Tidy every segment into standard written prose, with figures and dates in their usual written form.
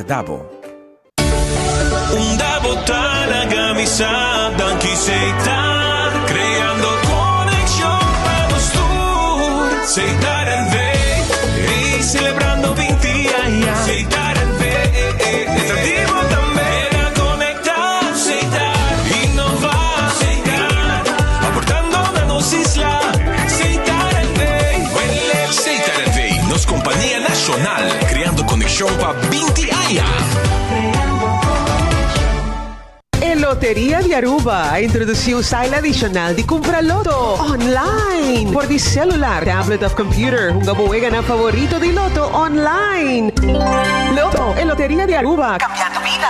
Dabo. Dabo talaga dan kisita, creando conexión para los tour. Seitar el y celebrando 20 años. Seitar el Tradivo también a conectar. Seitar, innovar. Seitar, aportando a nos islas. Seitar el Seitar el nos compañía nacional, creando conexión para 20 años. Loteria de Aruba introduziu style adicional de comprar loto online por de celular, tablet of computer. Buega na favorito de loto online. Loto e Loteria de Aruba, cambiando vida.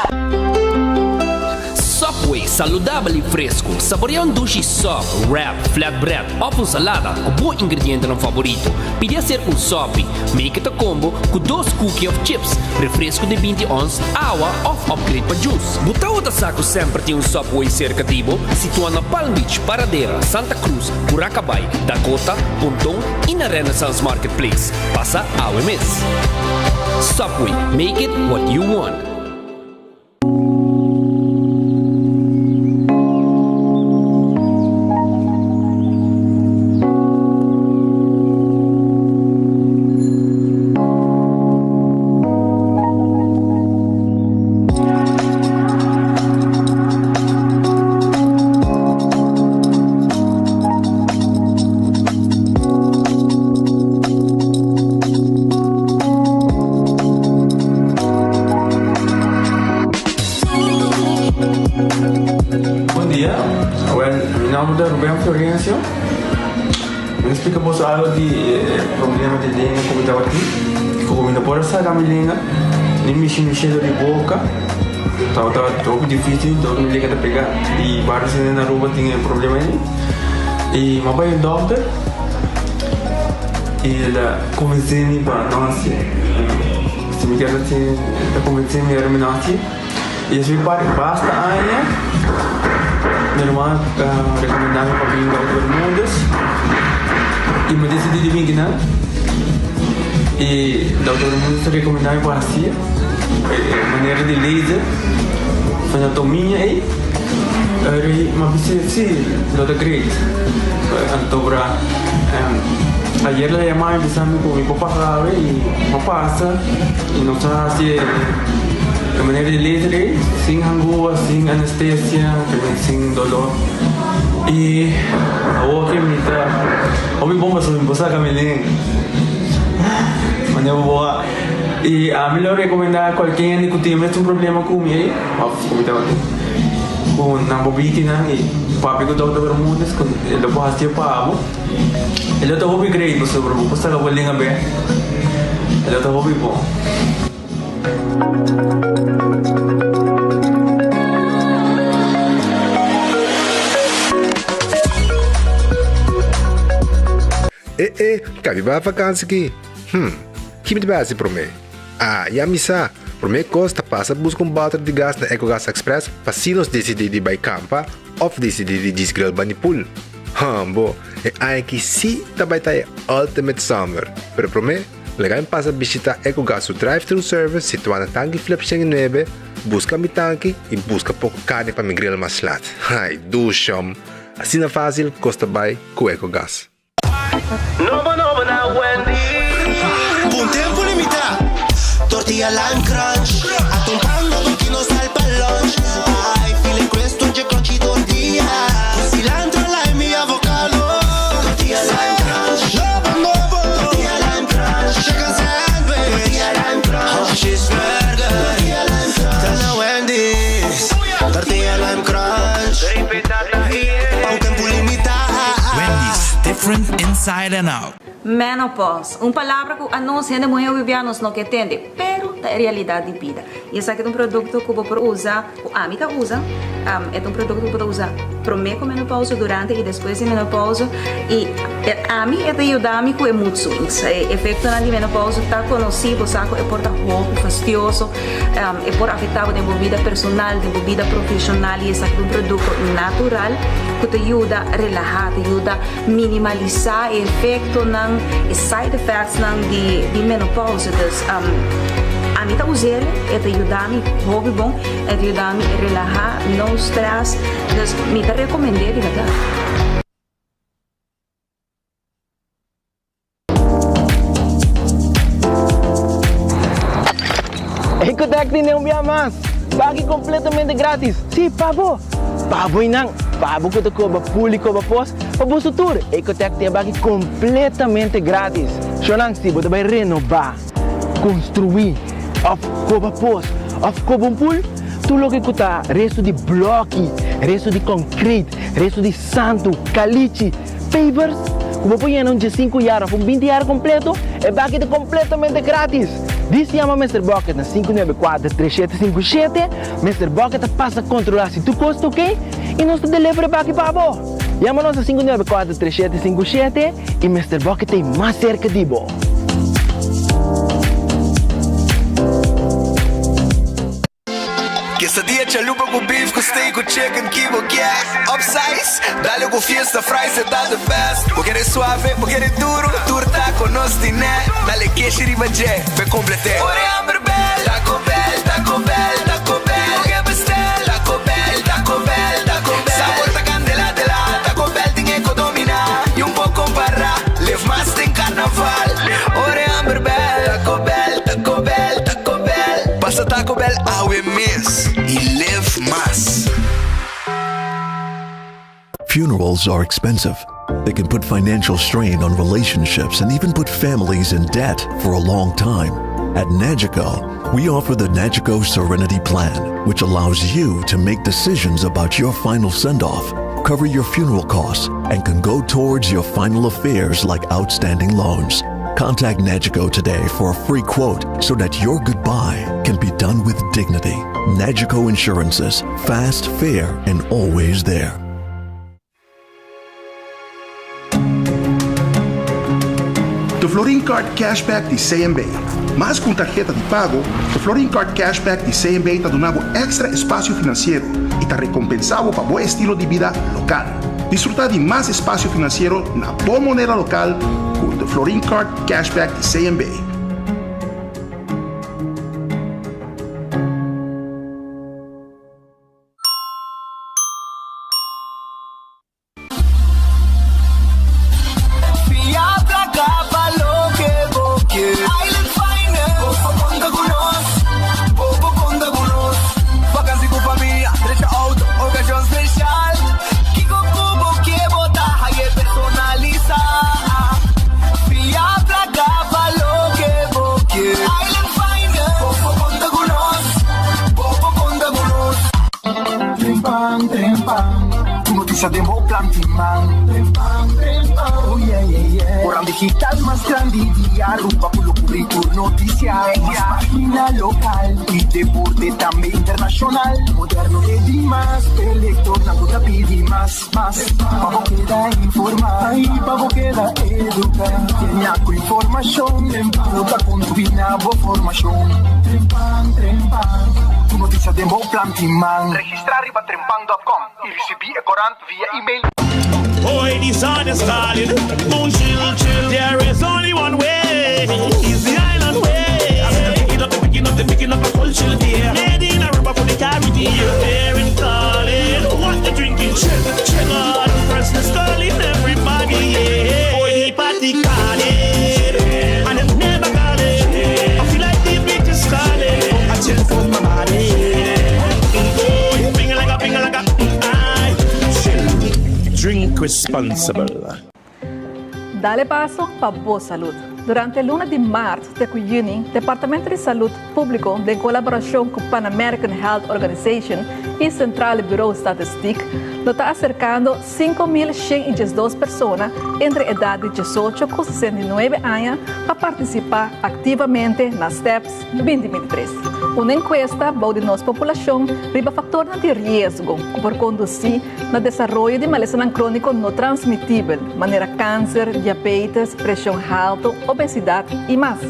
Subway, saudável e fresco. Saboreia sushi soft, wrap, flatbread ou salada com bom ingrediente no favorito. Podia ser Subway, make it a combo com 2 cookies of chips, refresco de 20 ons, água ou upgrade para juice. Buta outra saco sempre tem Subway cerca de Ibo, situado na Palm Beach, Paradera, Santa Cruz, Curacabai, Dakota, Pontão e na Renaissance Marketplace. Passa ao MS. Subway, make it what you want. Me explica vos algo de problema de língua como estava aqui. Como não pode sair da minha língua, nem mexer no cheiro de boca. Estava todo difícil, todo me liga de pegar. E vários na rua tinham problema aí. E meu pai é doutor. E ele convenceu-me para nós. Se me quer assim, ele convenceu-me para nós. E eu fui para basta ainda. Minha irmã recomendava para vir para todo mundo. E me decidi de vir aqui, e da todo mundo recomendava para si, maneira de laser, anatomia aí, mas sim, não é grande. Então para ayer la llamaba empezando con mi papá grave y me pasa y nos hace de manera de laser, sin angua, sin anestesia, sin dolor. E ahora que me está, hoy bomba sobre mi esposa Camilín, mañana boa. E a mí le recomendaba a cualquiera que tiene un problema con mi, con una bobitina y papi que todo el mundo es con el lo puedo hacer para amo. El otro hobby great, pues sobre mi esposa la vuelven a ver. El otro hobby bon. Cabe ba vakansie aqui? Que me base para mim? E a missa, para mim costa passa buscar bater de gás na EcoGas Express para se nós decidir de ir campa ou decidir de desgrill banipul. Bo, é que se também tá Ultimate Summer, pero para mim, legal passa visitar EcoGas o drive-thru service situado na tanque flip 9, busca mi tanque e busca pouco carne para me grill mais lat. Ai, ducham. Assim é fácil, costa bem com EcoGas. Nova na Wendy. Un tiempo limitado. Tortilla lime crunch. Atompando tutti non sta il lunch. Ai, file questo c'è crunchy tortilla. Cilantro, lime e avocado. Tortilla lime crunch. Novo. Tortilla lime crunch. Chicken sandwich. Tortilla lime crunch. Cheeseburger. Tortilla lime crunch. Tana Wendy's. Tortilla lime crunch. Un tempo limitato. Wendy's, different inside and out. Menopause, palavra que a nós ainda mulher vivianos não entende, pero é realidade de vida. E esse aqui é produto que você usa, o amiga usa, é produto que você usa para menopausa, durante e depois de menopausa. E a mim é de ajudar-me com mood swings. O efeito na menopausa está conhecido, saco, é por roupa fastidioso, é por afetar a vida personal, a vida profissional. E esse aqui é produto natural que te ajuda a relaxar, te ajuda a minimalizar o efeito e side effects de menopausa. A mim tá usando, te ajuda me hobby bom, te ajuda me relaxar, não stress, então me tá recomendando de verdade. Ecotec tiene un día más. Pague completamente gratis. Sí, pavo. Pavo inang. Pavo que te cobra público para pos. Para su tour. Ecotec te pague completamente gratis. Sonang si você vai renovar, construir, of cobra pos, of cobra pool. Tu lo que custa resto de bloque, resto de concreto, resto de santo, caliche, pavers. Como põe um de 5 anos, um 20 anos completo, é pague completamente grátis. Diz chama Mr. Bucket na 594-3757. Mr. Bucket passa a controlar se tu custa, ok? E nós te delivery back para você. Chama-nos a 594-3757 e Mr. Bucket é mais cerca de você. Quesadilla, chalupa com beef, com steak, com chicken, kibo, yeah. Upsize, dale com fiesta, fries, e dá the best. Vou querer suave, vou querer duro, turta com nós tiné. Dale queixe, riba, jé, pe complete. Ore hambre bell, Taco Bell, Taco Bell, Taco Bell. Vou que bestel, Taco Bell, Taco Bell, Taco Bell. Sabor ta candela de la, Taco Bell tem que dominar. E pouco para, live mais tem carnaval. Ore hambre bell, Taco Bell, Taco Bell, Taco Bell. Passa Taco Bell, we miss. Live más. Funerals are expensive. They can put financial strain on relationships and even put families in debt for a long time. At Nagico, we offer the Nagico Serenity Plan, which allows you to make decisions about your final send-off, cover your funeral costs, and can go towards your final affairs like outstanding loans. Contact Nagico today for a free quote so that your goodbye can be done with dignity. Nagico Insurances. Fast, fair, and always there. The Florin Card Cashback de CMB. Mas com tarjeta de pago, o Florin Card Cashback de CMB está dando extra espaço financeiro e está recompensado para bom estilo de vida local. Disfrutar de mais espaço financeiro na boa moneda local com o Florin Card Cashback de CMB. Demo Plantiman. Oh yeah, yeah, yeah. Orang digital más grande día, rumba por lo currículo noticias. Más página local y deporte también internacional. Moderno de más, elector, la gota pidi más. Pavo queda informar y pavo queda educar. Tiene con información, puta combina formación. Trempan. Tu noticia Demo Plantiman. Registra arriba trempan.com y recibí corant via email. Boy, the sun is calling. Moon chill. There is only one way. It's the island way. I said picking up a full chill beer. Made in a rubber for the Caribbean. There in calling. What the drinking? Chill on. Freshness calling everybody. Yeah. Boy, the party calling. And it never calling. I feel like the beat is calling. I chill for my body. Ping like a. Drink responsible. Dale paso para boa saúde. Durante el lunes de março de junho, o Departamento de Saúde Público, em colaboração com a Pan American Health Organization e Central Bureau de Estatística, está acercando 5.102 pessoas entre a idade de 18 e 69 anos para participar ativamente nas STEPS 2023. Uma encuesta de nossa população riba fatores de risco por conduzir no desenvolvimento de maleza crônico não transmitível, maneira câncer, diabetes, pressão alta, obesidade e mais.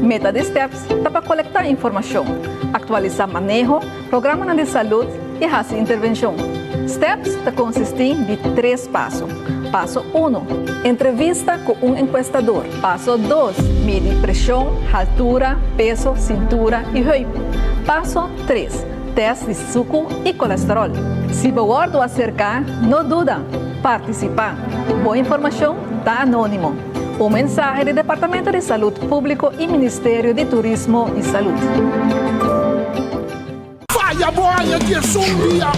Meta de STEPS é para coletar informação, atualizar manejo, programa de saúde e fazer intervenção. STEPS consiste de 3 passos. Paso 1. Entrevista con un encuestador. Paso 2. Medir presión, altura, peso, cintura y hip. Paso 3. Test de suco y colesterol. Si abordo acerca, no duda. Participa. Boa información, está anónimo. Un mensaje del Departamento de Salud Público y Ministerio de Turismo y Salud. Falla boia de dia 1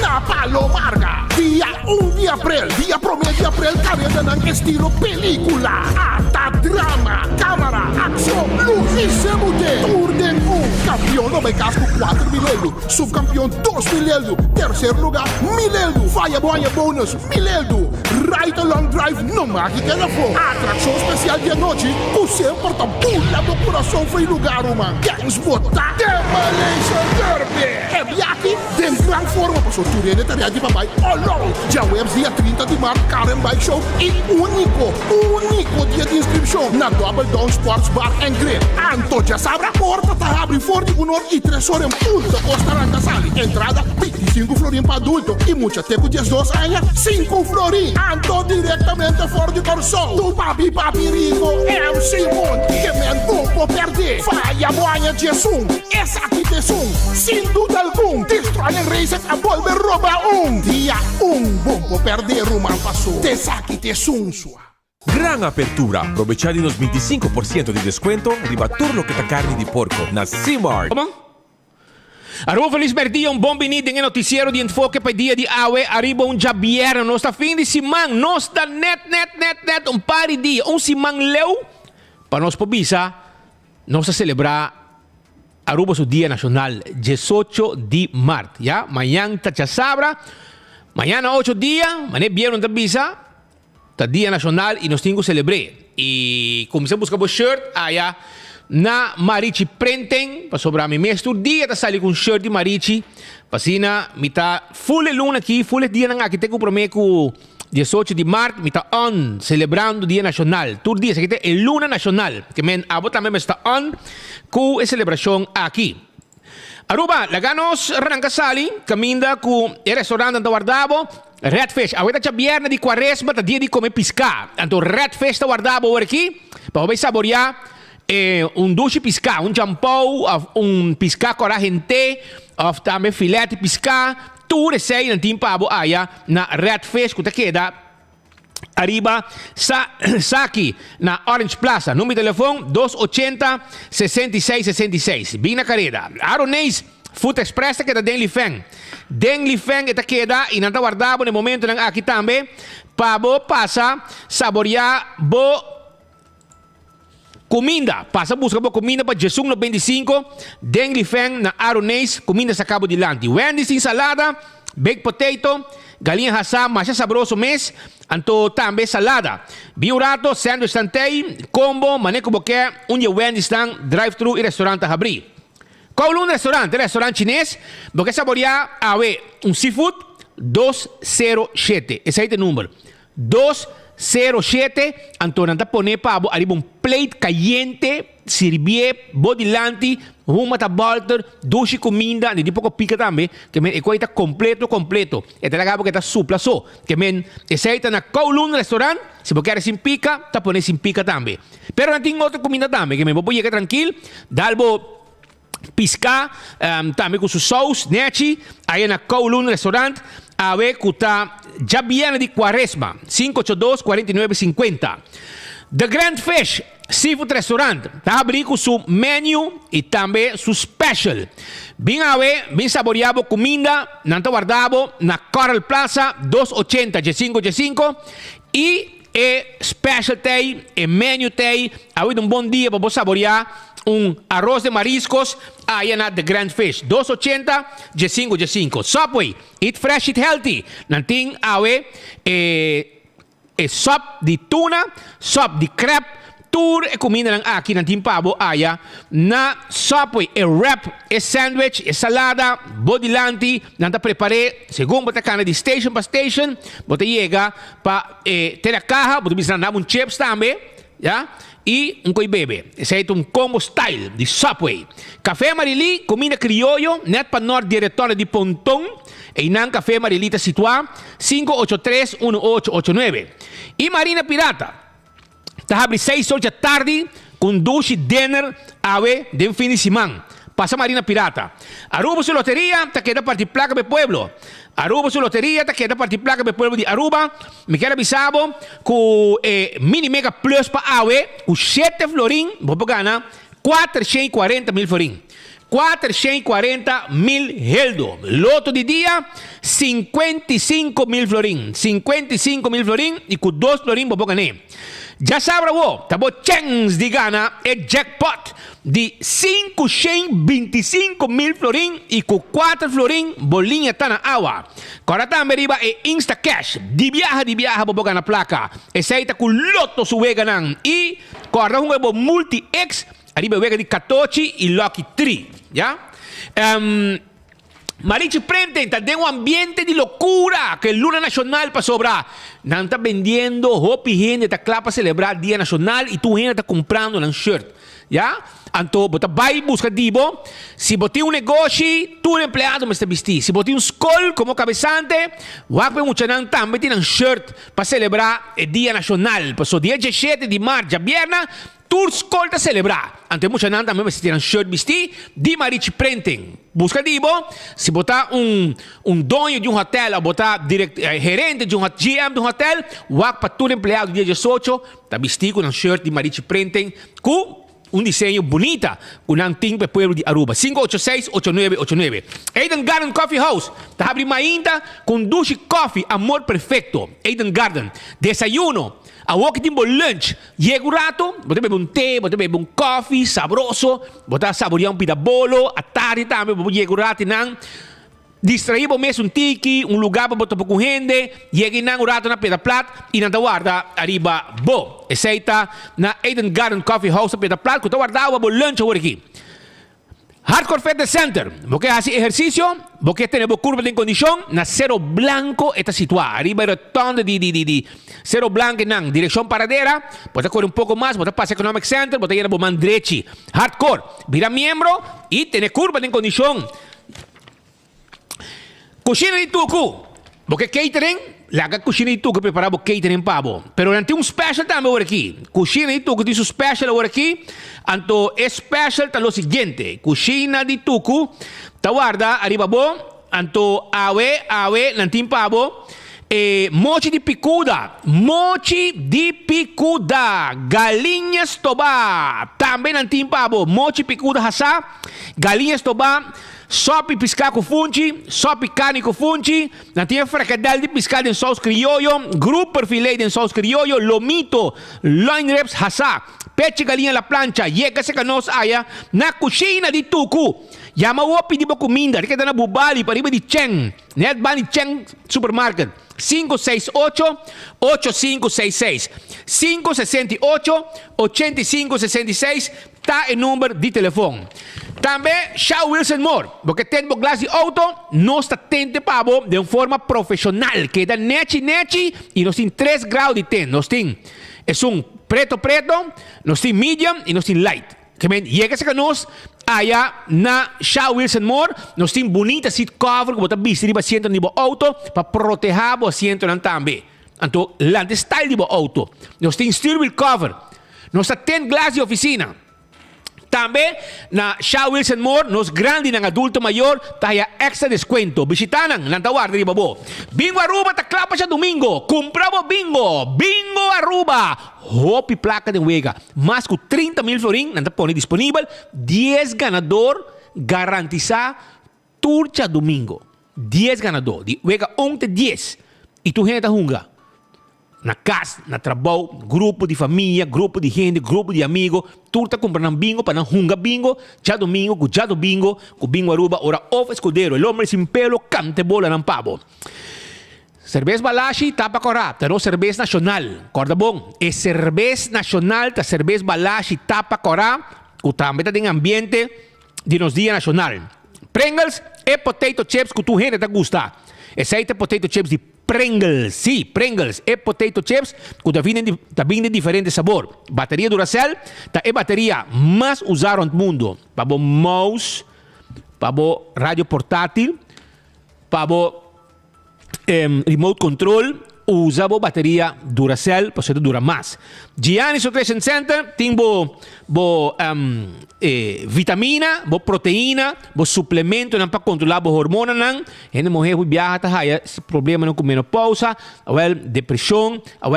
na Palomarga. Dia 1 de abril, dia 1 de abril, carrega ng estilo película. Ata drama, cámara, acción, luz y semude. Tour de 1, campeón no me casco 4 mil euros, subcampeón 2 mil euros, tercer lugar 1000 euros, falla boia bonus 1000 euros, ride along drive no mágica na fo. Atração especial de noite, o seu porta-pula do coração foi lugar uma. Gangs botar Demolition Derby. É aqui, tem grande forma para sorturir na tarefa de papai. Olá, já webs dia 30 de março, Karen Bike Show e único dia de inscrição na Double Down Sports Bar and Grill. Anto já sabe, a porta tá abre forte 1 hora e 3 horas em punto, Costa Ranca Sali. Entrada, 25 florim para adulto e muita tempo de 12 anos, 5 florim. Anto diretamente fora de Corsol. Do papi rico, é o Simon, que me não perder. Falla boia de Zoom, essa aqui de Zoom, sem dúvida algum. Destroyer Racer a volver roubar dia 1, bom perder uma passou. Te saque te Zoom sua. Gran apertura, aprovechando unos 25% de descuento, ribatur lo que ta carne di porco, na C-Mart. Arriba feliz dia, bom benito em noticiero de enfoque para dia de awe, arriba jabier, nós está fim de semana, nós está net, par de dia, semana leu, para nós pobisa, nós a celebrar arriba su dia nacional, 18 de março, ya, mañana ta sabra, mañana 8 dias, mané vieron ta bisa, ta dia nacional e nós temos que celebrar, e começamos a buscar o shirt, ya, na Marici Prenten, para sobrar mi mestre dia, tá sali com shirt de Marici, pasina, mi tá full luna aqui, full dia na aqui, tenho prometo 18 de março, mi tá on, celebrando dia nacional, tur dia, aqui é luna nacional, que men, abo também está on, com a celebração aqui. Aruba, laganos Rangasali, caminda com o restaurante da Guardabo, Redfish, agora tá viernes de quaresma, tá dia de comer piscar, então Redfish da Guardabo aqui, para poder saborear duche piscar, jampou, piscar coragente, também filete piscar, tudo isso aí não tem para na Redfish que queda arriba aqui na Orange Plaza, número de telefone 280-6666, bem na carreira. Aronês Food Express que da Deng Feng que queda e não está guardado no momento aqui também para passar saborear comida, passa a buscar comida para Jesus no 25, Deng Feng na Aronês, comida sa Cabo Dilante. Wendy's ensalada, baked potato, galinha assada, mais saboroso mês, anto também salada. Biurato, sandwich tantei, combo, maneco boquê, Wendy's tang, drive-thru e restaurante a abrir. Kowloon restaurante chinês, porque saborear, seafood, 207, esse aí é o número, 207, Antônio anda poner para arriba plate caliente, servir, bodilante, uma tabalter, duche comida, de pouco pica também, que men está completo. E te acabo que está supla só, que men esse aí está na Kowloon restaurant, se você quer sem pica, tá poner sem pica também. Pero não tem outra comida também, que men vou chegar tranquilo, dalbo piscar, também com su sauce, nechi, aí na Kowloon restaurant, a ver que está já viene de quaresma, 582-4950. The Grand Fish Seafood Restaurant está abrindo seu menu e também seu special. Bem a ver, bem saboreado comida, não está guardado na Coral Plaza 280 G5 e special tem, menu tem, a ver bom dia para você saborear arroz de mariscos aí na The Grand Fish 280 G5 Subway, eat fresh, eat healthy, nanting awe sop de tuna, sop de crab, tour e comida lang aqui nanting pabo aya na Subway, wrap, sandwich, salada, bodilante, nanta prepare segundo bota cana de station pa station, bota llega pa ter a caja, bota bisa na chips também, ya? E coi bebe. Esse é combo style de Subway. Café Marili, comida criollo, net para nord diretório de Pontão. Einan Café Marilita Situá 583-1889. E Marina Pirata está abre 6 horas da tarde com duche dinner awe de fim de semana. Passa Marina Pirata. Aruba su loteria, ta queda partir placa do pueblo. Aruba su loteria, ta queda partir placa do pueblo de Aruba. Me quero avisar com Mini Mega Plus para awe, com 7 florim, vou ganhar 440 mil florim. 440 mil heldo. Loto de dia, 55 mil florim. 55 mil florim e com 2 florim vou ganhar. Já sabe, tá bom? Chance de ganhar é jackpot de 525 mil florim e com 4 florim bolinha tá na água. Agora também riba é Insta Cash. De viaja, vou ganhar placa. Esse aí tá com loto suega nan. E agora um é multi-X, arriba vega de 14 e Lucky 3. Já? Marichi Prenten está de un ambiente de locura que el Luna Nacional para sobrar. No está vendiendo, hopi gente está claro para celebrar el Día Nacional y tu gente está comprando un shirt. ¿Ya? Entonces, você vai buscar dibo. Se você tem negocio, tu empleado me está vestindo. Se você tem escola como cabeçante, vai mucho também tem um shirt para celebrar o Dia Nacional. Para o dia 17 de março, a viernes, tu escola está celebrar. Então, mucho também vai ter um shirt vestido de Marichi Prenten. Busca dibo. Se botar dono de hotel, ou botar gerente de GM de hotel, vai para tu empleado dia 18, está vestido com um shirt de Marichi Prenten, com diseño bonita, un anting para pueblo de Aruba. 586-8989. Eden Garden Coffee House. Te abre mainta con duche coffee, amor perfecto. Eden Garden. Desayuno. A walking lunch. Llega un rato, bote bebe un té, bote bebe un coffee, sabroso. Bote saborear un pidabolo. A tarde también, llega un rato nan. Distraíbo mesmo tiki, lugar para botar com gente, llega na rato na peda plat e na guarda arriba bo. Aceita na Eden Garden Coffee House peda plat, que guardava bo lunch agora aqui. Hardcore Fitness Center, porque hace ejercicio, porque tiene curva de condición, na Cerro Blanco está situada, arriba el rotonda de Cerro Blanco en dirección paradera, puede correr un poco más, puede pasar Economic Center, puede ir a Mandrechi. Hardcore, vira miembro y tiene curva de condición. Cocina de Tucu, porque catering, la cocina de Tucu preparava catering pavo. Pero tem um special também agora aqui. Cocina de Tucu tem um special agora aqui. Então, é special tá o seguinte. Cocina de Tucu, tá guarda, arriba bom. Então, awe, não tem pavo. Mochi de picuda. Mochi de picuda. Galinhas tobá. Também não tem pavo. Mochi picuda assá. Galinhas tobá. Sopi piscar com fungi, sopi carne com fungi, não tinha fracadal de piscar em sauce criollo, grouper filet em sauce criollo, lomito, loin reps hasa, peche galinha la plancha, llega se canos aya, na cocina de Tucu. Yama wopi di comida, que na bubali para riba de Cheng, net bani Cheng Supermarket. 568-8566. 568-8566 está o número de telefone. Também, Shaw Wilson Moore, porque tem glass de auto, nós está tendo pavo de uma forma profissional, que dá neti, e nós temos 3 graus de ten. Nós temos, é preto, nós temos medium e nós temos light. Que chega-se que nós, allá na Shaw Wilson Moore, nós temos bonita seat cover, que botar bici de asiento no auto, para proteger o asiento também. Então, lá de style do auto. Nós temos steering wheel cover. Nós temos glass de oficina. Também, na Shaw Wilson Moore, nos grande ng adulto maior, tayo extra descuento. Bisitanan, lantawarda di babo. Bingo Aruba, taklapa siya domingo. Compramos bingo. Bingo Aruba. Hopi placa de huega. Mas com 30 mil florin, nantapone disponível. 10 ganador, garantiza turcha domingo. 10 ganador. Di huega 10. E tu gente hunga. Na casa, na trabalho, grupo de família, grupo de gente, grupo de amigos, tudo está comprando bingo para não hunga bingo, já domingo, com bingo Aruba, ora off escudeiro, o homem sem pelo, cante bola não pavo. Cerveza Balashi, tapa corá, pero cerveza nacional, corda bom, é cerveza nacional, ta cerveza Balashi, tapa corá, que também tem ambiente de nos dia nacional. Pringles e potato chips que tu gente te gusta. Esse potato chips de Pringles, sí, Pringles, e potato chips, que vienen de diferente sabor. Batería Duracell, é batería más usada no mundo. Para mouse, para radio portátil, Pabo remote control usa bo bateria Duracell, para dura mais. Gianni Nutrition Center tem bo vitamina, bo proteína, bo suplemento para controlar bo hormona nan. Gente mulher que viaja tá haya problema não com menopausa, ou depressão, ou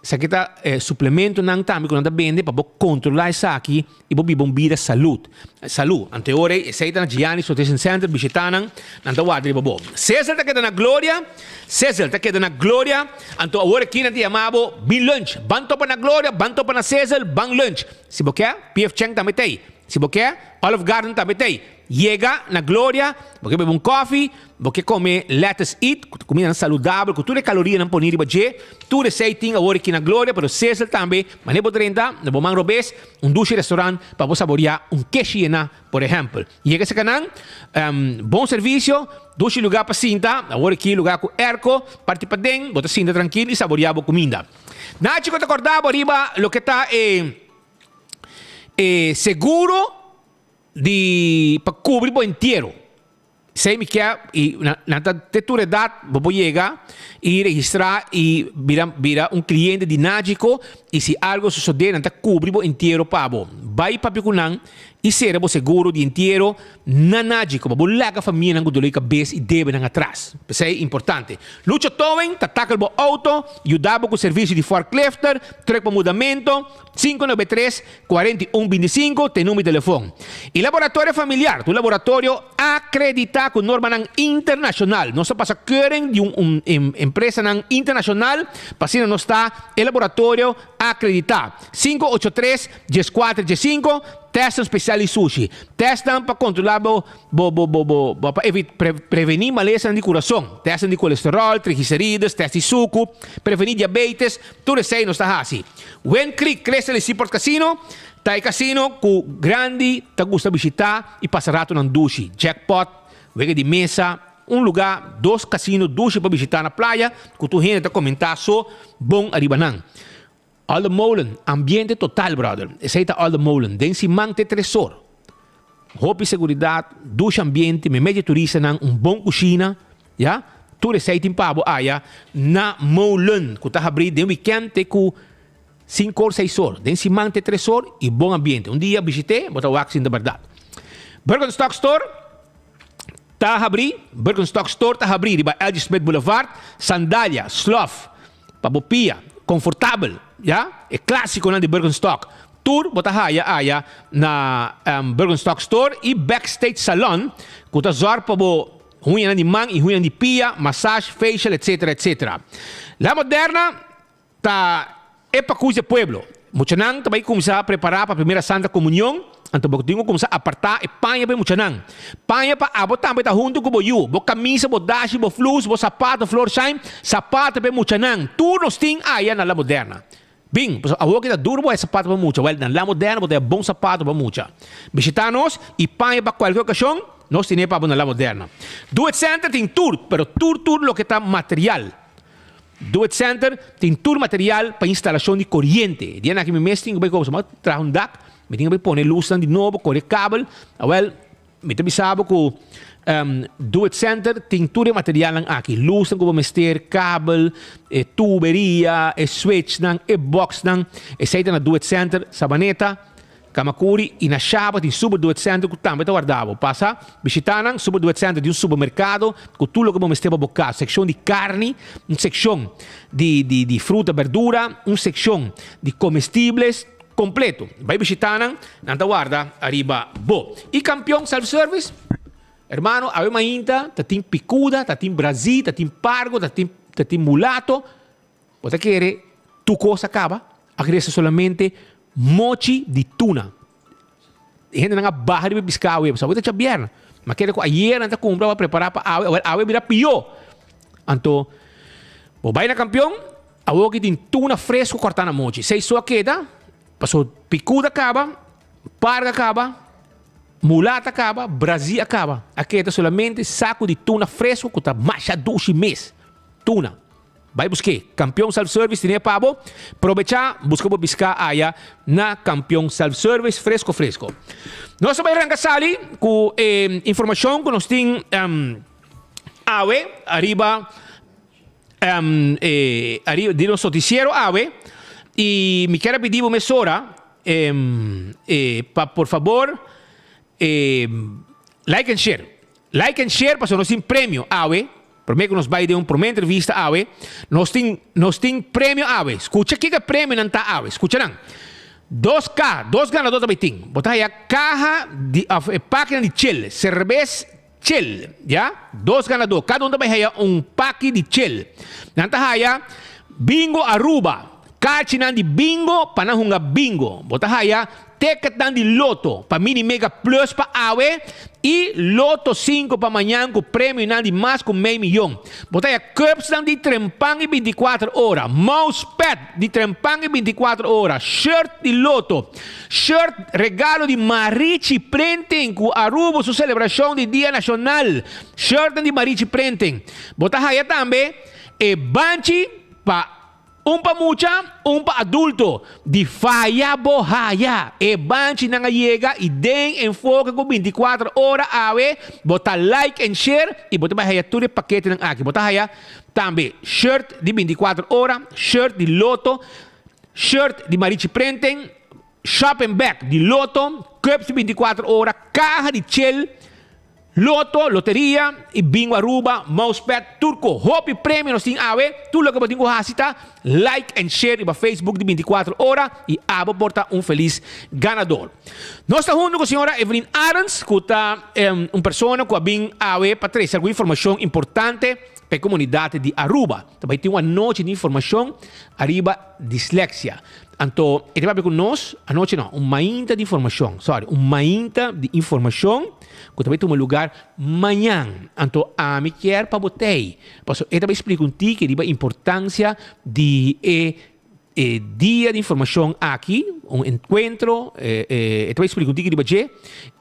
sakita suplemento nang tami ko nang bende para controlar isso aqui e bo bibong vida saúde. Anteore seita na Gianni Nutrition Center bisitanan nang tawadri bo. Cesar ta queda na glória. Anto agora aqui na dia mabo bin lunch. Banto pa na glória, banto pa na Cesar, bang lunch. Se bo quer, PF Cheng também tem. Se bo quer, Olive Garden também tem. Chega na glória, porque bebe coffee, porque come lettuce eat, comida saudável, com toda a caloria não ponir riba tudo receitinho agora aqui na glória, pero Cecil também, mas nem 30, na Bomang Robes, duche restaurante para você saborear queixina, por exemplo. Chega esse canal, bom serviço, duche lugar para cinta, agora aqui lugar com erco, parte para dentro, bota cinta tranquilo e saborear a comida. Na chico te acordava riba, lo que está seguro para cobrir o inteiro. Sei me que na tua idade você chega e registrar e vira cliente dinágico e se algo suceder na cobrir o inteiro para vai para picunan e ser seguro de inteiro nanágico para lega família na gudulei cabeça e deve na atrás. Isso é importante. Lucha Towing, taca o auto, ajudava com o serviço de forklifter, trek para mudamento, 593-4125, tem número de telefone. E laboratório familiar, tu laboratório acreditado com norma internacional. Nós passa querem de empresa internacional, para não está o laboratório acreditado. 583-1415, testam especial de sushi. Testam para controlar, para prevenir maleza de coração. Testam de colesterol, triglicerídeos, testam de suco, prevenir diabetes. Tudo isso aí não está assim. When click cresce el Seaport Casino, tá casino com grande, tá gusta visitar e passar rato na duche. Jackpot, vega de mesa, lugar, 2 casinos, duche para visitar na praia, com tu gente tá comentar só, bom arribanang. All the Molen, ambiente total, brother. Esse aí tá All the Molen. Den si mante tresor. Hopi seguridade, duche ambiente, me media turista nang bom cozinha, ja? Tudo esse aí tem pabo aya na Molen. Que tá abrir de weekend te com 5 ou 6 horas. Den si mante tresor e bom ambiente. Dia visitei, bota o axin da verdade. Birkenstock Store, tá abrir. Birkenstock Store tá abrir. Riba LG Smith Boulevard, sandália, sloth, pabopia, confortável. Ja? É clássico de Birkenstock. Tour, bota aya na Birkenstock Store e Backstage Salon, que tá zor para unha de man e unha de pia, massage, facial, etc. La Moderna tá para cuidar do pueblo. Muchanang também começar a preparar para a primeira Santa Comunhão. Então, você tem que começar a apartar e panha para Muchanang. Panha para a botar para junto com o boiú. Bo camisa, bo dashi, bo flus, bo sapato, floor shine, sapato para Muchanang. Tudo nos tem aí na La Moderna. Bem, a boca está duro é sapato para mucha. Well, na La Moderna, você é bom sapato para mucha. Visita-nos e panha para qualquer ocasião, nós temos para na La Moderna. Do It Center tem tour, pero tour lo que está material. Do It Center tem tour material para instalação de corrente. Diana que me mestre, eu vou trazer DAC, me tenho que pôr luz de novo, correr cabo. Well, me tenho que saber que Do It Center tem tudo material aqui. Luz como mestre, cabo, tuberia, switch, box, esse na Do It Center, sabaneta, Kamakuri e na chave tem Super Do It Center que também está guardado. Passa, visitando Super Do It Center de supermercado com tudo que você vai buscar. Seção de carne, uma seção de fruta, verdura, uma seção de comestíveis, completo. Vai visitando, não guarda, arriba, bo. E campeão self-service, hermano, a uma ainda, tem picuda, tem Brasil, tem pargo, tem mulato. Você quer, tu coisa acaba, agressa solamente mochi de tuna. Gente não barra de pescado, você vai ter bierna. Mas quer que ayer não compra para preparar para a vira pior. Então, vai na campeão, a que tem tuna fresco cortando mochi. Se isso queda, passou picuda acaba, parga acaba, mulata acaba, Brasil acaba. Aqui é solamente saco de tuna fresco que está mais de 12 meses. Tuna. Vai buscar campeão self-service, tem pavo, aproveitar, busca para buscar aí na campeão self-service, fresco. Nós vamos arrancar sali com informação que nós temos AWE, arriba de los noticiero AWE, y me quiero pedir una mesora, por favor, like and share. Like and share, para nós tem prêmio AWE. Prometo que nos vai dar uma entrevista AWE. Nós tem prêmio AWE. Escuta que é prêmio não tá AWE. Escuta não. 2K, 2 ganadores também tem. Botar aí a caja de página de chill, cerveja chill, já? 2 ganadores. Cada um também aí pack de chill. Nanta aí bingo Aruba. Kachinan di bingo, panahunga bingo. Botar aí ticket de loto para mini mega plus para AWE e loto 5 para amanhã com prêmio de mais com meio milhão. Botar aí cups de trempang e 24 horas, mousepad de trempang e 24 horas, shirt de loto, shirt regalo de Marichi Printing com Aruba sua celebração de Dia Nacional, shirt de Marichi Printing. Botar aí também banchi para pa mucha, pa adulto. Di faya bohaya. Banchi na nga llega y den enfoque con 24 horas AWE. Bota like and share y bota bahaya tuloy paquete ng aki. Bota haya también shirt di 24 horas, shirt di loto, shirt di Marichi Printing, shop and bag di loto, cups di 24 horas, caja di chill, loto, loteria, e bingo Aruba, mousepad, turco, hopi prêmio nos tem AWE, tudo lo que botinho hasita, like and share iba Facebook de 24 horas e abo porta feliz ganador. Nós estamos junto com a senhora Evelyn Arons, que é uma pessoa que vem AWE para trazer alguma informação importante para a comunidade de Aruba. Também tem uma noite de informação arriba dislexia. Então, ele vai com nós, a noite não, uma inta de informação, uma inta de informação, que também tem um lugar amanhã. Então, a me quer para botei. Ele também explica um tique de importância de dia de informação aqui, encontro, ele também explica um tique de baixo,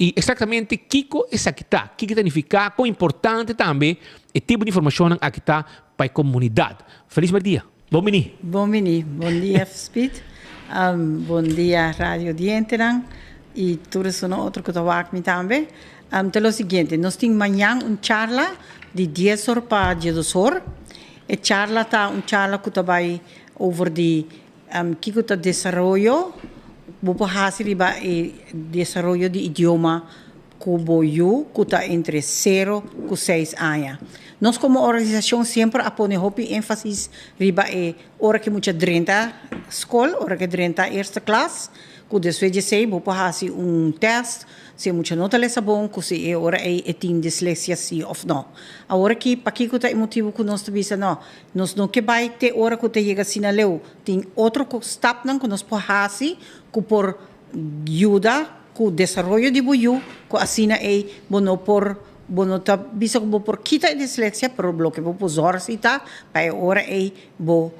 e exatamente o que está, o que significa, quão importante também o tipo de informação aqui está para a comunidade. Feliz dia. Bom menino. Bom dia, Speed. Bom dia, Rádio Dienterang. E tudo isso outro que eu aqui também. Então, é o seguinte, nós temos amanhã uma charla de 10 horas para 12 horas. E charla está uma charla que vai over de que está desenvolvimento, vou fazer o desenvolvimento de idioma cuboio que está entre 0 e 6 anos. Nós, como organização, sempre aponemos ênfase riba hora que muita 30 escola, hora que 30 erste classe, que depois de sei, vou fazer teste, se muita nota lessa bom, que se hora tem dislexia sim ou não. A hora que para que está motivo que nós temos não, nós não que vai ter hora que te chega assim na leu, tem outro step não que nós fazer, que por ajuda, que desenvolvimento de buio, que assim bono por bono tá bisa ko por kita dislexia pero bloque po pozor sita pa ora bo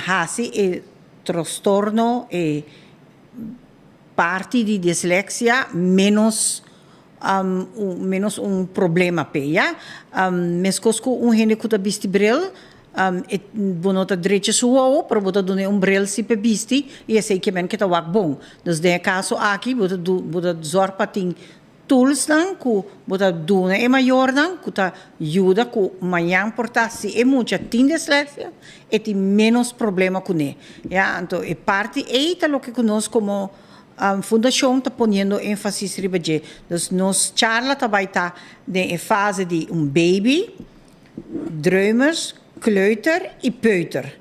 hasi trastorno parte di dislexia menos problema pe ya meskos ko gente que tá bisti bril bono tá direito suo pero bota done bril si pe bisti e sei que men que tá wak bom dos de caso aqui bota zor pating tools nang ku bota duna maior nang ku ta ajuda ku manhã portar-se muita dislexia e tem menos problema com ele. Então, parte tá lo que nós como fundação está ponendo ênfase riba de. Nos charla vai estar de fase de baby, drumers, kleuter e peuter.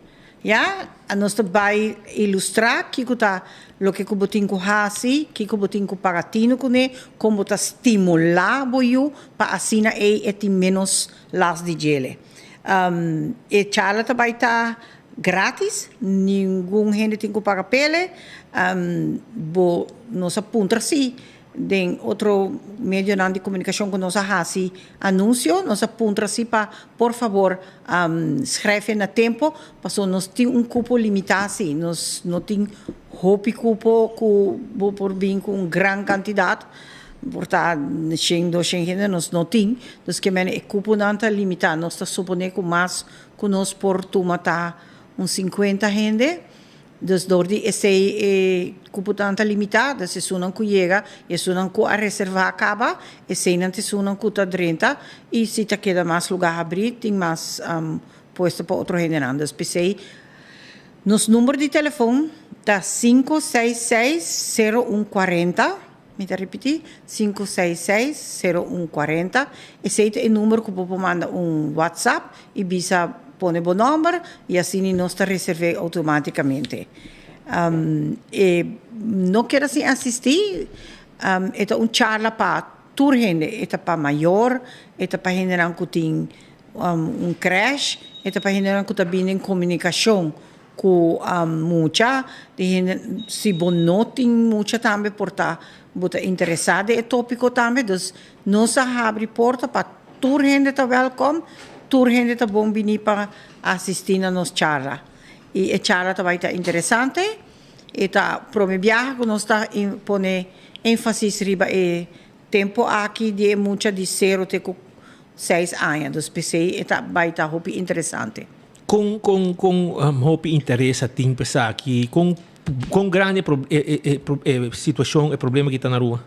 Nós vai ilustrar que está lo que botin ko hasi, que botin ko pagatino com ne, como ta estimular boiu para assina tem menos las de gele. E charla vai estar grátis, nenhum gente tem que pagar pele, nós apunta assim, den outro meio de comunicação que nós hasi anúncio, nós apunta assim para, por favor, escreve na tempo, porque nós temos cupo limitado assim, nós não temos hopi cupo que por vir com grande quantidade, portanto, 100, 200 gente nós não temos, então que o cupo não está limitado, nós está supondo que mais que nós por tomar uns 50 gente, Dus door die essay computanta limitada, se sunan ku llega, e sunan ku a reservar acaba, essay nante sunan ku ta 30, e se ta queda mais lugar abrir, tem mais puesto para outro generando. Dus pensei, nos número de telefone tá 566-0140, me tá repetir, 566-0140, esse é o número que você manda WhatsApp e bisa põe o número e assim nós está reservado automaticamente. E não quero assim assistir, é charla para toda gente, é para maior, é para gente que tem crash, é para gente que está bem em comunicação com muita, se bom não tem muita também por estar interessada é tópico também, então nós abrimos porta para toda gente está welcome, toda gente está bom vir para assistir a nossa charla. E a charla vai estar interessante, e está promebiar que nós está pone ênfase riba e tempo aqui de muita de 0 até 6 anos, então vai estar muito interessante. Com hope interessa tem pensar aqui com grande situação e problema que está na rua.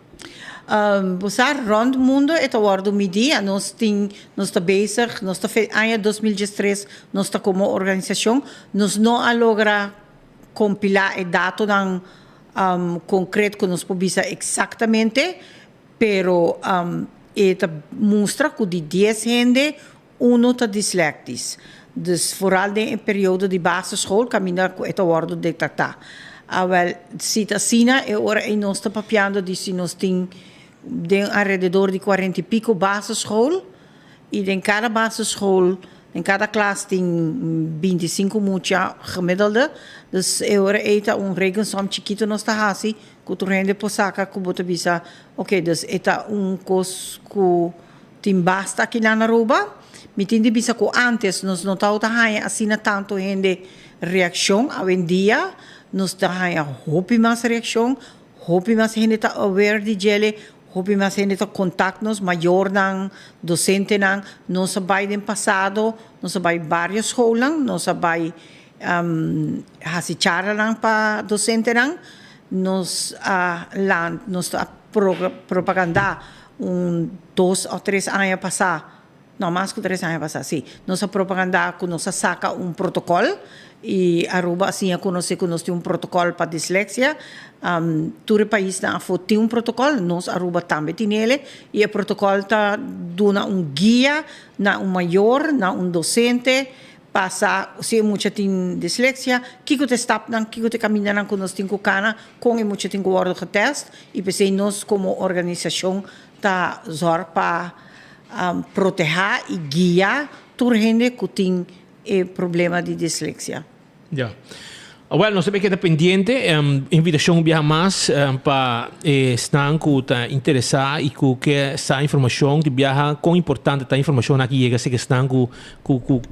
Você rond o mundo é o media, nós estamos bezig, nós estamos em 2013, nós estamos como organização, nós não logra compilar o dado concreto que nós podemos exatamente, pero mostra que de 10 gente, uno está disléctico. Dus vooral in een periode de basisschool kan men het worden detectado. Wel, citacina é ora em nós está papiando de nós tem alrededor de 40 e pico basisschool e em cada basisschool, em cada classe tem 25 mucha gemiddelde. Dus é ora eta rekensom chiquito nós está assim, que tu rende posaca que bota bisa. Ok, dus eta cos que tem basta aqui na Aruba. Me tende bisa ko antes nos notau tahaya asina tanto gente reação hoje em dia nos tahaya hopi mais reação hopi mais gente tá aware de gele hopi mais gente tá contact nos maior nang docente nang nos sabai den passado nos sabai várias escolas nos sabai hasichara nang pa docente nang nos nos propaganda 2 ou 3 anos passar. Não, mais que 3 anos passar, sim. Nossa propaganda, que nós saca protocolo, e Aruba, assim, conhece que nós temos protocolo para dislexia. Todo o país tem protocolo, nós, Aruba, também tem ele, e o protocolo está dando guia, maior, docente, passa, se muita tem dislexia, que te está, que te caminha, que nós temos cana, com muita tem guarda de teste, e pensei, nós, como organização, está zor para proteger e guiar toda gente que tem problema de dislexia. Ja. Well, nós sabemos que está pendiente, invitação via mais para estar interessado e que essa informação que viaja com importante essa informação aqui chega se que estão com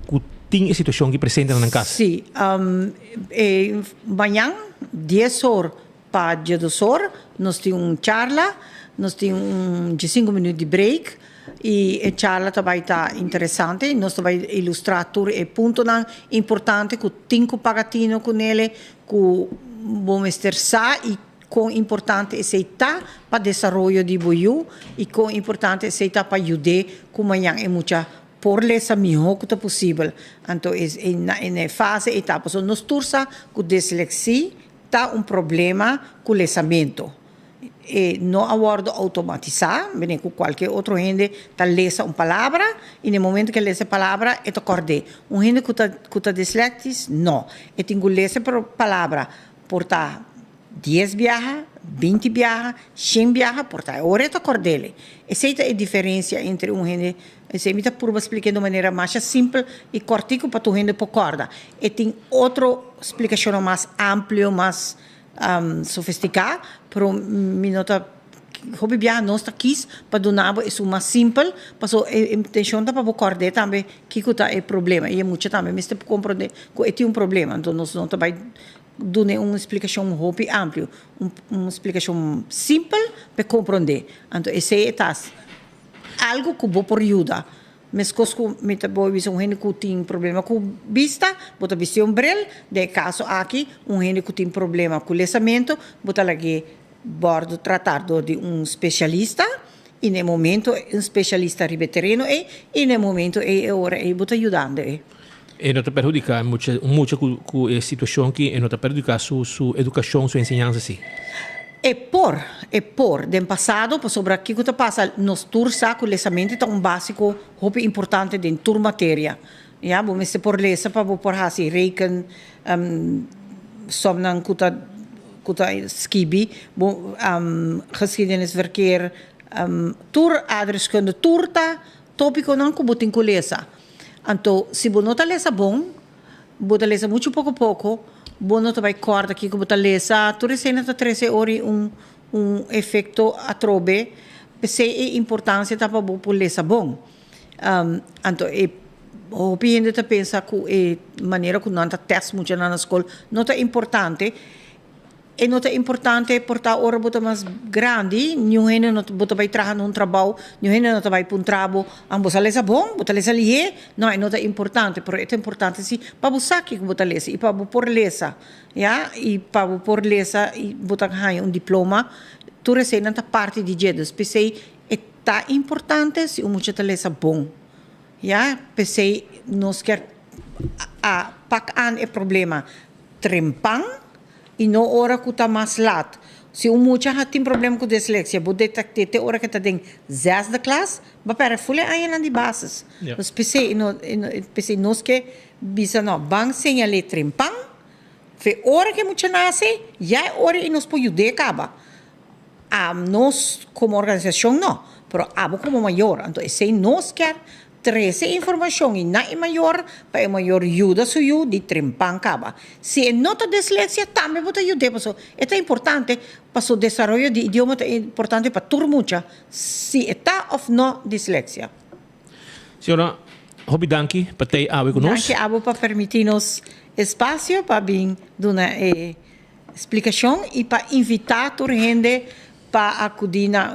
tem a situação que presente na casa. Sim, amanhã 10 horas para 12 horas nós temos charla, nós temos 5 minutos de break. E a charla também está interessante, nós também ilustrar tudo e ponto importante que tem que pagatino com ele, que vamos estressar e com importante aceitar para desenvolvimento de boiú e com importante aceitar para ajudar como amanhã é muita por lesa melhor que é possível. Então, na fase etapa, so nós torça que dislexia está problema com o lesamento. E não abordo automatizar, bem com qualquer outro gente tá lesa palavra e no momento que lesa a palavra é acordei. Gente que tá dislexis, não. E tenho que ler a palavra por tá 10 viaja, 20 viaja, 100 viaja, por tá hora é acordei. Essa é a diferença entre gente, essa me tá por explicar de maneira mais simples e cortico para tu gente por corda. E tem outra explicação mais ampla, mais sofisticada, pero minota hobby bia nós tá quis para donar é mais simples, passou a intenção tá para acordar também que tá é problema e é muito também mas tem que compreender que é problema, então nós não tá vai dar uma explicação hobby ampla, uma explicação simples para compreender. Então esse é algo que vou por ajuda Mas cosco meta boy bisa gente que tem problema com vista, bota vista bril, de caso aqui gente que tem problema com lesamento, bota lagi bordo tratado de especialista, e no momento specialista ribetereno e no momento ora bota ajudando E não te perjudica muito com a situação que não te perjudica sua educação, sua ensinança, sim. E por, del passado, sobre aqui que passa, nos tursa com lesamento é um básico, muito importante de tur matéria. Ja, bom, se por lesa, para por hasi reken, somnan kuta skibi, bom, geschiedenisverkeer, tur adreskunde turta, tópico não que botin com lesa. Então, se você não lesa bom, você lesa muito pouco, você não vai corda aqui que você lesa, tu recém está 13 horas efeito atrobe, se é importância tá para você lesa bom. Então, o gente tá pensa que a maneira que não está teste muito na escola não é importante. E não é importante portar hora bota mais grande, nenhum não bota vai trabalhar num trabalho, nenhum não vai para um trabalho, ambos a lesa bom, bota lesa lié, não é importante, porque é importante sim para você que bota lesa e para por lesa, já e para por lesa e bota ganhar diploma, tu recém na parte de jedos, pensei é tá importante se o muito lesa bom, já pensei nós quer a pakan é problema trempang e não hora que está mais lado. Se muita gente tem problema com dislexia, vou detectar até hora que está em 6 da classe, vai para folha aí na de bases. Mas pensei nós que bisa não, bang senhale trempang, fe hora que muita nasce, já é hora e nós podemos acaba. Nós como organização não, pero como maior, então se nós quer trazer informação e na maior para maior ajuda suyo de trempang caba. Se nota dislexia também pode ajudar, porque é importante para o desenvolvimento de idioma, é importante para todo mundo. Se está ou não dislexia. Senhora, hobby danke para ter awe conosco. Danke abo para permitir-nos espaço para vir dar uma explicação e para invitar toda gente para acudir na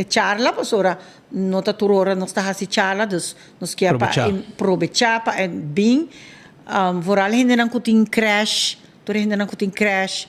charla, porque nota turora nós está fazendo charla, dus nós quer para aproveitar para bem, vooral gente não tem crash, toda gente não tem crash,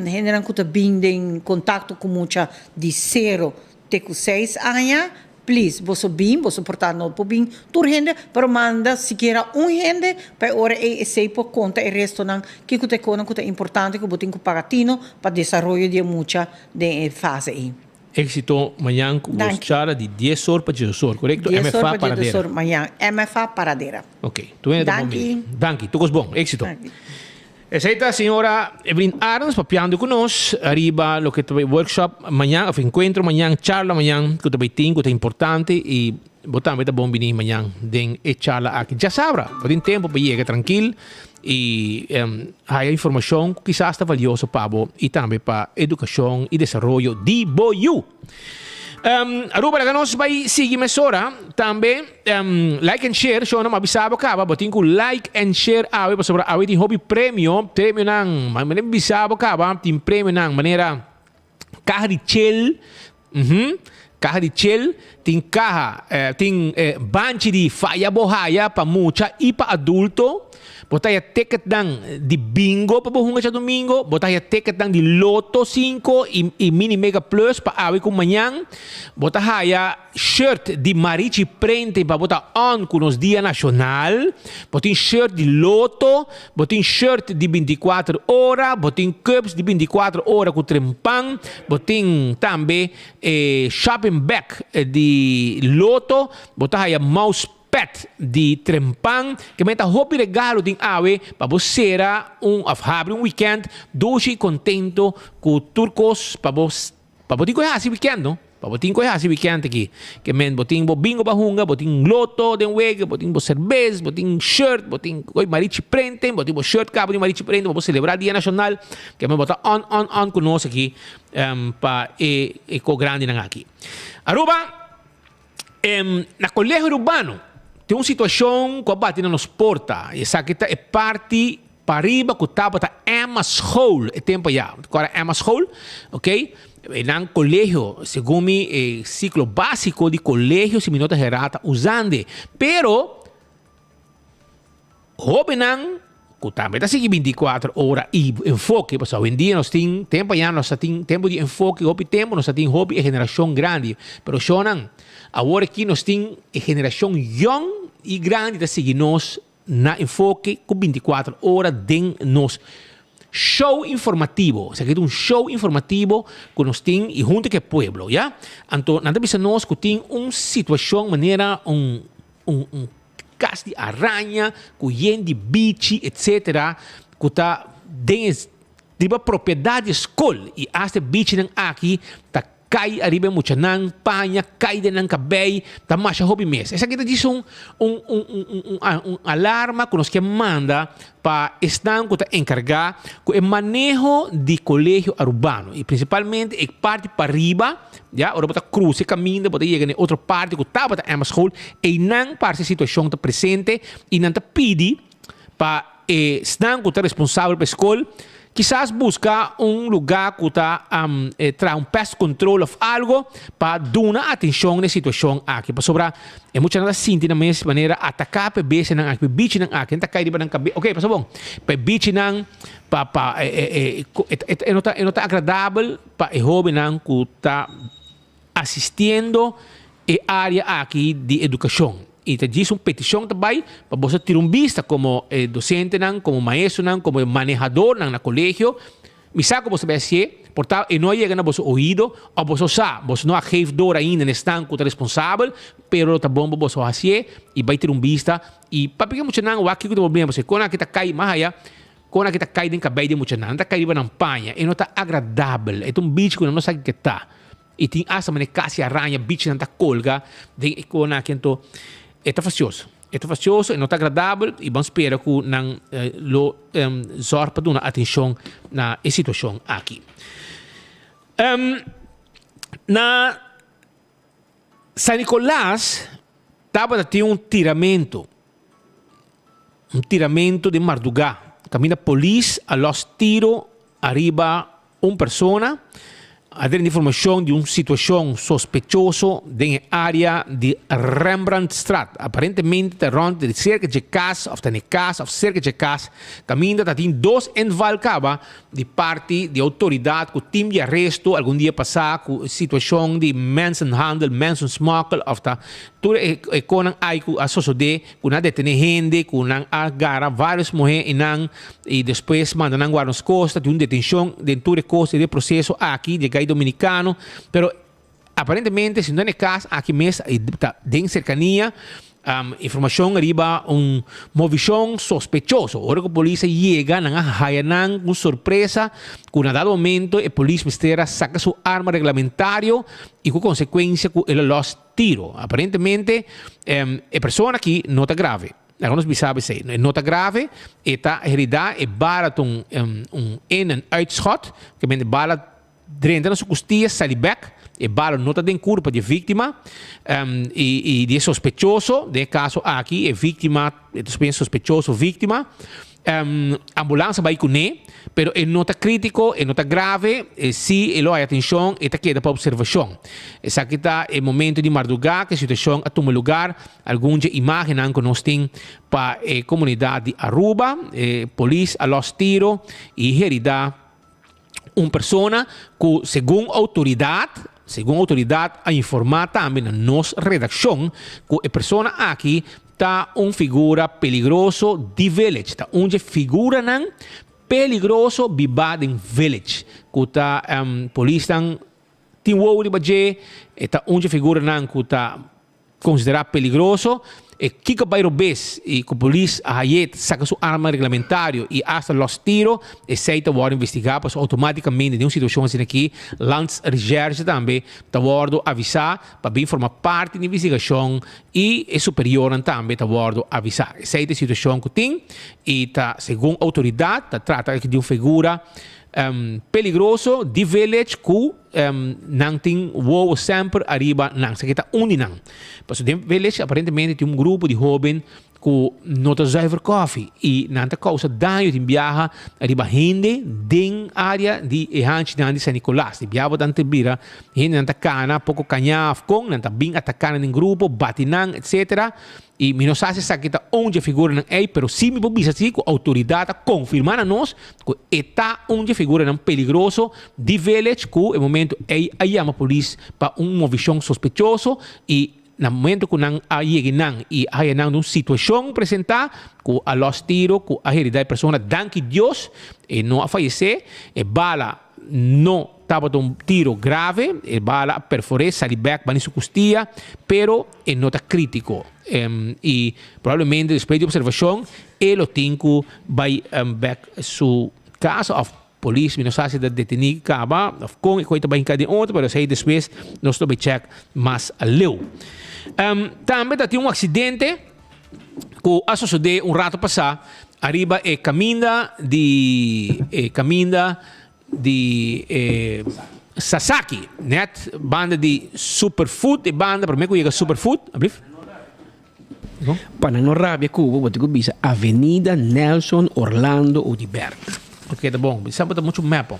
gente não tem bem em contato com muita de 0 até 6 anos, please, você bem, você portar no por bem, toda gente para manda sequer gente para ora sei por conta e resto não que te conta que é importante que botem com pagatino para desenvolver de muita de fase aí. Éxito amanhã com a charla de 10 horas para 18 horas, correto? 10 horas para 18 horas amanhã, MFA paradeira. Ok, tu é bom. Danke, tu bom, éxito. Esta a senhora Evelyn Arns papiando conosco, arriba lo que vai workshop amanhã, ou encontro amanhã, charla amanhã, que também tem, que é importante e botamos da bom venir amanhã, den e charla aqui. Já sabe, tem tempo para chegar tranquilo e a informação que quizás está valiosa para você e também para educação e desenvolvimento de boiú. Aruba que nós vai seguir mais hora também like and share so não abisado acaba botin com like and share awe para sobre awe tem hobby prêmio nang maneira abisado acaba tem prêmio nang maneira carro de chill carro de chill tem carro tem banchi de faia borraia para mucha e para adulto botar a ticket de bingo para bunga sa domingo, botar a ticket de Loto 5 e Mini Mega Plus para awi com manhã, botar a shirt de Marichi Prente para botar on com os dia nacional, botar shirt de Loto, botar shirt de 24 horas, botar cups de 24 horas com trempang, botar também shopping bag de Loto, botar a mouse pet de trempang que meta hobby regalo din awe para você abre weekend doce contento com turcos para botin ko hasi weekend no para botin ko hasi weekend aqui que men botin bo bingo bahunga botin loto den wege botin bo cerveza botin shirt botin oi Marichi Prente botin bo shirt cabo de Marichi Prente para celebrar dia nacional que men bota on conosco aqui para eco grande nang aqui Aruba na colégio urbano tem uma situação que a batina nos porta. E essa que é parte para arriba que estava a Emma School. É tempo já. Agora Emma School, ok? en colegio, según mi ciclo básico de colegio, si mi nota gerata usando. Pero, jovenan, que também está 24 horas e enfoque, pues hoy en día nos tem tempo ya nos tem tempo de enfoque, hopi tempo nos tem hobby e geração grande, pero shonan agora aqui nos tem geração young e grande da seguir nos na enfoque com 24 horas den nos show informativo, o sea que é show informativo que nos tem e junto com o pueblo, ya? Então, nada bisa nos que tem situação maneira cas de aranha, cuyen de bichi, etc. Que está dentro propriedade escola e hasta bichi nang aqui tá cai arriba mucha nang panha, cai de nang cabelo, tá macha hobby mes. Essa aqui tá diz alarma que nos que manda para estar que tá encargar com o manejo de colégio urbano e principalmente a parte para arriba. Ja, ora bota cruze caminho, bota chega em outra parte que tá bota uma escola e não para essa situação tá presente e não tá pedi para estar que tá responsável pela escola, quizás buscar lugar que tá tra pest control of algo para dar atenção na situação aqui para sobrar é muito nada sinti na mesma maneira atacar para base nang aqui bicho nang aqui tá cai de nang cabe, ok, passa bom para bicho nang é nota agradável para o jovem nang que tá assistindo a área aqui de educação. E te diz petição também para você ter vista como docente, como maestro, como manejador na colégio. Me sabe como você vai ser, portanto, e não chega no vosso ouvido, ou você sabe, você não é dor ainda, não está responsável, pero tá bom para você fazer e vai ter vista. E para pegar muito não, o aqui que o problema, você quando kita cai mais aí, quando kita cai dentro cabelo de muito não, tá caindo na panha, e não tá agradável, é bicho que não sabe que tá. E tem essa maneira casi aranha, bicho não tá colga, de quando aqui então é fastioso. É fastioso, não está agradável e vamos esperar que não zorpa dar atenção na situação aqui. Na San Nicolás estava a ter um tiramento de madrugada. Caminha a polícia a los tiro arriba uma pessoa a dar informação de uma situação sospechosa na área de Rembrandtstraat. Aparentemente, rond de cerca de casa, ou cerca de casa, caminha tem dois envalcaba de parte de autoridade, com time de arresto, algum dia passado, com situação de mensenhandel, mensensmokkel, ou tudo é com a sociedade, com a detener gente, com a agarra várias mulheres e depois manda a guardar nas costas, de uma detenção, dentro de costas de processo aqui, de dominicano, pero aparentemente, se não é caso, aqui mesmo, em cercania, informação arriba movição sospechosa. Ora que a polícia chega, não com surpresa, com a dado momento, a polícia mistéria saca sua arma regulamentária e com consequência, ele los tiro. Aparentemente, a pessoa aqui não está grave. Agora nós sabemos se nota grave, a realidade é barato en uitschot, que é bala dentro da sua costia, sai back, e bala nota de curva de vítima, e de sospechoso, de caso aqui, é vítima, é sospechoso vítima, ambulância vai com ele, pero é nota crítico, é nota grave, se ele há atenção, está queda para observação. Essa aqui está é momento de madrugada, que a situação toma lugar, algumas imagens que nós temos para a comunidade de Aruba, polícia a los tiro, e realidade uma pessoa que, segundo a autoridade, a informar também na nossa redação, que a pessoa aqui está uma figura perigosa de village, está uma figura não peligroso vivada em village, que está polícia tem o de baje, está uma figura não que está considerado perigoso. E kika bairro bes e que a polícia a Hayet saca sua arma regulamentária e hasta los tiros e seita vão investigar, pois automaticamente de uma situação assim aqui, Lands Recherche também está vão avisar para bem formar parte da investigação e é superior também está vão avisar. Seita situação que tem e está segundo a autoridade está trata de uma figura peligroso de village que nang ting wow sempre arriba nang. Sa kita undi nang. Paso den village aparentemente tem grupo de jovem com nota zuiver koffie. E nanta causa danho tem viaja arriba gente den área de Ehanchi de San Nicolás. De viaja dante bira, gente nanta cana, pouco canha afkong, nanta bing atacana em grupo, batinang, etc. E mi non sa se kita onde figura nan ei, pero si mi bisa si com autoridade confirmar a nós que está onde figura nan peligroso de village que no momento ei ayama polícia para visão sospechoso e no momento que não aí não e aí não uma situação apresentar que a los tiro que a realidade pessoa danke Deus e não a falecer e bala não estava um tiro grave e bala perforou sair back para sua costia pero é nota crítico e provavelmente depois de observação ele tem que vai back sua casa of polícia, não sabe se detenido acaba, com e coisa bem cada outro, mas aí depois nós também check mais leu. Também tem acidente que sucedeu rato passado, arriba é caminda de Sasaki, net banda de Superfood e banda para mim que chega Superfood, abriu? Para não rabia Cuba, vou ter que bisa Avenida Nelson Orlando Udiberto. Ok, tá bom. Sempre tá muito mapa.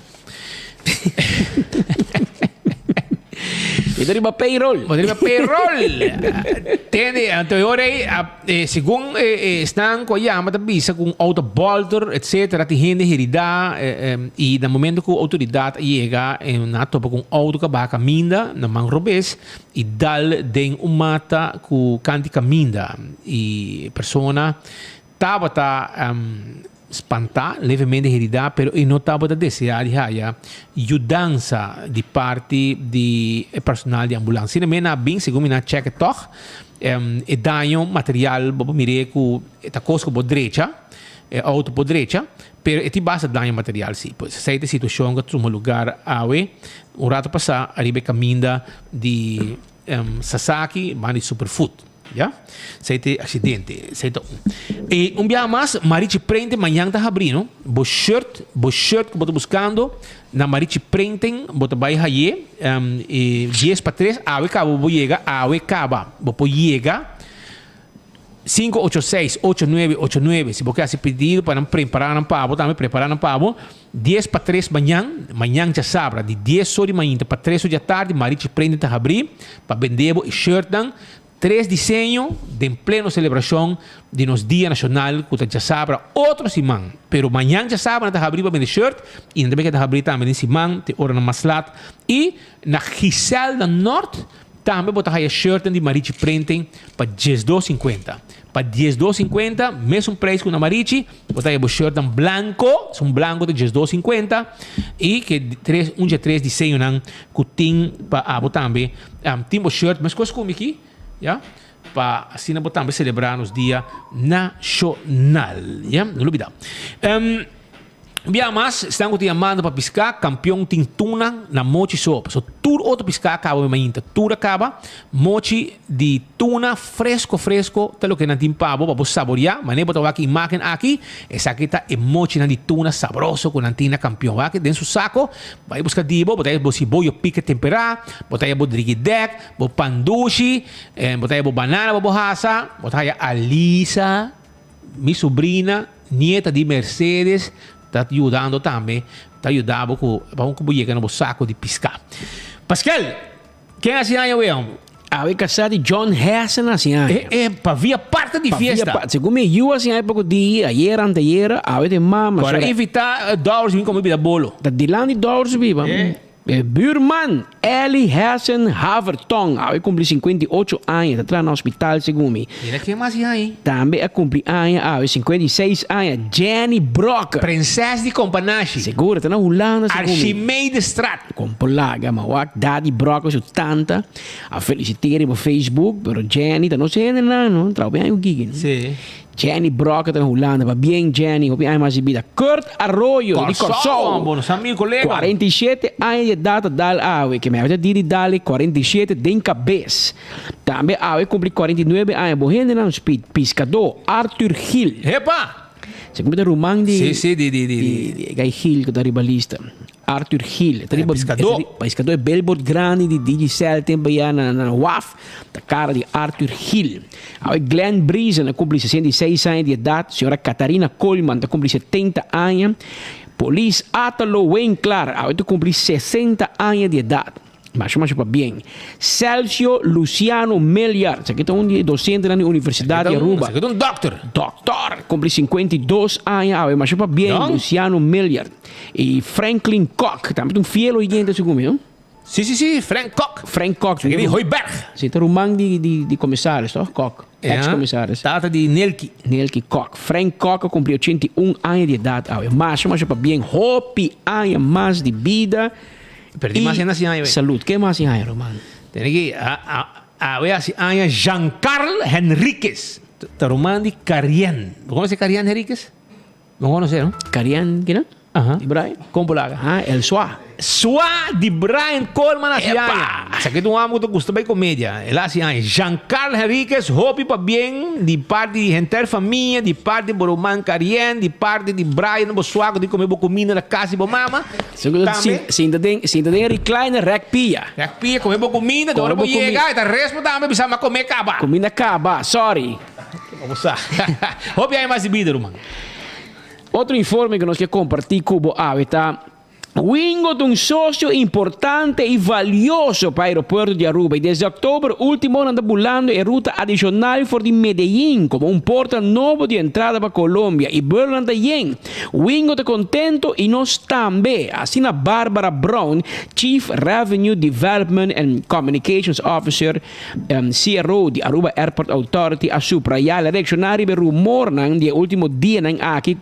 E deriva payroll. Deriva payroll. Tende, anteriore, segundo estão com a chama da bisa com autobolter, etc. Tem gente herida e no momento que a autoridade chega na topa com auto que vai caminhar na mão robês e dal den mata com canti caminha e persona tava espantar levemente herida, pero e notava da desejar haya ajudança de parte de personal de ambulância. Se não bem, segundo na check toch, e danho material, bobo mire ku eta cosco bo direita, auto bo direita, pero eti basta danho material sim. Pois essa é a situação que toma lugar awe, rato passar arriba caminda de Sasaki, mani Superfood. Ja? Sete acidente. E dia mais, Marichi prende manhã tá abrindo. Bo shirt que boto buscando na Marichi prendem, boto vai haye, e 10 para 3, awe cabo bo llega, awe caba, bo llega 586-8989, se você pedido para preparar um pavo, também preparar um pavo, 10 para 3 manhã já sabe, de 10 horas de manhã para 3 horas da tarde, Marichi prende tá abrir, para vender o shirt dan, 3 desenhos de plena celebração de nos Dia Nacional, que já sabe, outro semana. Pero amanhã já sabe, nós abrir para vender shirt, e também que abrir também em semana, de hora na Maslat. E na Giselle do Norte, também botar a shirt de Marichi Prenten para $10,50. Para $10,50, mesmo preço que na Marichi, botar o shirt em branco, um branco de $10,50, e que um dia 3 desenhos que tem para botar também, tem o shirt, mas coisa como aqui, ja? Para assim nós também celebrar nos Dia Nacional, ja? Não olvidar. Bia mas estamos chamando para pescar campeão tem tuna na mochi sopa. So tudo outro pescar acaba mainta, tudo acaba mochi de tuna fresco, telo que não tem pavo para saborear, mas nem botar aqui imagem aqui, essa aqui tá é mochi de tuna saboroso com antina campeão, aqui dentro do saco, vai buscar dibo, botar o cebola pica temperar, botar o driguidec, o pandushi, botar o banana, o borracha, botar a Alisa, minha sobrinha, nieta de Mercedes, está ajudando também, está ajudando para um cubuiega no saco de pescar. Pascal, quem é assim aí, William? A ver casado de John Hessen assim aí. Para via parte de festa. Segundo eu assim aí pouco dia, ayer, anteayer, a ver de mama. Para evitar dólares vim comer bolo. Da dilando dólares viva. Buurman Ellie Hessen Havertong, hij cumpre 58 anos, está no hospital, segundo me. E quem mais aí? Também cumpre anos, 56 anos, Jenny Brock. Princesa de Companache. Seguro, está na Holanda, segundo me. Archimede Strat. Com polaga, mas Daddy Brock, sua tanta, a felicitar no Facebook, pero Jenny, está não sei não, trabalha em um gig. Sim. Jenny Brock está na Holanda, va bem Jenny, hopi ai mais vida. Kurt Arroyo, de Corsol. Bom, são meus colegas. 47 anos de data dal awe, que me avete diri dali 47 den cabeça. Também awe cumpre 49 anos, bohende na speed pescador Arthur Hill. Epa! Segundo o romang de de Guy Hill que da ribalista. Arthur Hill. Pescador é billboard grande de Digicel tempo já na WAF, da cara de Arthur Hill. A Glenn Breeze, na cumpre 66 anos de idade. Senhora Catarina Coleman, da cumpre 70 anos. Police Atalo Wayne Clark, a cumpre 60 anos de idade. Mas para bem. Celso Luciano Meliar, aqui está docente na Universidade de Aruba. Aqui está doctor, cumpre 52 anos, mas para bem. Luciano Meliar. E Franklin Koch, também fiel oyente segundo, não? Sim, Frank Koch. Aqui de Heuberg. Você está rumang de comissários, não? Koch. Ex-comissários. Data de Nelke Koch. Frank Koch cumpriu 81 anos de idade, mas para bem. Hopi anos mais de vida. Perdi mais anos anos. Saúde. Que mais anos, Romano? Tem aqui a Jean-Carl Henriquez. Tarumán de Carien. ¿Conoce Carien Henriquez? ¿No conoce, no? Carien, ¿qué no? Ajá. De Brian. ¿Cómo polaga? El Swa. Swa de Brian Coleman assim aí. Isso aqui é um amo que gosta bem comédia. Ele assim aí. Jean-Carl Henriquez, hopi para bem, de parte de Renter Família, de parte de Boroman Carien, de parte de Brian Bosuago, de comer comida na casa de mama. Se ainda tem recliner, recpia. Recpia, comer comida, de hora vou chegar, e tá resto também precisa comer caba. Comida caba, sorry. Vamos lá. Hopi aí mais de vida, mano. Outro informe que nós queremos compartilhar com o Aveta. Wingo é um sócio importante e valioso para o aeroporto de Aruba. E desde outubro último anda bulando a ruta adicional for de Medellín como porta novo de entrada para Colômbia. E Berlin anda bem. Wingo está contento e nós também. Assim a Barbara Brown, Chief Revenue Development and Communications Officer, CRO de Aruba Airport Authority, a suprayar a reaccionária de rumor de último dia aqui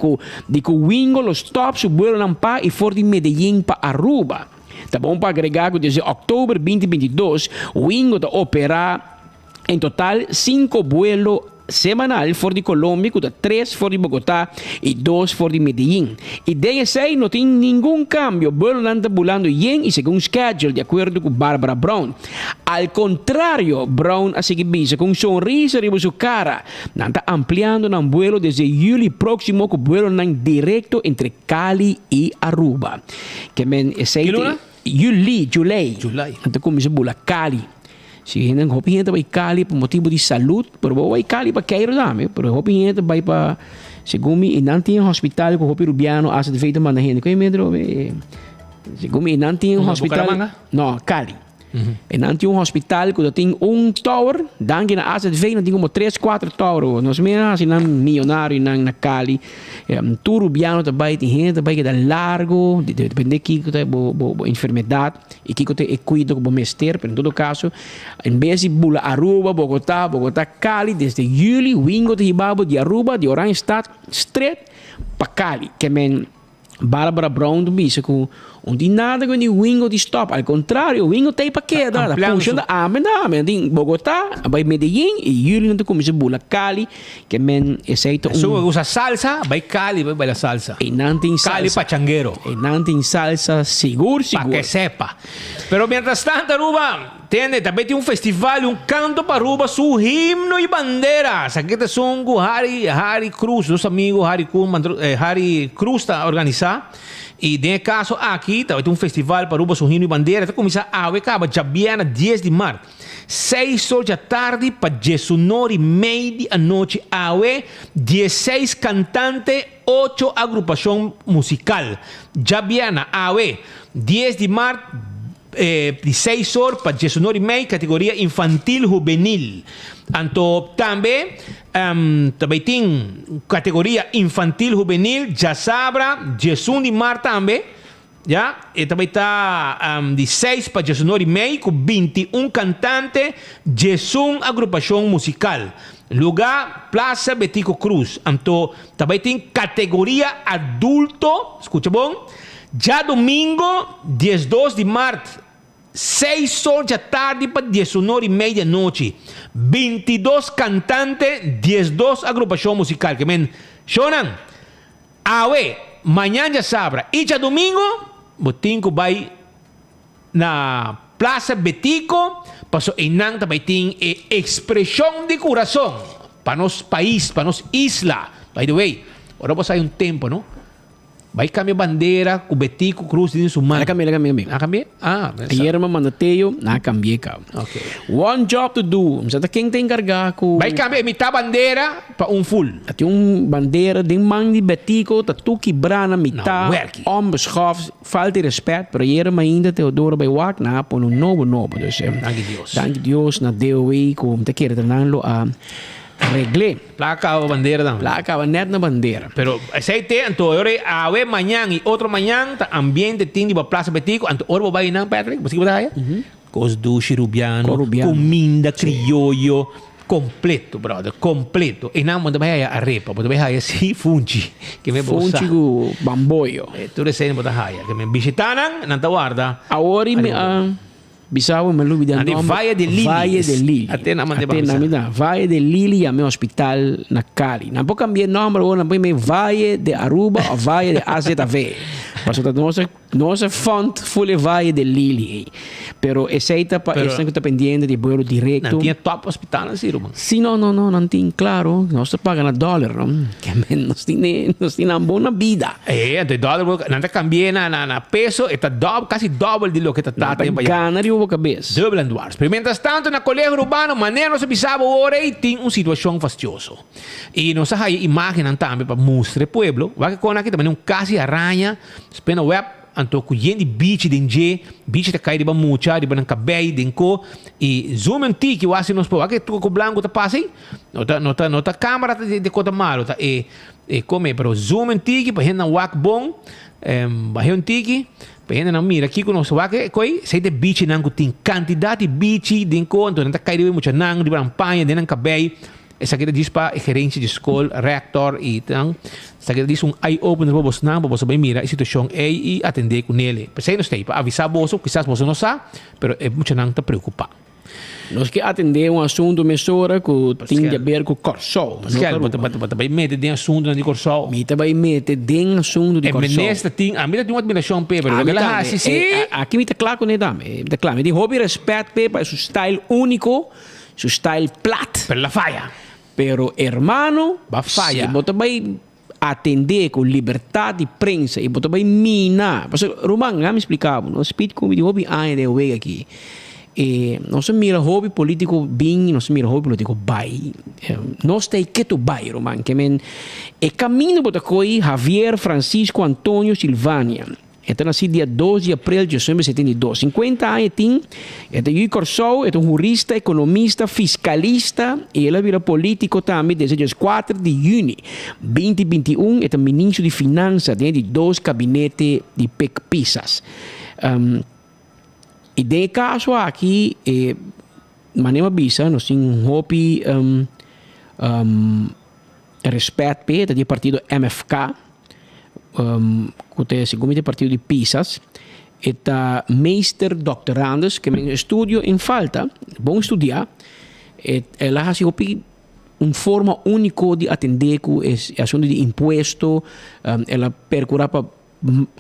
de que Wingo los stops Berlin pa e for de Medellín para Aruba. Tá bom para agregar que desde outubro 2022, o Wingo está operar em total 5 vuelos semanal for de Colômbia, 3 for de Bogotá e 2 for de Medellín. E DSA não tem nenhum cambio. Berlin está bulando bem e segundo schedule, de acordo com Barbara Brown. Al contrário, Brown a seguir bisa com um sorriso em sua cara. Está ampliando um vuelo desde julho próximo, com vuelo direto entre Cali e Aruba. Que men aceite July. Então começa a bular Cali. Si hindi gente vai Cali por motivo de saúde, pero vai Cali para querer dame, pero gente vai para segundo e não tem hospital com hopi rubiano asa de feita manda gente. Que medro segundo e não tem hospital. Não, Cali. E não tem hospital que tem tower, danke na asa de feita tem como 3, 4 tower. Nós mesmo assim não milionário na Cali. Tu rubiano também tem gente também que dá largo, depende que tem enfermidade e que tem cuido com o mester, pero em todo caso, em vez de bula Aruba, Bogotá, Cali, desde julho, Wingo de Hibabo de Aruba, de Orange Stad, straight para Cali, que men Barbara Brown disse que não tem nada com o Wingo de stop. Ao contrário, o Wingo tem para queda. Puxando a em Bogotá, vai Medellín e Julio não começa a bula Cali, que men aceita usa salsa, vai Cali, vai a salsa. E não tem salsa. Cali pachanguero. E não tem salsa seguro. Para que sepa. Pero mientras tanto, Aruba, também tem festival, canto para Aruba, su himno e bandeiras. Aqui te são Harry Cruz, nosso amigo Harry Cruz está organizando. E nesse caso aqui, vai ter festival para Aruba, su himno e bandeira. Está começando a acaba já viana 10 de março. 6 horas da tarde para 19h30 da noite. 16 cantantes, 8 agrupação musical. Já viana, 10 de março. De 6 horas para 19h30, categoria infantil juvenil. Então, também tem categoria infantil juvenil, já sabra, 21 de março também. Já? E também está de 6 para 19h30, com 21 cantantes, 21 agrupação musical. Lugar, Plaza Betico Cruz. Então, também tem categoria adulto, escuta bom? Já domingo, 12 de março, 6 horas da tarde para 19h30 da noite. 22 cantantes, 12 agrupação musical. Que men, Shonan, amanhã já sabra. E já domingo, botinco vai na Plaza Betico, passou em Nanta, vai ter expressão de coração para nosso país, para nossa isla. By the way, agora vai sair tempo, não? Vai cambiar bandeira, com betico, cruz de sumar. Cambiar. Cambiar? Ah, ayer me mandateio, na cambiei cá. Ok. One job to do. Você quem tem encargar com. Vai cambiar mitad bandeira para full. Tem bandeira de man de betico, tá tu quebrando mitad. Onbeschoft, falta de respeito. Pero ayer me ainda Teodoro bij wak na por novo. Dus, dank Deus na DOE como te quer ternarlo a regle. Placa o bandeira dan. Placa o net na bandeira. Pero aceite anto ore a ver mañana y otro mañana ta ambiente tindi ba plaza betico anto ore ba inan Patrick, basi ba tayo? Cos dushi rubiano, comida criollo completo, brother, completo. E namo da bahaya arepa, da bahaya si funci che me bossa. Funci go bamboyo. Tu resene ba bahaya che me visitanan nanta guarda. Awori me Bisao me lubi da nome Valle de Lili. Valle de Lili. Até na Valle de Lili é meu hospital na Cali. Não pode cambiar nome agora, não pode Valle de Aruba ou Valle de AZV. Porque nossa fonte foi Valle de Lili. Pero aceita para esse que está pendente de vuelo direto. Não tinha top hospital na Ciro, Sim, não tem, claro. Nós paga na dólar, não? Que nós tem uma boa vida. De dólar, não está cambiando na peso, está quase double de lo que está tendo. Gana de cabeça. Double and dwarfs. Mientras tanto, na colégio urbano, maneira nós bisava ora e tem uma situação fastidiosa. E nós aí imaginam também para mostrar pueblo, vai que aqui também caso aranha, spena web anto kuyende beach denje beach ta kai di ba mucha di ba ng kabay din ko e zoom en tiki wasi nos po ake tu ko blanco ta pasi nota camera de kota malo ta e come pero zoom en tiki pa hen wak bong ba hen tiki pa hen na mira aqui conosco wake koi sei de beach nang ko tin quantidade beach din ko anto ta kai di mucha nang di ba panha din ng kabay. Essa aqui diz para a gerência de escola, rector e então, essa aqui diz eye-opener para você bem mirar a situação e atender com ele. Pensei não sei, para avisar você, quizás você não sabe, mas é muito não te preocupar. Nós que atender assunto mesora que tem a ver com o Corsol. Mas que vai meter dentro assunto de Corsol. Me vai meter dentro assunto de Corsol. Nesta tem, a mim tem uma admiração Pepe, aqui me está claro com ele também. Está claro, me tem hobby respeito Pepe, é seu style único, seu style plat. Per la falla. Pero hermano, falla. Se você vai atender com liberdade de prensa e você vai minar. Porque Roman, me explicava, no speed como de hobby de eu aqui. Não se mira hobby político bem, não se mira hobby político bai. Nós tem que tu bai, Roman, que men é caminho para coi Javier Francisco Antônio Silvânia. Então, nascido dia 12 de abril de 1972. 50 anos tem. Então, Yui Corsol é jurista, economista, fiscalista e ele vira político também desde dia 4 de junho de 2021. É ministro de Finanças dentro de 2 gabinetes de PEC Pisas. E de caso aqui, maneira bisa, nós temos hobby respeito do partido MFK. Que segundo o partido de Pisas, está meester doctorandos que me estudio em falta, bom estudar, ela ha sido forma única de atender com esse assunto de imposto, ela percura para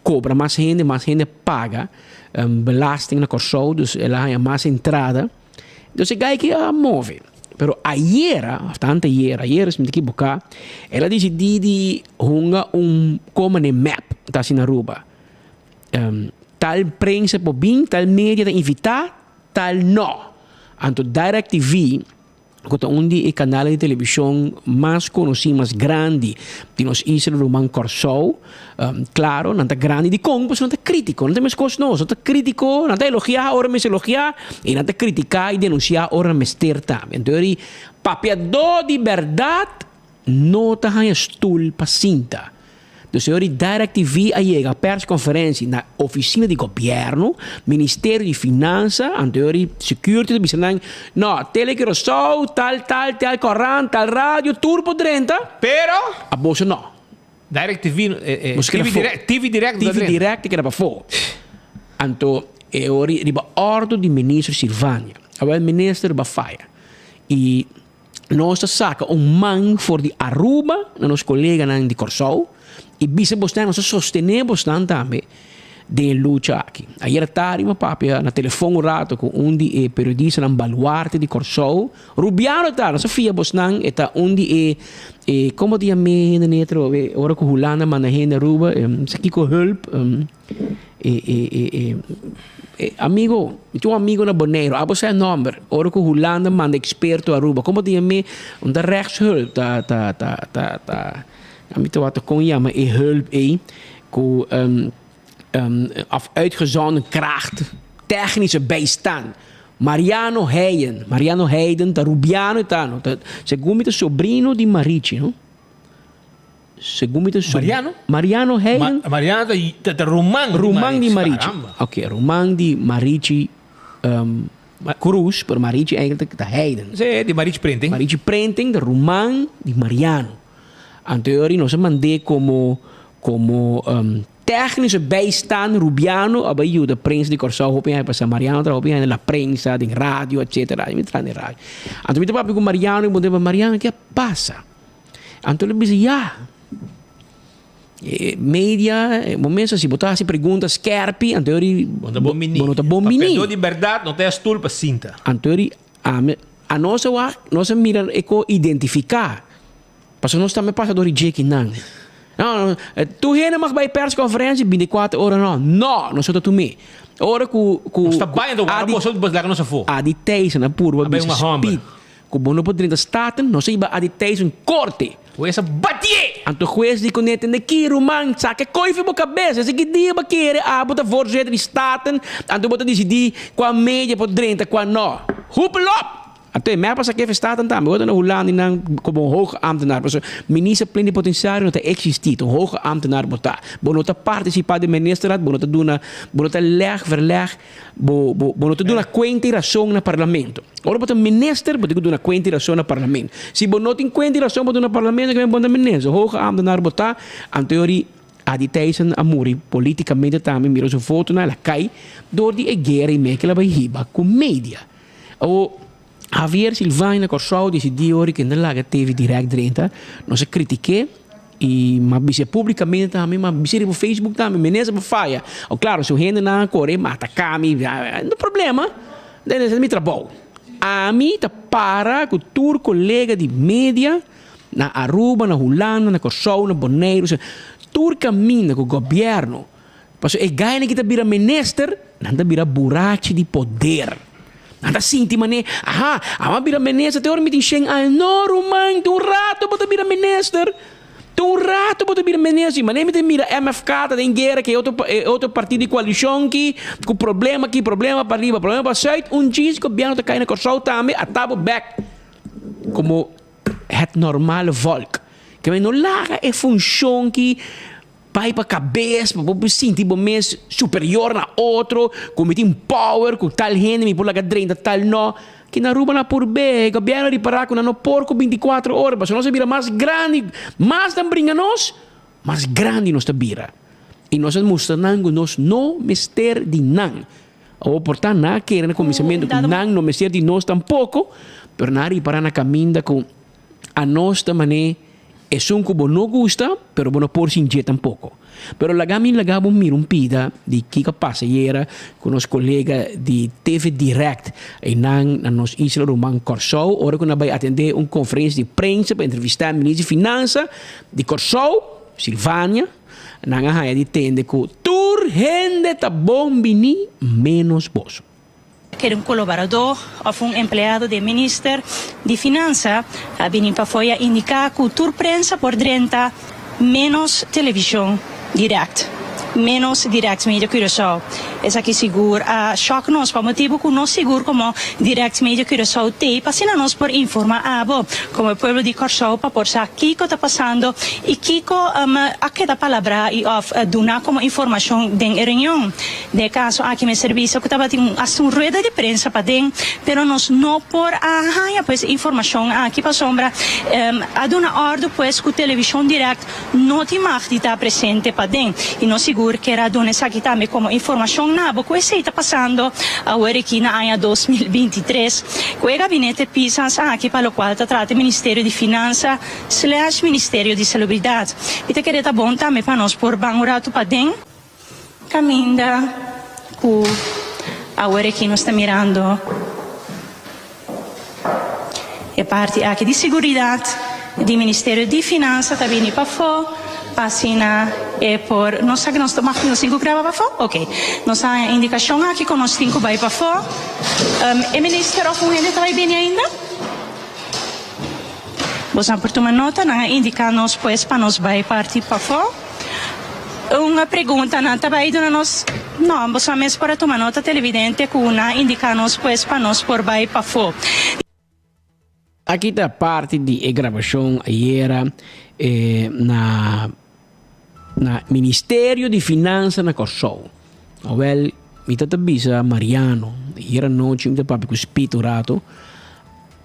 cobra mais gente paga belasting na Corsol, dus ela tem mais entrada, então se gai que a move. Pero ayer, se me equivocar, ela decidiu de hunga como map, tá assim na Aruba. Tal prensa por bem, tal mídia de invitar, tal não. Anto DirecTV, que é um canal de televisão mais conhecido, mais grande, de nós Israel Roman Corsol, claro, não está grande de Congo, mas não está crítico, não tem mais coisas não, está crítico, não está elogiar, ora me elogiar, e não está criticar e denunciar, ora me ester também. Então, papiador de verdade, não está em stool para cinta. Então, senhor, DirecTV chega a persconferência na oficina de governo, Ministério de Finanças, anterior Security, dizendo, não, telegrosol, tal, corrente, tal rádio, turbo 30. Pero? A bolsa não. DirecTV, TV Direct que era para fora. Então, eu riba ordem de ministro Silvânia. O ministro va faia. E nós saca man for de Aruba, na nossa colega de Corsol, e bisa bostan nós sostenemos também de lucha aqui. Ayer tarde, meu papi, na telefone um rato com periodista na baluarte de Corsou. Rubiano tá, não Sofia Bosnan, eta como dia me netro, ora com Hulanda, manahena ruba, aqui com help, amigo, tinha amigo na Bonaire, abo sa number, ora com Hulanda, manda experto Aruba, como dia me, da rechtshulp, Amit wat kon je maar hulp of uitgezonden kracht, technische bijstand. Mariano Hayden, da Rubiano Tano, segundo o sobrinho de Marici, no? Segundo o Mariano Hayden. Mariano da Rumang di Marici. Ok, Rumang di Marici Cruz, per Marici eigenlijk da Hayden. Sì, di Marici Printing. Marici Printing, da Rumang di Mariano. Anteriori non si mandé como technische bijstand Rubiano, aber io de prensa di Corsou hopi hai passa Mariano tra hopi hai nella prensa, di radio, eccetera. Mi tra in radio. Anto mi proprio con Mariano, e mondeva Mariano che passa. Anto le bisi media, momento si botasi pergunta scherpi, anteriori bonota bombini. Papel di verdad, non te stul pa cinta. Anteriori a nossa mira eco identificar. Pas nós também passa do reject não. Não, tu hena mag bij persconferentie binnen 4 ore não, não sou tu me. Ora ku está bem do ar, posso buscar nossa fo. Aditeição na purba bis speed. Ku bono podendo staten, não sei ba aditeição corte. Essa batie. Anto juez di conete de kiro man, saque coife bo cabeça, se que dia ba querer bota voorzitter die staten, anto bota decidir qua media po 30 qua no. Hoepelop. Até mij pas aqui staat dan, we worden Holland in como hoge ambtenaar, dus minister plenipotentiario não existido, hoge ambtenaar botar, bonota participar de ministerraad, bonota verleg, bonota doen quinta ração na parlamento. Ora bota minister, bota doen quinta ração na parlamento. Se bonota in quinta ração bota na parlamento, que vem bota minister, hoge ambtenaar botar, aan teorie aditeição amori politicamente também miro zo foto na la cai, door die guerra e mekela by hiba com media. Javier Silvaina Corsou decidiu ori que não laga teve direct 30, não se critique e mas bise publicamente também, mas bise no Facebook também, meneza por faia. Ou claro, se o rende na core mata cami, não problema, deve ser mi trabalho. A mim tá para com tur colega de mídia na Aruba, na Holanda, na Corsou, na Bonaire, tur caminha com o governo. Passo e ganha que tá vira minister, não tá vira buraco de poder. Nada sinti mané, ama bira minister, te ora mi tin no rumang, tu rato bota bira minister. Tu rato bota bira minister, mané mi te mira MFK, ta den guerra que outro partido de coalição que com problema para riba, problema para zuid, dias que biano te cai na Corsou também, a tabo back. Como het normale volk. Que men no laga e função que pai para cabeça, para sentir bom mês superior na outro, com um power, com tal gente, me pula que tal não, que na Aruba na por bem, governo reparar com no porco 24 horas, mas nós vira mais grande, mais dan brinca nós, mais grande nós vira. E nós mostrando nós no mister de nan. Ou portanto, na querendo começamento com nan no mister de nós tampouco, pero na reparar na caminda com a nós também. Es un cubo no gusta, pero bueno por sin jet tampoco. Pero lagabo mirumpida de Kika Passageira con los colegas de TV Direct en nos Isla Roman Corsou. Ora que vai atender uma conferência de prensa para entrevistar o ministro de Finanças de Corsou, Silvânia. Nanga haya de tende que tur gente tá bom bini menos boso. Que era um colaborador ou um empregado do Ministério de Finanças, vem para fora indicar que a prensa por 30 menos televisão direct. Menos direct media Curaçao. Essa aqui seguro a choque nós para motivo que nós seguro como direct media Curaçao tem para nós por informar como o povo de Corsou para por saber o que está passando e que aquela palavra e donar como informação de reunião. De caso aqui me serviço que estava tendo uma rueda de prensa para dentro, pero nós não por pues informação aqui para sombra a donar ordem pues que televisão direct não tem mais de estar presente para dentro e nós seguro que era dona aqui também como informação nabo que está passando agora aqui na ano 2023 que o gabinete Pisas aqui para o qual trata o Ministério de Finanças / Ministério de Salubridade e te queria tá bom também para nós por bangurato para dentro caminda que agora que nós está mirando é parte aqui de segurança do Ministério de Finanças também para fora passina é por nós que nós tomamos nos 5 grava para fora ok nós há indicação aqui que nós 5 vai para fora o Ministério of Funende está bem ainda você por tomar nota não indicar nós pois para nós vai partir para fora uma pergunta não está bem dona nós não você mesmo para tomar nota televidente que uma indicar nós pois para nós por vai para fora. Aqui está parte de gravação era na Ministério de Finanças na Corsol. Well, mi tata bisa Mariano, era noite mi papi com espírito rato.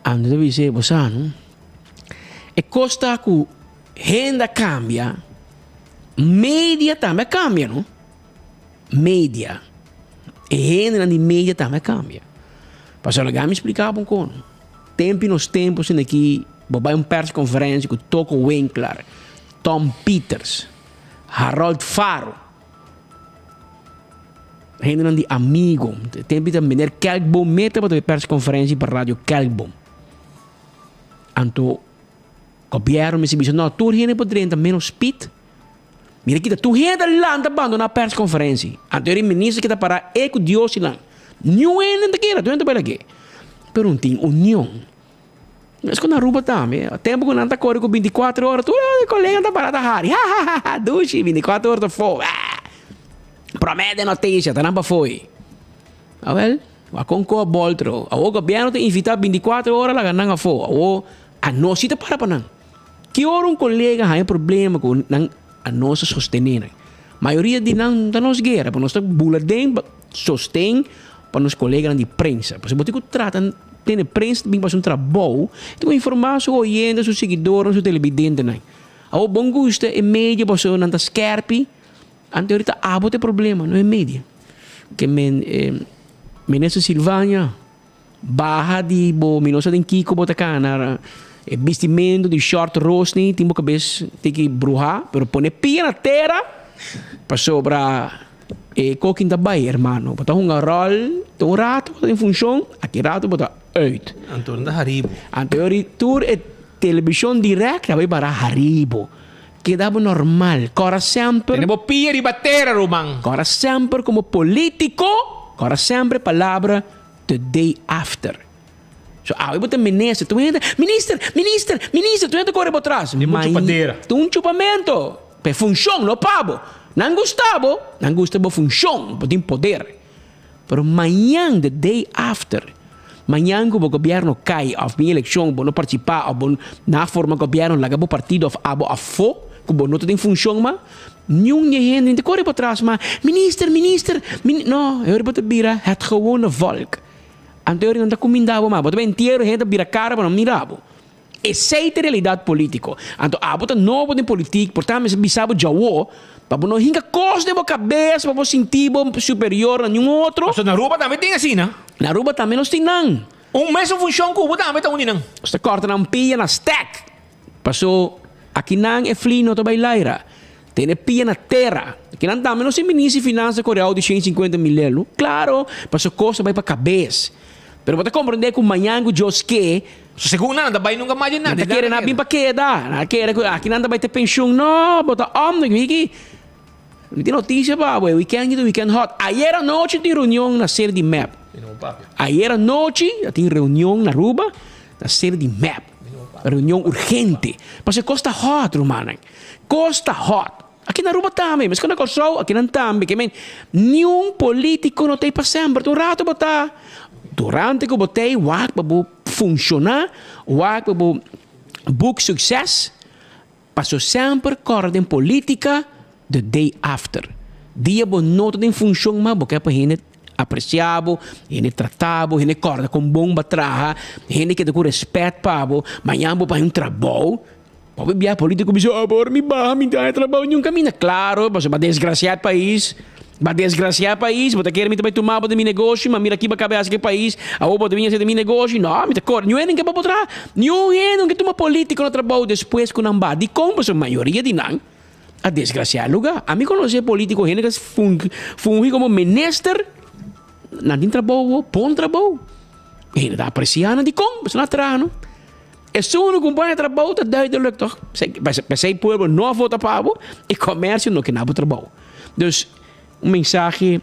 Ando da bisa bosano. E costa que renda cambia, media também cambia, não? Media. E renda de media também cambia. Para me explicar um pouco. Tempo nos tempos aqui, vai press conferência com Toko Winkler, Tom Peters, Harold Faro. Gente de amigo. Tempo de meneer Kelkboom meta para press conferência para rádio Kelkboom. Anto governo me disse não, tu gente poderia menos speed. Mira aqui, tu gente lá abandonar a press conferência. Anto o ministro que está para eco Dios lá. Não é nada que era, tu entra para aqui. Pero não tem união. Mas quando a Aruba também, o tempo que não está correndo com 24 horas, tu colega está parado a hari. Dushi, 24 horas foi. Promete notícia, tá não foi. Well, a concor boltro. O governo te invita 24 horas lá não foi. O a nós está para não. Que hora um colega tem problema com a nossa sostener. Maioria de não da nos guerra, para nós tá buladem sostém para nos colegas de prensa. Porque você trata tem prensa bem para um trabalho, tem informar sobre oyentes, seus seguidores, seus televidentes, né? O bom gosto é mídia, você não está scarpe, anteriormente abo tem problema, não é mídia. Que Menessa Silvânia barra de bo minosa tem Kiko bota cana, vestimento de short rosni, tem boca cabeça tem que brujar, pero pone pia na terra para sobra coquinho da baia, hermano. Bota um rol, tem um rato, bota em função, aqui rato bota uit. Antônio da Haribo. Antônio tour é televisão direta, vai para Haribo. Que dava normal. Cora sempre. Tenemos pia de batera, Roman. Cora sempre como político. Cora sempre palavra the day after. So, eu boto ministro. Tu entra, minister, tu entra corre por trás. Tem uma chupadeira. Tu um chupamento. Per função, não pabo. Não gostava função, tem poder. Pero amanhã, the day after, amanhã que o governo cai, a minha eleição, não participar, na forma do governo, lá o partido a fo, que não tem função, mas nenhum gente corre para trás, mas minister, não, eu vou bira, het gewone volk. Anterior não está comendado, mas você inteiro gente bira cara para não mirabo. Essa é a realidade política. Então, a não tem política, portanto, se bisabo já o para não hinca costa de cabeça, para sentir superior a nenhum outro. Mas na Aruba também tem assim, não? Na Aruba também não tem, não. Mesmo função que o também tem, não. Você corta na pia na stack. Passou, aqui não é flino, não vai lá. Tem pia na terra. Aqui não também não se ministra de finanças coreal de 150 mil. Claro, passou costa vai para a cabeça. Pero você compreender que amanhã o Deus quer. Segundo nada, vai nunca mais nada. Não quer nada bem para queda. Aqui não vai ter pensão, não. Bota homem aqui. Tem notícia, pá, weekend hot. Ayer à noite tem reunião na série de MAP. Ayer à noite tem reunião na Aruba na série de MAP. Reunião urgente. Porque costa hot, Romano. Costa hot. Aqui na Aruba também, mas quando é Corsol, aqui não também. Que nenhum político não tem para sempre. Um rato botar. Durante que eu botei, o ar para funcionar, o ar para book sucesso, passou sempre correndo em política the day after. Dia bom não tem função, mas porque para gente apreciável, gente tratável, gente corda com bom batraha, gente que tem respeito para amanhã para um trabalho. Pode viajar político, mas por me barra, me dá trabalho nenhum caminho. Claro, mas é desgraciado país. Vai desgraciar país, você quer me também tomar de meu negócio, mas mira aqui para cabeça que país, a roupa de minha de meu negócio, não, me tá cor, não é ninguém para botar, não é ninguém que toma político no trabalho depois que não vai, de como a maioria de não, a desgraciado lugar. A mí conoce político gente que funge como minister, nadie trabalho, pon trabalho. Gente da apreciando de como, se na trano. É só no companhia de trabalho está daí eleitor. Pensei pueblo não vota para e comércio não que não trabalho. Então, mensagem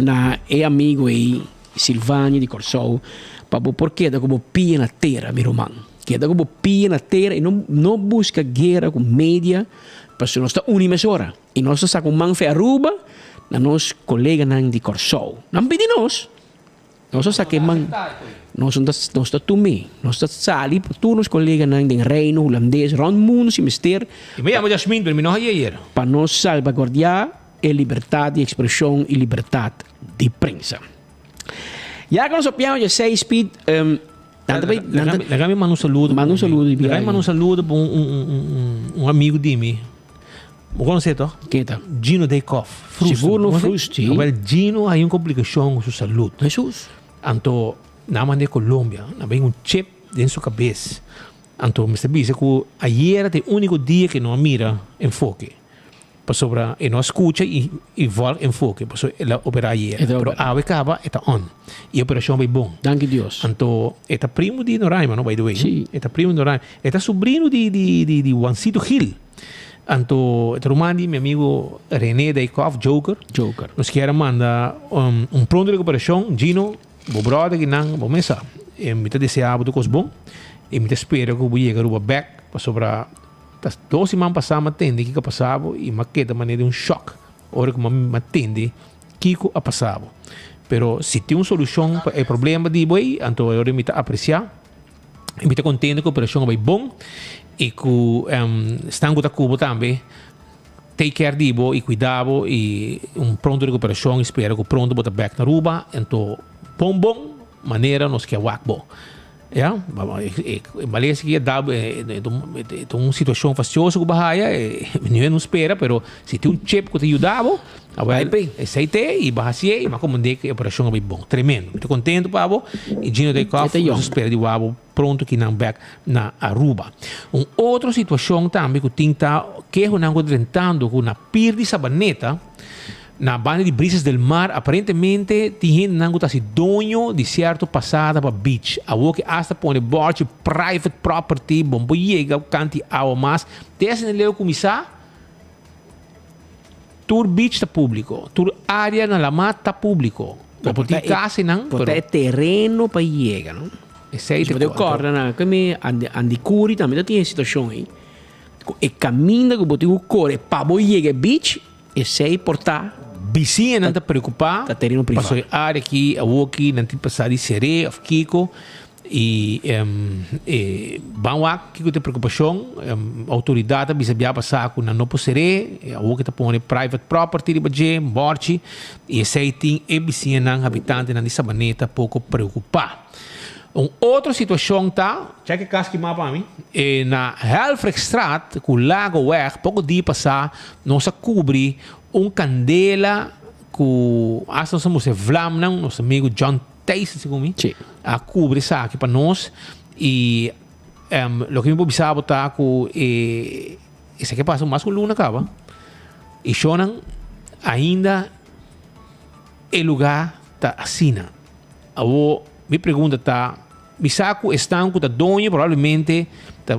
na amigo aí Silvânia de Corsol, para porque da como pia na terra, meu irmão. Que da como pia na terra e não busca guerra com mídia, para nós está unimesora. E nós está com manfe Aruba, na nos colega de Corsol. Não pedi nós. Nós está que man nós está tumi, nós está sali para todos os colegas de Reino holandês, rond mundo se mister. E me chamo Jasmine, pero me não ayer. Para nós salvaguardar a liberdade de expressão e liberdade de prensa. Já que nós opinamos de 6 speed, Lagami manda um saludo. Manda um saludo. Lagami manda um saludo para um amigo de mim. O conhece, quem tá? Gino Deikoff. Seguro Frusti. Mas Gino hay uma complicação com sua saúde. Jesus. Então, na mãe de Colômbia, vem um chip dentro da sua cabeça. Então, me dice que ayer é o único dia que não mira enfoque. Para sobre, e não escuta e volta enfoque. Para sobre, ela opera ayer. Pero a acaba, está on. E a operação vai bom. Danke Deus. Então, é primo de Noraima, no, by the way. Sim. É primo de Noraima. É sobrinho de Juancito Gil. Então, Romani, meu amigo René Deikoff, Joker. Nos quer mandar pronto de recuperação. Gino, meu brother, que não, vou começar. E me deseava do coisa bom. E me espero que eu vou chegar back para sobre as 12 semanas passadas, me atende que passava e me queda maneira de um choque. Ora que me atende, Kiko a passava. Pero se tem uma solução para o problema de boi, então eu me apreciar. E me contente que a operação vai bom. E que estão com a Cuba também, take care de bo e cuidado e pronto de recuperação, espero que pronto botar back na Aruba, então bom maneira nos que é bom. Ja, Malaysia que é uma situação faciosa com Bahia, não espera, pero se tem chip que te ajudava, aceite e Bahia, mas como dizer que a operação é bom, tremendo. Estou contente, Pablo, e Gino Deikoff, espera de Wabo pronto que não back na Aruba. Outra situação também que tem que é não tentando com na Pier de Sabaneta, na banda de brisas del mar, aparentemente tem gente que está se dono de certo passada para beach. A que hasta põe bote private property, bom, chega o canto água mais. Desde o leu começar, tur beach está público, tur área na lama está público. Porque casa não, porque é terreno para chegar, não? Esse é o corda, não? Como andicuri também tem situação aí. E caminha que botou o core para chegar beach, e sei portar. Vizinha não está preocupada. Está terreno privado. Passou a área aqui, a aqui, não tem passado de seré, of Kiko. E vão lá, Kiko tem preocupação. A autoridade bisa passar com não pode seré. A que está pondo private property de Bajem, Borchi. E esse tem a vizinha não habitante não de Sabaneta pouco preocupado. Outra situação tá, cheque casque mapa para mim, na Helfrichstraat, com o lago weg, pouco dia passar, nós cobri candela com as nós Vlam, nosso amigo John Taste, a cobrir isso aqui para nós e o que me observa tá com esse que passa mais com luna acaba e chonan ainda o lugar tá assim, me pergunta tá, Bisaco estão com o dono provavelmente,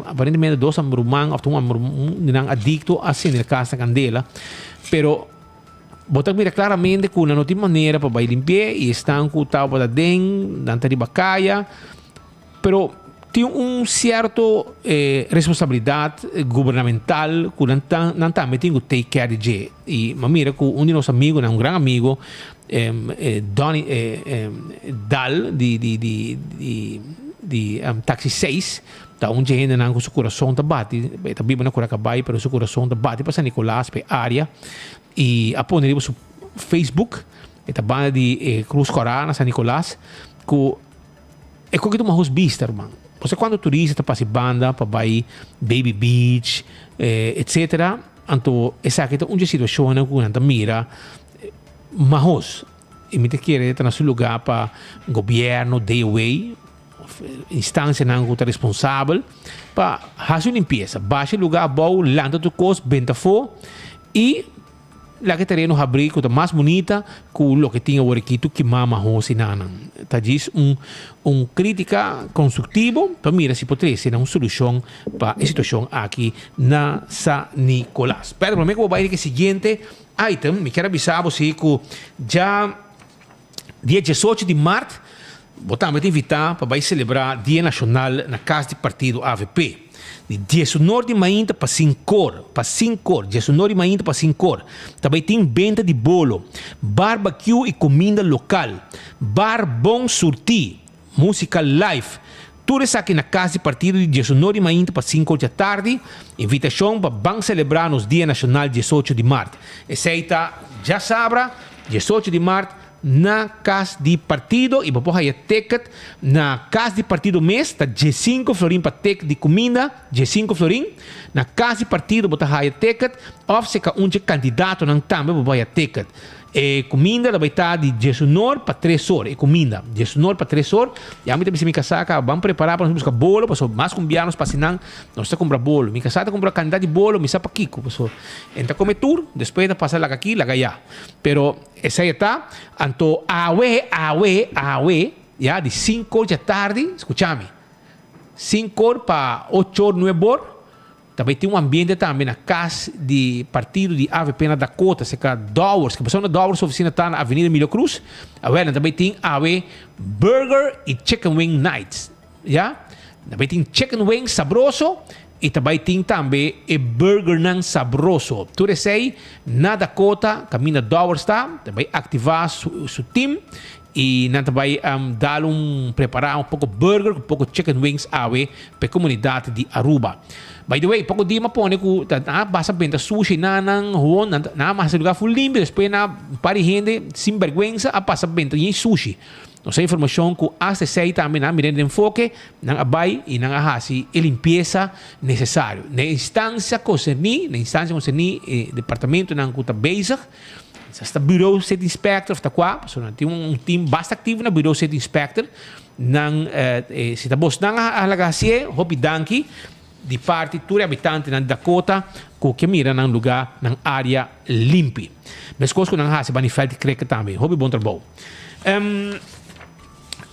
aparentemente dois ambrumang, ou um adicto a acender casa candela, pero botar mira claramente que não tem maneira para limpar e estão com o tal para dentro, dentro de bacaia, pero tem certo responsabilidade governamental que não também tem que take care de. E mira que de nossos amigos, um grande amigo, Donnie Dal de Taxi 6, tá gente não com seu coração tá bate, tá vivo na Curacabai, pero seu coração tá bate para San Nicolás, para área e a pôr no seu Facebook, tá banda de Cruz Corana San Nicolás, que é que tu mais vista, irmão. Você quando turista passa banda para Baby Beach, etc. Então essa aqui é uma situação que não mira. Mas, e me quer estar no seu lugar para o governo, DOA, instância não está responsável, para fazer uma limpeza. Baixa o lugar bom, landa do costo, benta for, E lá que terreno abrir com a mais bonita com o que tinha o requisito que mama hoje nanan. Tá diz crítica construtivo para mira se poderia ser uma solução para a situação aqui na San Nicolás. Pero para mim que vou ir que seguinte item, me quero avisar você que já dia 18 de março vamos te invitar para celebrar Dia Nacional na Casa de Partido AVP. De 19 de maio para 5 horas. 19 de maio para 5 horas. Também tem venda de bolo, barbecue e comida local, bar bom surti, música live. Tudo isso aqui na Casa de Partido de 19 de maio para 5 horas da tarde. Invitação para vamos celebrar nos Dia Nacional 18 de março. Aceita, já sabe, 18 de março na Casa de Partido e depois aí ticket na Casa de Partido mês tá 15 florim para ticket de comida 15 florim na Casa de Partido botar aí ticket ou se que candidato não também depois aí ticket e comida vai estar de 19 para 3 horas e comida 19 para 3 horas e a mim também me casar vamos preparar para nós buscar bolo para mais colombianos para senão nós está comprar bolo me casar está comprar quantidade de bolo me sabe para Kiko pessoal entra comer tour depois de passar lá aqui lá allá pero essa aí está anto awe já de 5 horas da tarde escute-me 5 horas para 8 horas 9 horas também tem ambiente também na Casa de Partido de AVP na Dakota, se que Dowers, que a pessoa na Dowers oficina está na Avenida Emílio Cruz. Agora também tem Burger e Chicken Wing Nights, já? Também tem Chicken Wing sabroso e também tem também Burger não sabroso. Tudo isso aí na Dakota, caminho Dowers está, também ativar seu time e nós também dar preparar um pouco burger, um pouco chicken wings para a comunidade de Aruba. By the way, pouco dia mapone ko basta benta sushi na mas lugar full limpo, depois na pari gente sem vergüenza a passa benta em sushi. Nossa informação que hasta sei também na mirando enfoque na abai e na hasi e limpeza necessário. Na instância concerni, departamento na kuta bezig. Está bureau set inspector está qua, tem team basta ativo na bureau set inspector nang se tá bos nang halagasie hopi danki di parte tutti abitanti na Dakota que mira nang lugar nang área limpi. Mas coisas nang hasi banifeld crec também. Hopi bom trabalho.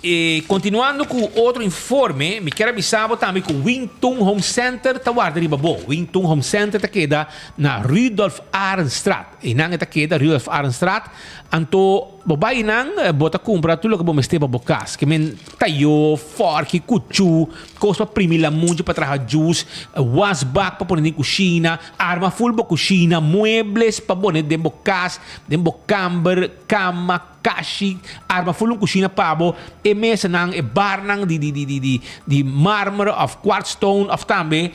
E continuando com outro informe, me quero avisar também que o Wingtung Home Center está guardando riba bom. Wingtung Home Center está queda na Rudolf Ahrenstraat. E não está queda Rudolf Ahrenstraat. Anto babai nang bota compra tudo que bom esteve bocas. Que men tayo, fork, cuchu, coisa para primir la munde para trazer juice, wasbak para pôr na cozinha, arma full para cozinha, muebles para pôr dentro bocas, dentro camber, cama, kashi, arma full na cozinha pabo, e mesa nang e bar nang di marmer of quartz stone of tambe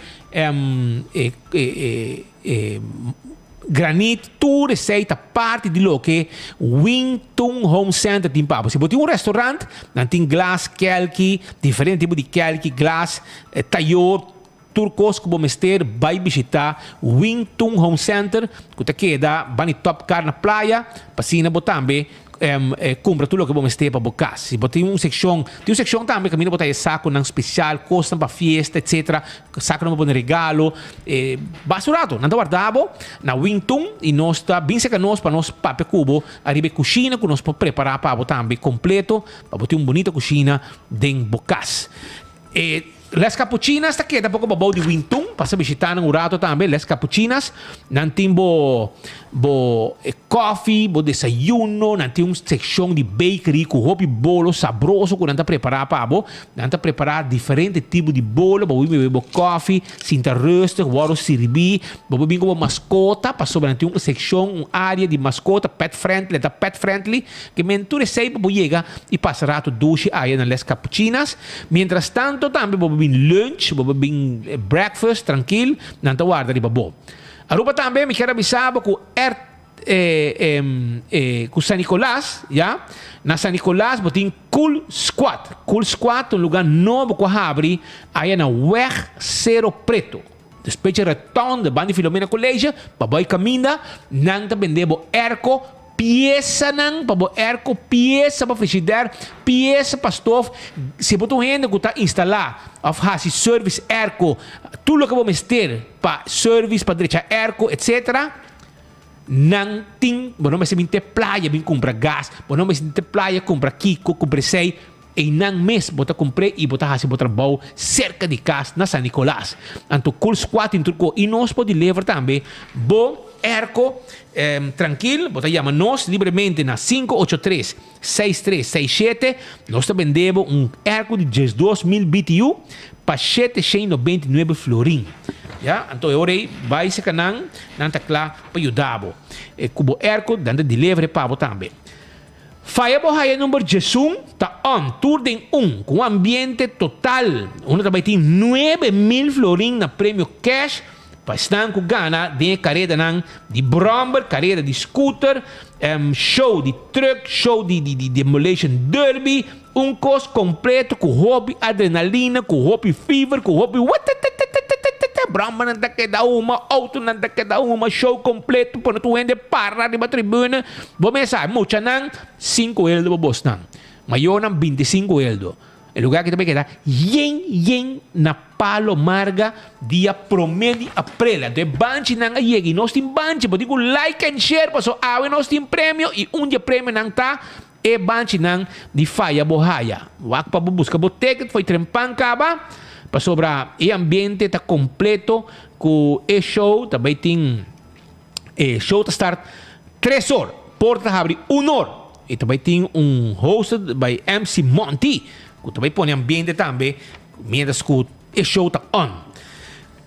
granite, tu receita parte de lo que Wingtung Home Center tem papo. Se botar restaurante, não tem glass, kelki, diferente tipo de kelki, glass, tayo, turcos que vamos ter, vai visitar Wingtung Home Center, que está queda, bani top car na praia, passina botambe, compra tudo que vamos ter para bocar. Se tem uma seção também que a minha botar saco não especial, costa para festa, etc. Saco não para regalo, basurado, não guardado na Wingtung e nós está bem seca nós para nós papel cubo, arriba cozinha que nós podemos preparar para botar também completo, para botar uma bonita cozinha dentro bocas. Las cappuccinas está queda pouco babau de Wingtung, passa visitar no rato também, las cappuccinas, não tem bo coffee, bo desayuno, não tem uma seção de bakery com roupa bolo sabroso que não está preparar para bo, não está preparar diferente tipo de bolo, bo bebo coffee, sinta rustig, waro servir, bo bebo com mascota, passou não tem uma seção, uma área de mascota pet friendly, que menture sei bo chega e passa rato duche aí na las cappuccinas, mientras tanto também bo lunch, breakfast, tranquilo, não está guarda de babo. Aruba também me quero avisar que com San Nicolás, já? Na San Nicolás, tem Cool Squat, um lugar novo que abre, aí na Weg Cerro Preto. Depois de retorno, da Banda Filomena Colégio, babai caminha, não está vendendo erco, pieza nang para erco, pieza para frigideira, pieza para stove. Se botar gente que está instalar, faz service erco, tudo que vamos ter para service para deixar erco, etc. Nang ting, bueno, me se minte playa, bin compra gas, bueno, me se minte playa, compra Kiko, compra sei, e nang mes, bota comprei e bota hasi bota bau cerca de casa na San Nicolás. Anto cool squat in truco e nós pode levar também bo erco tranquilo, bota chama nós livremente na 583-6367. Nós também vendemos erco de 12.000 BTU para 799 florin. Ya, então eu orei, vai se canang, nanta klá para ajudar. E cubo erco, dando delivery para também. Faya Bohaya número 11 está on, tour de com ambiente total. Uno também tem 9.000 florin na prêmio cash. Para estar com gana de carreira de bromber, carreira de scooter, show de truck, show de demolition derby, course completo com hobby adrenalina, com hobby fever, com hobby bromber nanda cada uma, auto nanda cada uma, show completo, para tu ende para de tribuna. Vou pensar, mucha nang 5 eldo bos nang, maior nang 25 eldo. O lugar que também queda yen na Palo Marga dia 1 de abril. De banchi nang ayegi, nós tem banchi, pode digo like and share, passo awe nós tem prêmio e dia prêmio nang tá e banchi nang de Faya Bohaya. Wak pa busca bo ticket foi trempan kaba, pa sobra e ambiente tá completo com e show, também tem show tá start 3 horas, porta abre 1 hora. E também tem hosted by MC Monty. Que também põe ambiente também, mientras que o show está on.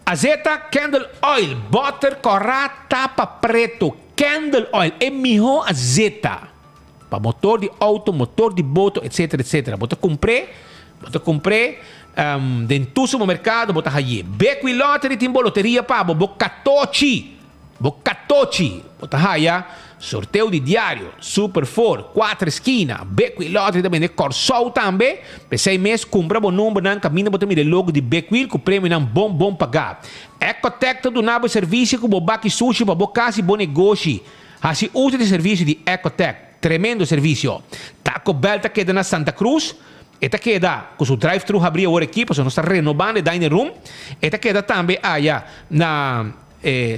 Azeta Candle Oil, butter, corá, tapa preto, Candle Oil, é melhor azeta. Para motor de auto, motor de boto, etc, etc. Bota comprei, dentro do mercado, bota aí. Beco e lottery, tem loteria, pá, bocatochi, bota aí. Sorteio de diário, Super 4, 4 esquinas, Beco e Lottery também, de Corsol também. Por 6 meses, compra o número, não caminha, bota o logo de Beco e com o prêmio não bom pagar. Ecotec, do nabo serviço, com o baki sushi, para o casa e bom negócio. Assim, usa de serviço de Ecotec, tremendo serviço. Taco Bell, tá queda na Santa Cruz. Eta queda, com o drive-thru abrir agora aqui, porque nós estamos renovando o dining room. Eta queda também, na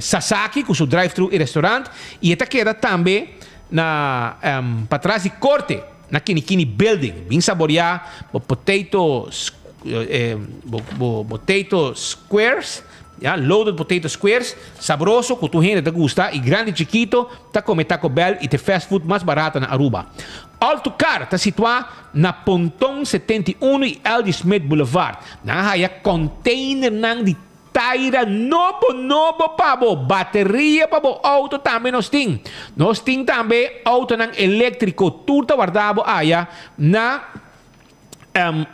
Sasaki, com o drive-thru e restaurante, e esta queda também para trás de corte, na Kinikini Building, bem saborear, potato squares, loaded potato squares, sabroso, que tu gente te gusta, e grande chiquito, tá come Taco Bell e te fast food mais barata na Aruba. Alto Car está situado na Pontão 71 e L.D. Smith Boulevard. Na haya container nang de taira novo pabo, bateria pabo, auto também nós tem. Nós tem também auto nang elétrico, tudo guardado aí na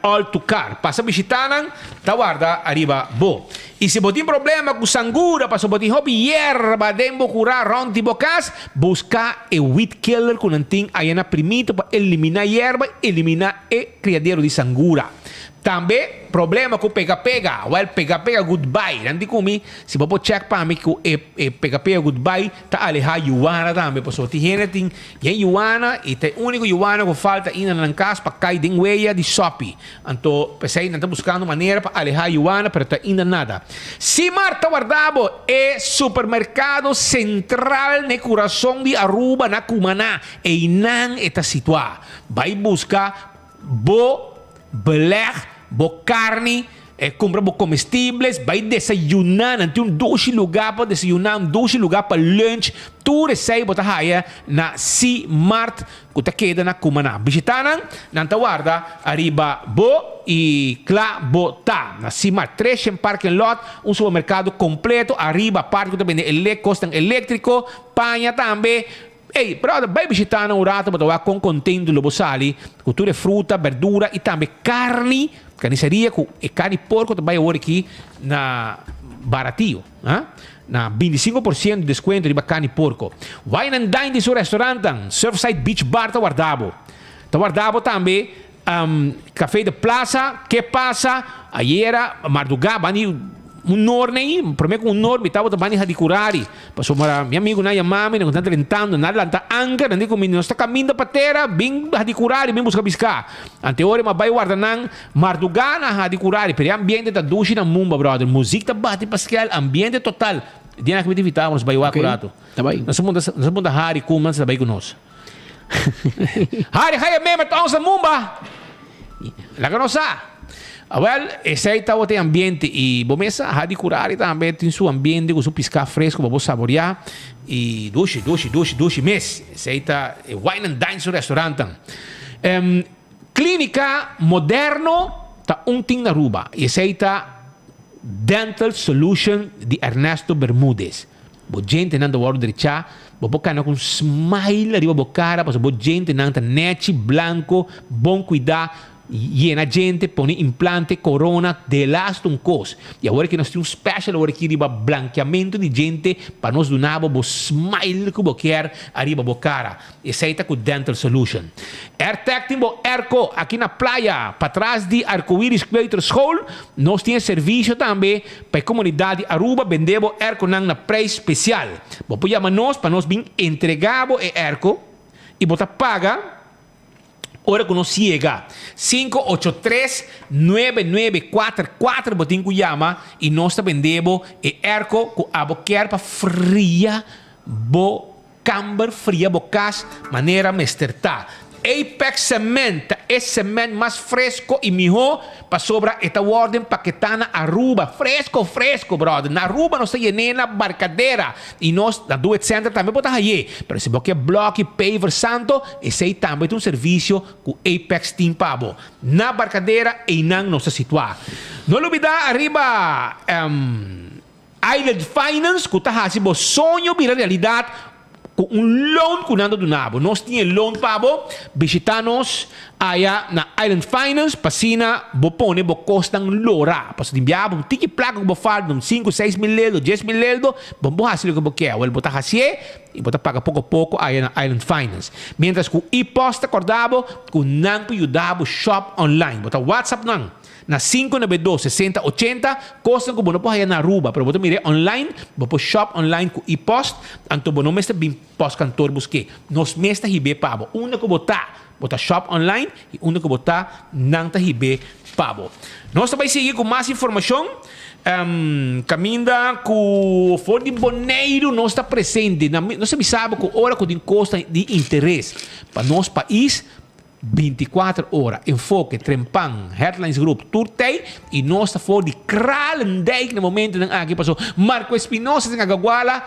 Alto Car. Passa visitando, tá guarda arriba bo. E se botin problema com sangura, passo botin hobby erva, dembo curar ronti bocas, busca e weed killer com anting aí na primito para eliminar erva, eliminar e criadeiro de sangura. Também problema com pega-pega, well, pega-pega goodbye. Nanti kumi, se você check para mim que pega-pega goodbye, tá alejar Yuana também. Porque tem gente tem Yuana e tem único Yuana que falta ainda na casa para cair de huella de Shopee. Então, pensei, não está buscando maneira para alejar Yuana, mas tá ainda nada. Se Marta Guardabo é supermercado central no coração de Aruba, na Cumaná, e não está situado. Vai buscar beleg, carne, compra comestíveis, vai desayunar, tem dois lugar para desayunar, dois lugar para lunch, tudo isso aí bota aí na C-Mart, que está queda na Cumaná. Visitaram, não tá guarda, arriba e clá tá na C-Mart, 3 em parking lot, supermercado completo, arriba parte que também custa elétrico, panha também. Ei, brother, vai visitar um rato para com contento lobo sali, cultura fruta, verdura e também carne, carniceria e carne porco também agora aqui na baratinho, na 25% de desconto de carne porco. Wine and Dine de seu restaurante, Surfside Beach Bar tá guardado. Tá guardado também café de plaza, que passa? Aí era madrugada, bani norte, primeiro com norte, estava também a curari. Passou para meu amigo na mami, não está tentando, nada lá está anga, não digo não está caminhando para terra, bem a curari, bem buscar biscar. Anteori mas vai guardar nang madrugada a curari, pero ambiente da ducha na mumba, brother. Música bate pascal, ambiente total. Dia na atividade nos vai o acurato. Tá bem. Nós somos da Hari Kuman, tá bem conosco. Hari, mesmo, então, sa mumba. La conosa. Well, esse aí tá o ambiente e bomesa, Hari curare também tem seu ambiente com seu piscar fresco para você saborear e duche mês. Esse aí tá wine and dine no restaurante. Clínica moderno tá ting na Aruba. Esse aí tá Dental Solution de Ernesto Bermúdez. Bo gente nanda waro direita, bo boca com smile arriba bo cara, bo gente nanda neti branco, bom cuidar. Llena gente, pone implante, corona, de last un cos. E agora que nós temos um special, agora que arriba blanqueamento de gente, para nós donar bo smile que bo quer arriba bo cara. Esse aí tá com Dental Solution. Airtech tem bo Airco, aqui na praia, para trás de Arco-Íris Creator School, nós temos serviço também para a comunidade Aruba, vendemos Airco na preço especial. Bo pode chamar nós, para nós vir entregar bo Airco, e botar paga, ora que nos chega 583-9944 botin que chama e nós está vendendo e erco com a boquer para fria bo camber fria bo cas maneira mesterta Apex Cement é cement mais fresco e melhor para sobra esta ordem paquetana Aruba fresco brother na Aruba nós temos na barcadeira e nós na Do It Center também botar aí pero se você bloco paver santo esse aí também tem um serviço com Apex Team Pabo na barcadeira e não nos situar não olvidar arriba Island Finance que está fazendo sonho virar realidade com loan que nada do nabo. Nós tínhamos loan pabo, visitar-nos aí na Island Finance, passina, bo pone, bo costa lora. Passo de enviar, tiki placa que bo faz, 5, 6 mil euros, 10 mil euros, bo hacer o que bo quer. Ele botar assim e botar paga pouco a pouco aí na Island Finance. Mientras que o e-posta acordava, que não ajudava shop online. Botar WhatsApp não. Na 592-6080, costa que você pode ir na Aruba, pero você mire online, você pode shop online com e-post, então você não mestre bem post-cantor busque. Nós mestre hibe pabo. Una que botar shop online e una que botar não tá hibe pabo. Nós também seguir com mais informação. Caminda com o Ford de Boneiro não está presente. Não se sabe que hora que tem costa de interesse para nosso país. 24 horas, enfoque, Trempan, Headlines Group, Turtei e nós está fora de Kralendijk no momento que aqui passou. Marco Espinosa em Agaguala,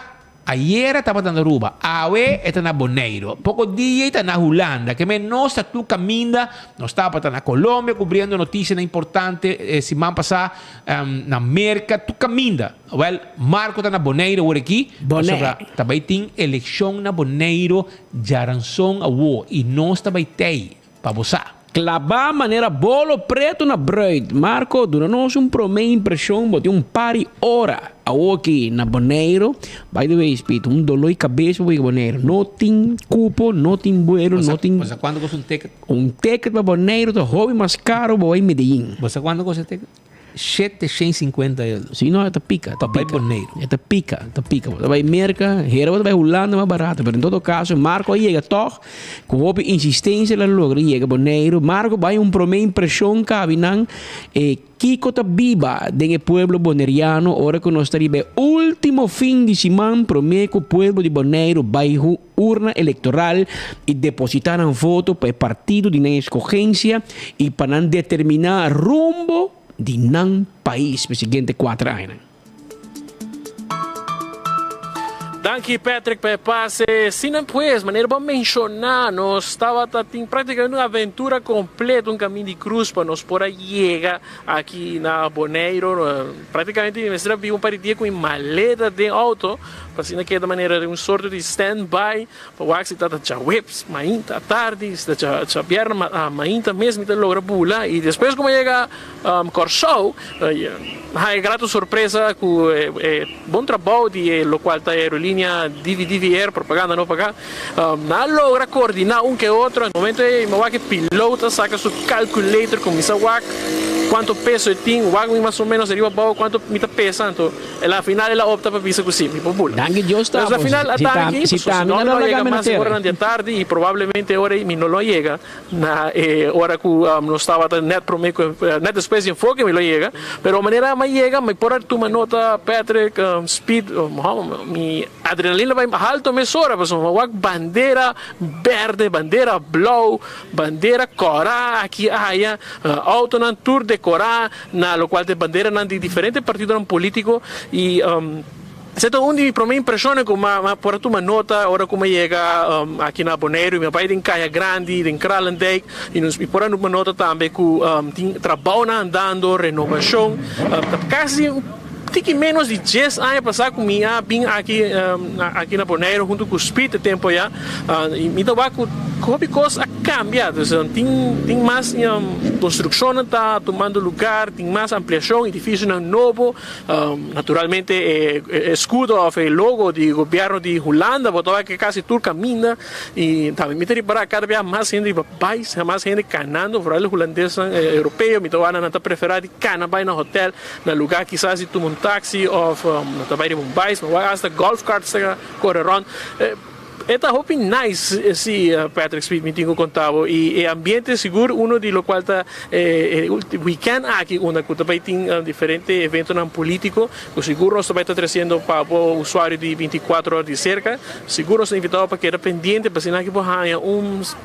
ayer estava na Aruba, awe está na Boneiro, pouco dia está na Holanda, que nós está tu caminda, nós estava na Colômbia cobrindo notícias importantes, semana passada na América, tu caminda. Well, Marco está na Boneiro por aqui, também tem eleição na Boneiro, Jaranson Awo e nós também tem. Para você. Clavar maneira bolo preto na bread. Marco, durante um promê impressão, botei pari hora. Aqui na Boneiro, by the way, espírito, dolor de cabeça para Boneiro. Não tem cupo, não tem bueiro, não tem. Você quando gosta ticket? Ticket para Boneiro, o hobby mais caro, para Medellín. Você quando gosta ticket? 750 euros. Sim, não, é pica. Vai Boneiro. É pica. Vai América, vai Holanda, mais barato. Mas em todo caso, Marco aí chega toch, com hobby insistência, ele logra, chega Boneiro. Marco vai promê impressão, cabinan, Kiko tá viva dentro do pueblo boneriano, hora que nós estaremos último fim de semana, promê que o pueblo de Boneiro vai urna eleitoral e depositar um voto para o partido de escorrência e para determinar rumbo de não país para os seguintes 4 anos. Danke Patrick para passe. Se não pues, maneira para mencionar, nós estava praticamente uma aventura completa, caminho de cruz para nós por chegar aqui na Boneiro. Praticamente nós tivemos dia com uma maleta de auto, para assim que da maneira de sorte de stand-by, para o axi tá whips, mainta tarde, tá pierna mainta mesmo te logra pula e depois como chega Corsou, hai grato surpresa com bom trabalho de local da aerolínea DVR propaganda não pagar, na logra coordinar que outro, no momento que pilota saca seu calculator com misa quanto peso tem, o mais ou menos arriba abajo quanto me pesa, então ela final ela opta para pisar assim, me popula. Danke Dios Mas na final está aqui, si se não chega mais agora de tarde e provavelmente hora me não chega na hora que não estava net prometo net depois de enfoque me lo chega, pero maneira mais chega, mas por tu nota Patrick speed mi adrenalina vai alto mesora, mas uma bandeira verde, bandeira blue, bandeira cora aqui há auto nan tour de cora na lo qual de bandeira nan di differenti partiti politico e Sento undi para mim impressione come por tu nota ora come chega aqui na Bonaire, meu pai tem caia grande, tem Kralendijk e nos por uma nota também que tem trabalho andando, renovação, quase tiki menos de 10 anos passar com minha bem aqui na Bonaire junto com o Speed tempo já e me dá que hobby coisa cambia, tem mais construção está tomando lugar, tem mais ampliação, edifício novo, naturalmente escudo ou logo do governo de Holanda, botava que quase tudo caminha e também me tem para cada vez mais gente vai, mais gente canando, para os holandeses europeus, me dá na preferida de cana vai no hotel, no lugar quizás tu um táxi ou na vai de Mumbai, mas vai hasta golf cart correr around. Esta hobby nice, sim, Patrick Speed, me tenho contado, e ambiente seguro, uno de lo qual está weekend aqui, onde também tem diferentes eventos políticos, que seguro nós também está trazendo para o usuário de 24 horas de cerca, seguro nós invitamos para que era pendente, para que tenha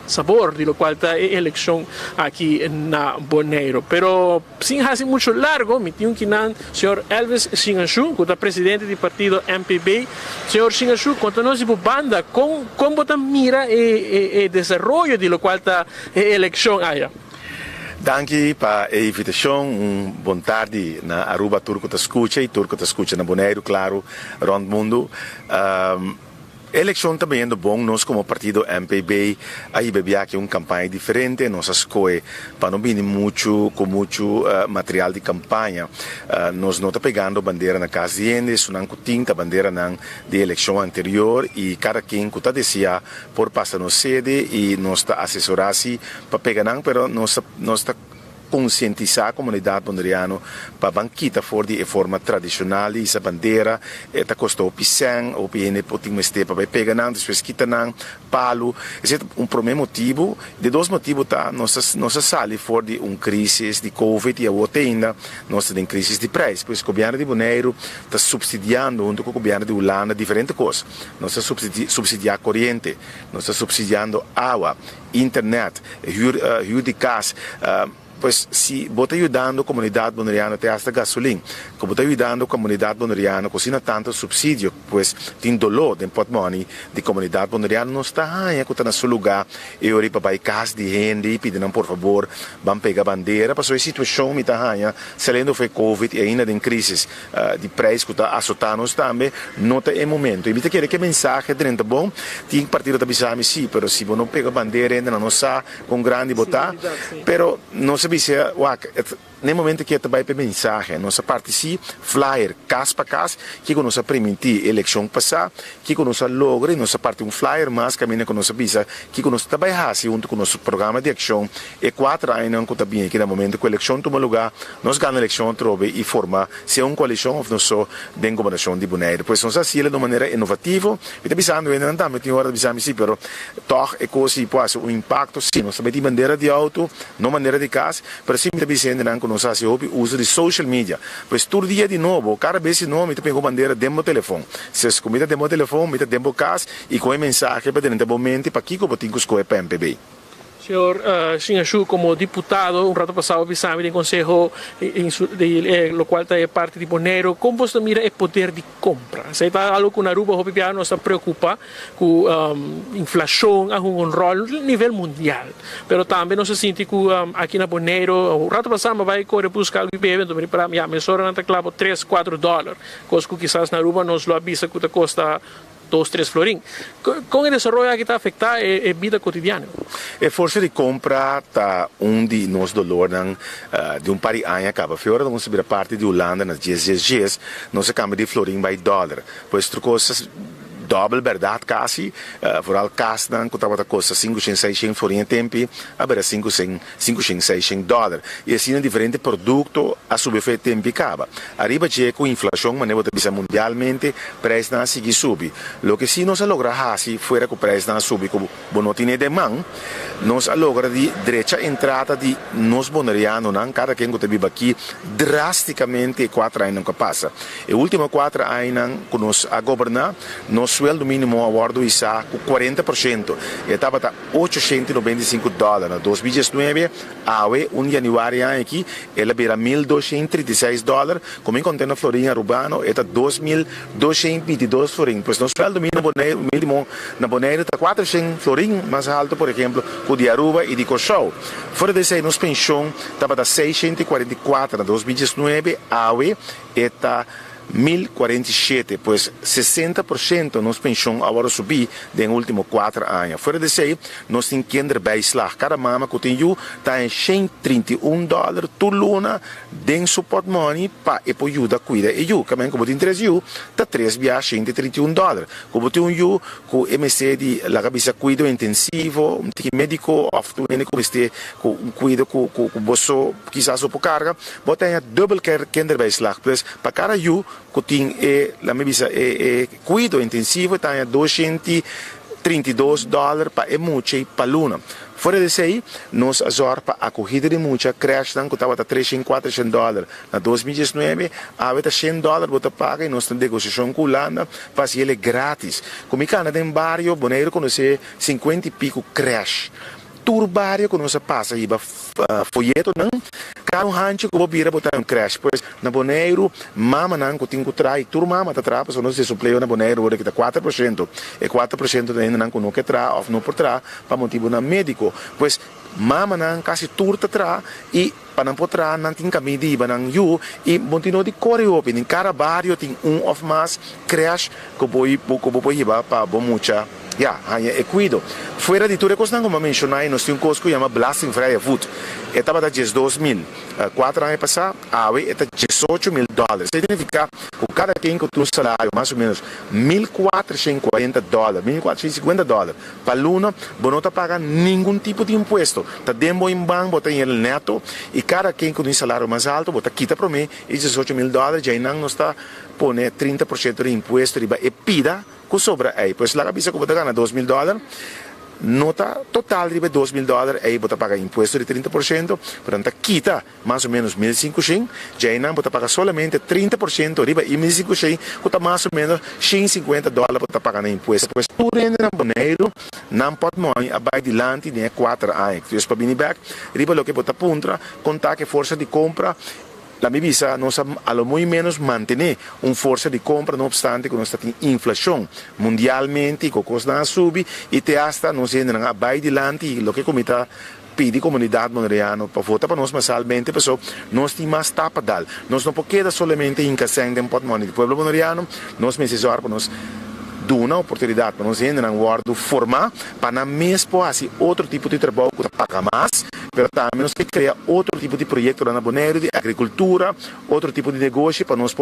sabor de lo qual está a eleição aqui na Bonaire. Pero, sem fazer muito largo, me tenho que o senhor Elvis Singanshu, que é presidente do partido MPB. Senhor Singanshu, conta-nos de banda, como você mira o desenvolvimento de lo qual está a eleição aí? Danke para a invitação, boa tarde na Aruba Turco te escuta e Turco te escuta na Bonaire, claro, rond mundo. A eleição também é bom, nós como partido MPB, aí bebia aqui uma campanha diferente, nós escolhe para não vir com muito material de campanha. Nós não está pegando bandeira na casa de Endes, não tinta bandeira de eleição anterior e cada quem que está dizia por passar no sede e nós está assessorando para pegar não, pero nós está conscientizar a comunidade bondriana para banquita for de forma tradicional essa bandeira está custou pisang ou pene poting este para pegar não depois quita não palo esse é primeiro motivo de dois motivos tá nossa sali for de crise de covid e a outra ainda nós tem crise de preço pois o governo de Bonaire está subsidiando junto com o governo de Holanda diferentes coisas nós subsidiar corrente nós subsidiando água internet huur de casa pois se você ajudando a comunidade bonariana até esta gasolina, como está ajudando a comunidade bonariana, com não tanto subsídio, pois tem dolor de portmoney de comunidade bonariana, não está aí, que está no seu lugar, e eu para vai casa de gente, pedindo por favor, vamos pegar bandeira, para a situação me está aí, saindo foi Covid e ainda tem crise de preço que está assustando também, não está em momento. E me quer que mensagem dentro bom, tem partido da Bissami sim, mas se você não pega bandeira ainda não sabe com grande botar, pero não se nel momento que vai para mensagem, nossa parte sim, flyer, casa para casa, que nós permitir eleição passar, que nós logra, nossa parte flyer, mas caminha com nossa visa, que nós trabalhar junto com nosso programa de ação, e 4 anos que também, que no momento que a eleição toma lugar, nós ganhamos a eleição, trove e forma, se é uma coalição ou não só, de governação de Bonaire. Depois nós assim, de maneira inovativa, e está pensando, ainda não estamos, tem hora de pensar, sim, mas, toch, é coisa, pode o impacto, sim, nós também temos bandeira de auto, não bandeira de casa, mas sim, está pensando, não nós assim, uso de social media, pois todo dia de novo, cada vez de novo, me pegou bandeira dentro do telefone. Se as comidas dentro do telefone, me dentro do casa e com a mensagem para dentro do momento para que eu tenho que escolher para MPB. Senhor Singanshu, como deputado, rato passado pisamos em conselho, lo qual é parte de Bonaire, como você mira o poder de compra? Se está algo que na Aruba, o nos preocupa com inflação, a rol a nível mundial. Mas também nos sente que aqui na Bonaire, o rato passado vai correr buscar algo bebê, então para a mesora não está claro $3-4, coisa que quizás na Aruba nos lo avisa que custa 2-3 florim. Com o desenvolvimento que está afetando a vida cotidiana? A força de compra está de nós dolor de par de anos acaba. Fora vamos subir a parte de Holanda nas dias, nós cambia de florim by dólar. Pois coisas double verdade quase, vooral kaas dan, que estava custa 500, 600 florin tempi, agora 500, 600 dólares. E assim, diferente produto a subir foi tempi caba. Arriba che com inflação, mas não bisa mundialmente, preço não seguir subir. Lo que se nós logra assim, fora que o preço não subir, como não tem demanda, nós logra de direita entrada de nós boneriano, não, cada quem que vive aqui, drasticamente 4 anos que passa. E último 4 anos que nós a governar, nosso sueldo mínimo agora está com 40%. E estava a 895 dólares. Em 2019, a 1 de janeiro aqui, ela vira 1.236 dólares. Como encontrei na Florinha Urbano, está 2.222 florin. Pois nosso sueldo mínimo na Bonaire está 400 florin, mais alto, por exemplo, que o de Aruba e de Cochou. Fora desse, nossa pensão estava a 644 em 2019, a está 1047, pois 60% nos pensão agora subir nos últimos 4 anos. Fora desse aí, nós temos kinderbeslag. Cada mama que tem está em 131 dólares por luna, den support money para e por ajuda cuida. E eu, também como tem 3 está 3 via 131 dólares. Como tem com MC de la cabeça cuido intensivo, médico, ou médico este com cuido com bolso, quizás o por carga, botem a double kinderbeslag, pois para cada que tem la mebisa cuido intensivo está a 232 dólares para emuche para luna. Fora desse aí, nós azor para a corrida de mucha crash que estava a 300, 400 dólares. Na 2019, a 100 dólares você paga e nós temos negociação com a Holanda para ser ele grátis. Como que anda em barrio, Bonaire conhece 50 e pico crash. Turbario que nós passa aí, folheto não, cada hanche que vira botar crash, pois na Bonaire, mama não que tem que trair, turma mata trapa, só nós se supleu na Bonaire agora que está 4%, e 4% ainda não que não quer tra, ou não por tra, para motivo na médico, pois mama não quase turta tra e para não poder não tem caminho de ir não you e continua de correr open em cada barrio tem of mais crash que pode ir para bom mucha é cuido. Fora de tudo, como mencionei, nós temos um coisa que chama Blasting Free Food. Estava a 12.000. 4 anos passados, a está 18.000 dólares. Significa que cada quem que tem um salário, mais ou menos, 1.440 dólares, 1.450 dólares. Para aluno, não está pagando nenhum tipo de imposto. Está dentro em banco, tem ele neto, e cada quem que tem um salário mais alto, está quita para mim, e 18.000 dólares, já não está pondo 30% de imposto, e pida, que sobra aí. Pois lá a cabeça que você ganha 2.000 dólares, nota total de 2.000 dólares, aí você paga imposto de 30%, portanto, quita mais ou menos 1.500, já não você paga somente 30% riba e 1.500, que está mais ou menos 150 dólares você paga no imposto. Pois tudo ainda na Bonaire, não pode morrer, abaixo de lante, nem 4 anos. Então, para vir back, riba o que você apunta, contar que força de compra, la mibisa nós a lo muito menos manter uma força de compra, não obstante que nós temos inflação mundialmente, que o custo não sube e te hasta nós ainda abaixo de lante e o que comita pede comunidade moneriana para votar para nós mensalmente, pessoal, nós temos mais tapa dal. Nós não podemos somente em casang de patrimônio do povo moneriano, nós precisamos para nós dar uma oportunidade para nós ainda não guardo formar para mesmo assim outro tipo de trabalho que paga mais, mas também nós que criar outro tipo de projeto na Bonaire de agricultura, outro tipo de negócio para nós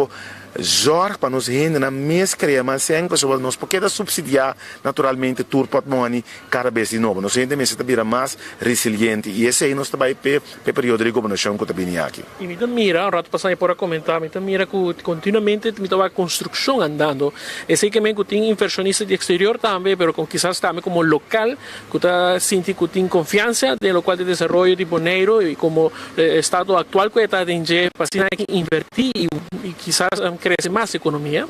zorg para nós ainda não mesmo criar mais sem pessoal nós podemos subsidiar naturalmente todo patrimônio cada vez de novo, nós ainda mesmo está mais resiliente e esse aí nós também para período de governação que está vindo aqui. E me mira, um rato passando por comentar, me mira que continuamente me estava a construção andando, esse que me tem inversionista de exterior também, pero con quizás también como local, que está sintiendo que tiene confianza de lo cual de desarrollo de Bonaire y como estado actual que está teniendo para invertir y quizás crece más economía.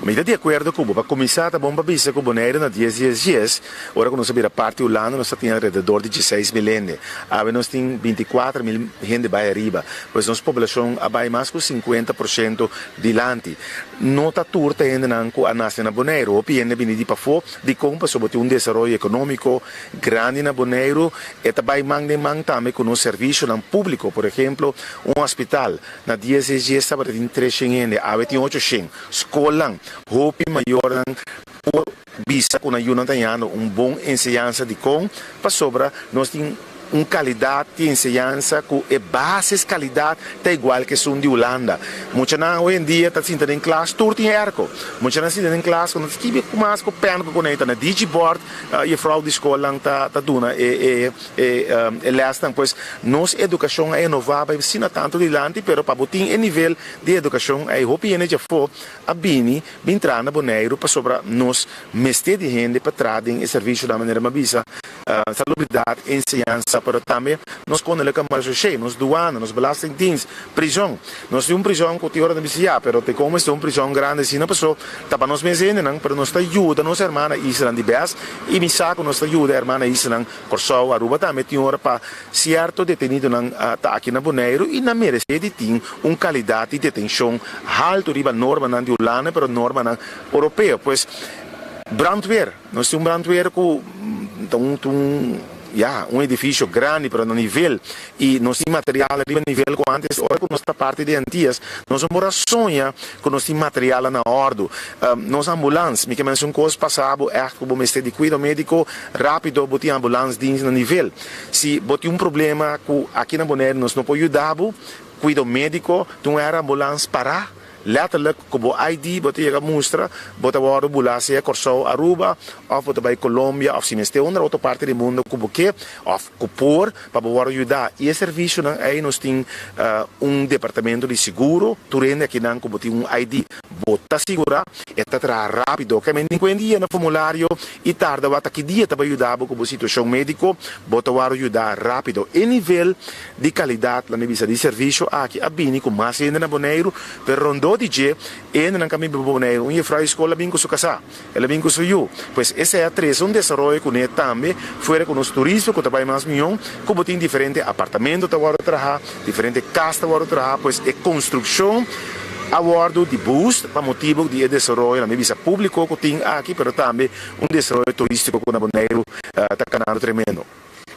Me estou de acordo com para começar a bomba bisa com Bonaire na 10 dias, agora quando nós vira parte Holanda nós temos alrededor de 16 mil gente, agora nós temos 24 mil gente vai arriba, pois nossa população vai mais que 50% dilante, não está turta ainda não a nascer na Bonaire, o PN vem de para fora, de compra sobre um desenvolvimento econômico grande na Bonaire, e também manda também com um serviço no público, por exemplo, um hospital na 10 dias estava em 300 gente, agora tem 800, escola hope maior por visa com a Yunantayano bom ensinança de com para sobra nós temos uma qualidade de ensinança que é base qualidade tá igual que são de Holanda. Muitos não hoje em dia tá sentado em classe turto em erco. Muitos não sentado em classe quando escreve com mais com pen com conecta na digiboard e a frau de escola tá duna lestam pois nossa educação é inovada ensina tanto de lante pero para botar em nível de educação é hopi ene já for a bini entrar na Bonaire para sobra nos mestre de gente para tradem e serviço da maneira mabisa salubridade ensinança para também nós quando ele câmara cheio nos doana nos belastingdienst prisão nós temos prisão que hora de vicia pero te como é prisão grande assim na pessoa tá para nós mesmo não para nós ajuda nossa irmã Islan de Bes e me saco nós ajuda a irmã Islan Corsol Aruba também tem hora para certo detenido tá aqui na Bonaire e na merece de tem qualidade de detenção alto riba norma na de Holanda pero norma na europeia pois brandweer nós temos brandweer com um edifício grande para no nível e nós temos material a nível com antes ora com nossa parte de antigas nós mora sonha com nós temos material na ordem nós ambulância me que mencionou coisa passado é como mestre de cuidado médico rápido botar ambulância dentro no nível se botar problema aqui na Bonaire nós não pode ajudar cuidado médico então era ambulância parar letterlijk como ID bota chega mostra bota agora bulase Corsol Aruba of bota by Colômbia of simeste outra parte do mundo como que of copor para agora ajudar e esse serviço aí nós tem departamento de seguro turende aqui não como tem ID bota segura eta tra rápido que men em dia no formulário e tarda bota que dia para ajudar como situação médico bota agora ajudar rápido em nível de qualidade na mesa de serviço aqui a bini com mais ainda na Bonaire per rondo DJ e não caminho para Bonaire uma fra escola bem com sua casa ela bem com seu pois esse é a três desenvolvimento com ele também fora com os turistas que trabalham mais milhão como tem diferente apartamento agora trabalhar diferente casa agora trabalhar pois é construção awardo de boost para motivo de desenvolvimento na mesa público que tem aqui pero também desenvolvimento turístico com a Bonaire está canando tremendo.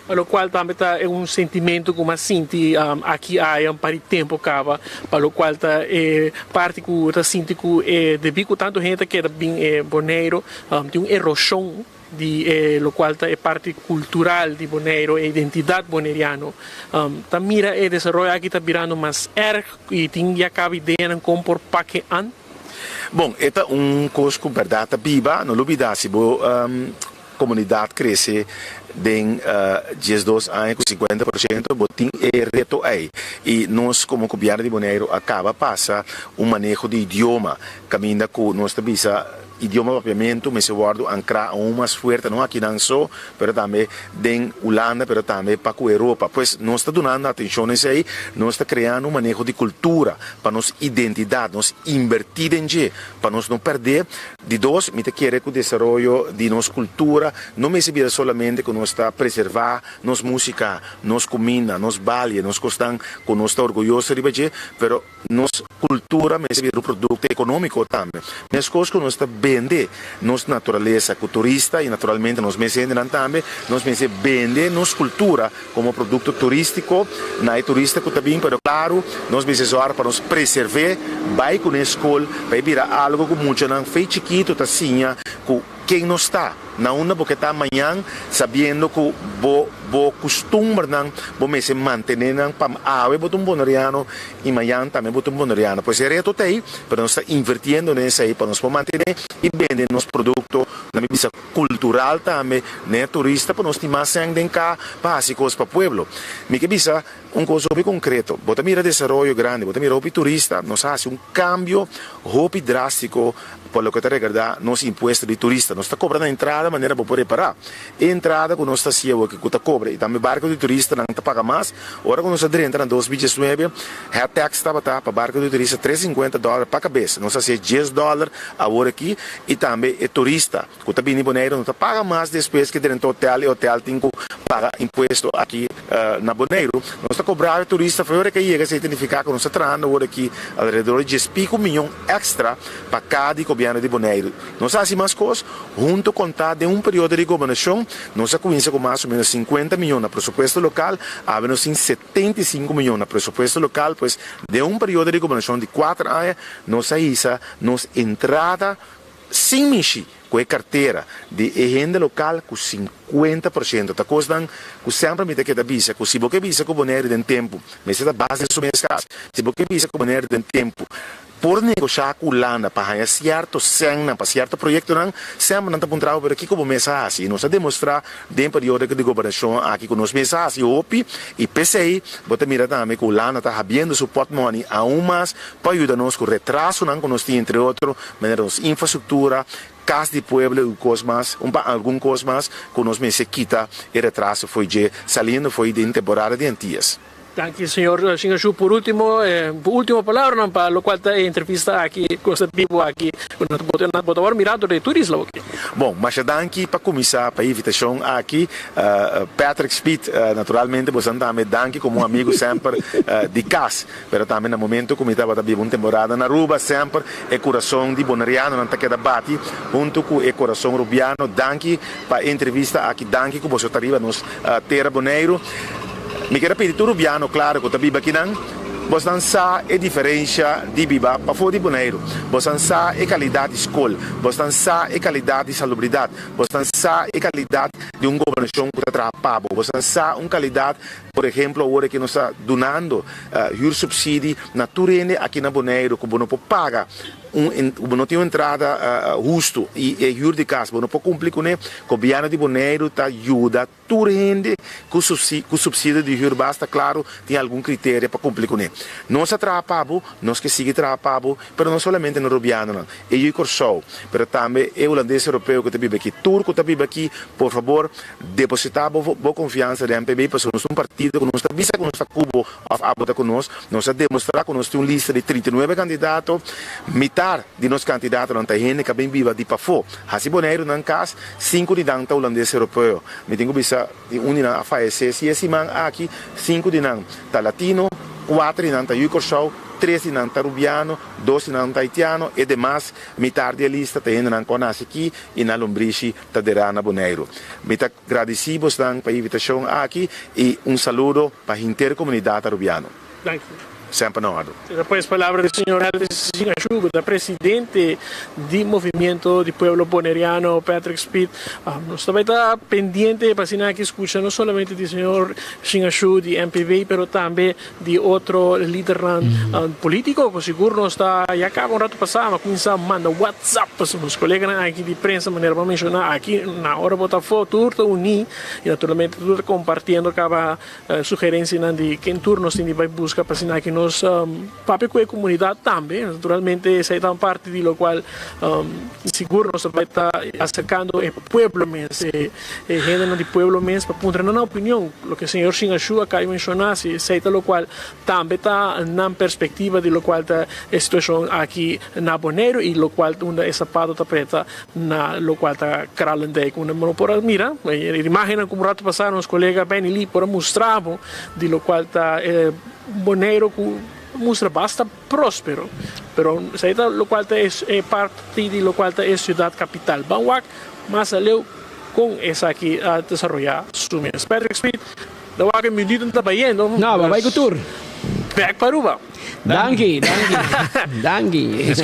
Para o qual também é sentimento como sinto aqui há para tempo acaba para o qual parte que está sinto que devido tanto gente que é bem Bonaire tem erosão de lo qual é parte cultural de Bonaire e identidade bonaeriana também é desenvolvimento aqui está virando mais e tem já cabe ideia como por paquean. Bom, esta coisa com verdade viva não olvidar se comunidade cresce em 12 anos com 50% botim é reto aí e nós como governo de Bonaire acaba passa manejo de idioma caminha com nossa visa idioma papiamento mas se guardo ancora mais forte não aqui não só pero também em Holanda pero também para a Europa pois nós está dando atenção nesse aí nós está criando manejo de cultura para nossa identidade nós invertir em G para nós não perder de dois me te quer que o desenvolvimento de nossa cultura não me se vira solamente com nós está preservar nossa música nossa comida nosso baile nós gostam com nós está orgulhoso de G pero nossa cultura me se vira um produto econômico também mas coisas que nós está vende nossa natureza culturista e naturalmente nós mesmos também nós mesmos vende nossa cultura como produto turístico não é turístico também, mas claro nós mesmos para nos preservar vai com a escola vai virar algo que muito não fez chiquito assim que quem não está na una porque está amanhã sabendo que bo costume não bo me se manter não para ave botum bonariano e amanhã também botum bonariano pois é reto aí para nós está invertindo nesse aí para nós manter e vender nosso produto na mesa cultural também né turista para nós ter mais ainda cá básicos para o pueblo me que bisa coisa bem concreto bota mira desenvolvimento grande bota mira o turista nós faz cambio hopi drástico por lo que te regarda nos impuestos de turista nós está cobrando a entrada de maneira para poder parar entrada com nós está o que está cobra e também barco de turista não está paga mais agora quando nós entra em 2019 a taxa estava para barco de turista $350 para cabeça nós está $10 agora aqui e também é turista que está vindo em Bonaire não está paga mais depois que dentro do hotel e o hotel tem que pagar imposto aqui na Bonaire nós está cobrando turista foi hora que chega a significar que nós está trazendo agora aqui ao redor de $10 milhões extra para cada governo de Bonaire nós fazemos mais coisas junto com de período de governação nós começamos com mais ou menos 50 milhões no presupuesto local havemos 75 milhões no presupuesto local pois de período de governação de 4 anos nós entrada sem mexer com a carteira de renda local com 50%. Tá custando, que sempre me tem que dar visa, que se você visa com o boneiro de tempo, mas você está base sobre esse caso, se você visa com o boneiro de tempo, por negociar com o Landa para ganhar certo cena, para certo projeto, não, sempre não está apontado por aqui como mensagem. Nós demonstrar dentro do período de governação aqui com os mensagens, OPI e PCI, você mira também que o Landa está havendo suporte money a mais para ajudar-nos com o retraso, não, que nós temos, entre outros, infraestrutura, Casa de Pueblo e algum coisa mais, que nós me se quita e retraso foi de saliendo foi de temporada de antias. Danke, senhor Xingashu. Por último, última palavra, não, para o qual está a entrevista aqui, coisa vivo aqui, na Botawar Mirado de Turismo. Bom, mas danke para começar, para a invitação aqui, Patrick Speed, naturalmente, você também danke como amigo sempre de casa, mas também no momento, como estava também uma temporada na Aruba, sempre é coração de Bonariano, não está que debate, junto com o coração rubiano, danke para a entrevista aqui, danke que você está arriba nos Terra Boneiro. Mi quero pedir tudo rubiano, claro, que eu estou aqui não. Você não sabe a diferença de biba para fora de Boneiro. Você não sabe a qualidade de escola. Você não sabe a qualidade de salubridade. Você não sabe a qualidade de uma governação que está trabalhando. Você não sabe a qualidade, por exemplo, agora que nós estamos donando subsídio na Turene aqui na Boneiro, que não pode pagar. Não tem uma entrada justa e juro de casa, não pode cumprir com ele. O governo de Boneiro está ajuda Turene com o subsídio de juro basta, claro, tem algum critério para cumprir com ele. Nós trabalhamos, nós que seguimos trabalhando, mas não somente no Rubiano, não. E eu corso, mas também o holandês europeu que está vive aqui, turco que está vive aqui, por favor, depositar boa confiança da MPB, porque nós um partido que nós está visa que nós está Cuba a votar conosco, nós está demonstrar que nós temos uma lista de 39 candidatos, metade de nossos candidatos não está gente que bem viva de Pafo. Assim, Boneiro, não caso, 5 de não está holandês europeu. Me tenho visa um a fazer, se esse man aqui, 5 de não está latino, 4 de não está Yucorshow, 3 de não está rubiano, 2 de não está haitiano e demais, metade da lista tem não conhece aqui e na Lombriche está de na Boneiro. Me agradecemos para a invitação aqui e saludo para a inteira comunidade rubiana. Thank you. Sempre na ordem. Depois, palavra do senhor Xingashu, da presidente do Movimento de Pueblo Boneriano, Patrick Speed. Nós também está pendente para assinar que escuta não somente do senhor Xingashu, de MPV, mas também de outro líder político, que seguro nós está, e acaba rato passado, mas começa a mandar WhatsApp para os colegas aqui de prensa, maneira para mencionar aqui na hora botar foto, tudo unir, e naturalmente tudo compartilhando cada sugerência de quem turno se vai buscar para assinar que nós papel com a comunidade também, naturalmente essa é parte de lo qual seguro nós vai estar acercando o pueblo mesmo, a gente do pueblo mesmo, para ponderar na opinião, o que o senhor Xingashu acaba de mencionar, se é lo qual também está na perspectiva de lo qual está a situação aqui na Boneiro e lo qual essa parte está preta na lo qual está cralando com uma por mira, imagina como rato passado os colegas bem ali por mostrar de lo qual está Boneiro mostra basta próspero, pero saída lo qual é parte de lo qual é cidade capital. Banwak, mas aleu com essa aqui a desenvolver su mês. Patrick Speed, da wak minuto não está baiendo. Não, vai com tour. Back para Aruba. Danke.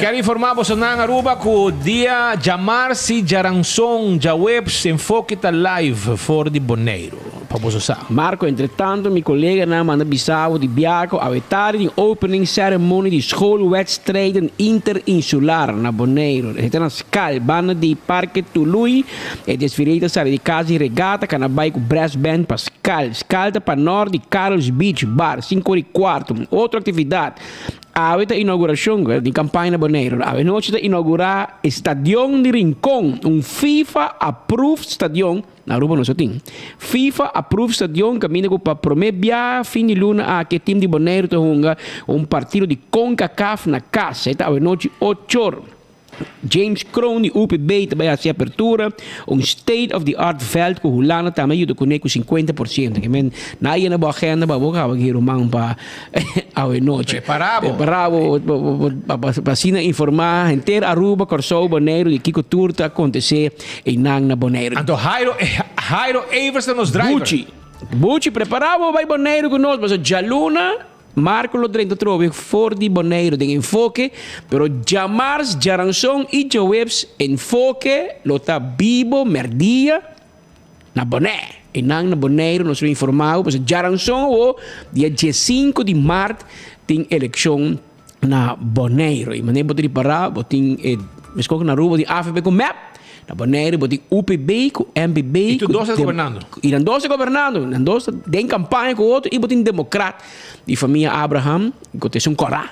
Quero informar você na Aruba que o dia Jamarsi Jaranson Jawebs Enfoque tá live for de Boneiro. Para você saber. Marco, entretanto, meu colega na manda Bissau de Biaco a vetar de opening ceremony de schoolwedstrijden interinsular na Boneiro. Então na Skal, banda de Parque Tului e desfileta sabe de casa e regata que na bike brass band para Skal. Skal tá para norte de Carlos Beach Bar 5:15. Outra atividade. A inauguração de campanha Boneiro. A noite de inaugurar Estadio de Rincón, FIFA approved stadion. Na Aruba nós tem. FIFA approved stadion caminha para prometer fim de luna a que time de Boneiro tenha partido de CONCACAF na casa. Esta a noite 8 horas. James Kroon, de UPB, também a abertura. State of the art veld que o Hulana também ajuda com 50%. Que men na ia na boa agenda para boca aqui romão para a noite. Preparado para informar inteira Aruba, Corsou, Boneiro de Kiko Tour está acontecer em na Boneiro. Então Jairo Everson nos driver. Bucci preparado vai Boneiro conosco, mas Jaluna Marco lo drento trove for di Bonaire den enfoque, pero Jamars, Jaranson e Jowebs enfoque lo ta bibo merdia na Bonaire. E nang na Bonaire nós somos informados, porque Jaranson o dia 5 de março tem eleição na Bonaire. E maneira de parar, botin escolhe na rua de AFP com map. Na Bonaire, botin UPB com MPB. E tu dois governando? E na dois governando, na dois tem campanha com outro e botin democrata de família Abraham, que tem um corá.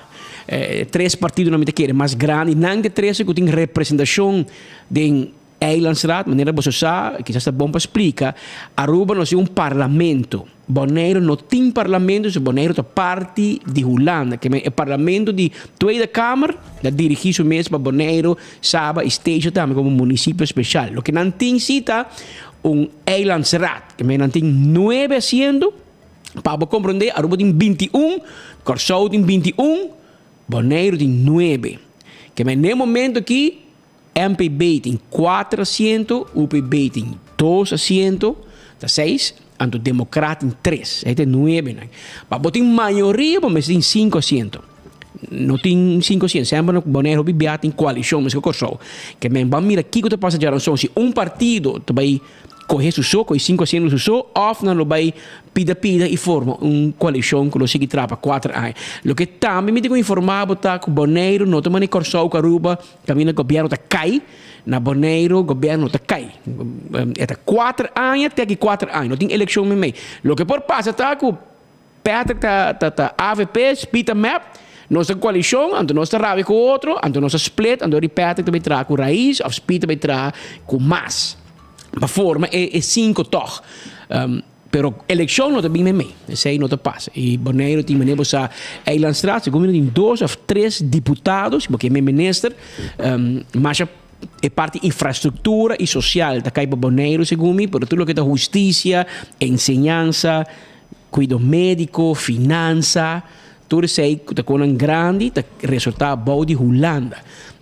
3 partidos não me querem mais grande, não de 3 que tem representação de Eilandsraad, maneira você sabe, que já está bom para explicar. Aruba nós é um parlamento. Bonaire não tem parlamento, se Bonaire é parte de Holanda, que é parlamento de Tweede Kamer, da dirigir o mesmo para Bonaire, Saba, esteja também como município especial. O que não tem cita Eilandsraad, que não tem 9 asientos, para compreender, Aruba tem 21, Curaçao tem 21, Bonaire tem 9. Que nesse momento aqui, MPB tem 4 assentos, UPB tem 2 assentos, tá 6, e o Democrata tem 3, aí tem 9. Né? Mas tem maioria, mas tem 5 assentos. Não tem 5 assentos, sempre no Bonaire UPB tem coalição, mas que correu. Que vamos mirar aqui que está passando a geração, se um partido vai correr su com 5 assentos su ou não vai pida e forma uma coalição que consegue trapa 4 anos. O que também me digo informado tá que Bonaire não também correu com Aruba, caminho o governo tá cai, na Bonaire o governo tá cai. É 4 anos até que 4 anos, não tem eleição no meio. O que por passa tá que Patrick tá AVP, Spita Map, nossa coalição, ando nossa rave com outro, ando nossa split, ando o Patrick também traz com raiz, ou Spita também traz com mais. A forma é 5 toch. Pero eleição não também me esse aí não te passa. E Bonaire tem maneira a Eilandsraad, segundo tem 2 ou 3 deputados, porque é ministro, mas é parte infraestrutura e social da cai para Bonaire, segundo mim, por tudo que é justiça, ensinança, cuidado médico, finança, tudo isso aí que está grande, está resultado bom de Holanda.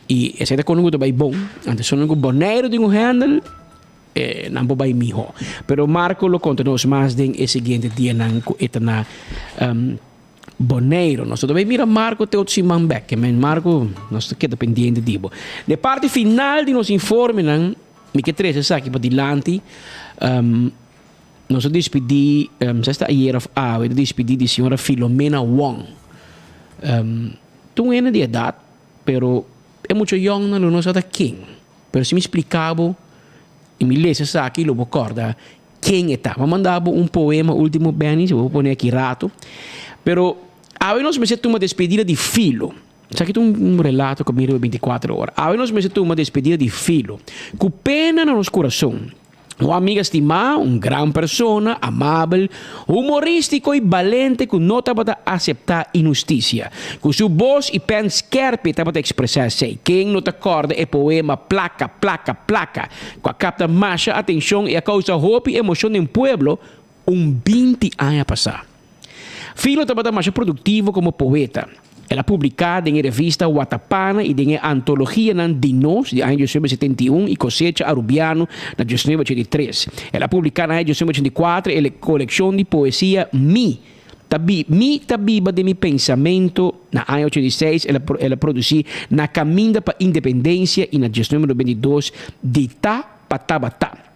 E esse é o que vai bom. Antes só no Bonaire tem handle. Não vai melhor. Pero Marco lo conta-nos mais de seguinte dia na Bonaire. Nós também mira Marco te outro simão back. Que Marco nós queda pendente dibo. De parte final de nos informe nan me que três aqui para dilante. Nós despedi esta year of eu despedi de senhora Filomena Wong. Tu é de idade, pero é muito young não nós ada king. Pero se me explicava e me lê essa aqui, eu recorda quem está. Eu mandava um poema último bem, eu vou pôr aqui rato. Pero aí nós me uma despedida de filho. Isso aqui é um relato comigo 24 horas. Aí nós me uma despedida de filho. Com pena no nosso coração. Uma amiga estimada, uma grande pessoa, amável, humorístico e valente que não estava a aceitar injustiça. Com sua voz e pen scherpe estava a expressar-se. Quem não te acorda é poema placa, placa, placa. Com a capta mais atenção e a causa hope e emoção no pueblo, 20 anos a passar. Filho estava mais produtivo como poeta. Ela publicada em revista Watapana e em antologia nan Dinos de ano 1971 e Cosecha Arubiano na 1983. Ela publicada em 1984 a coleção de poesia Mi Tabiba de mi pensamento na ano 86 ela produziu na Caminho para a Independência e na 1992 de Ta Patabata.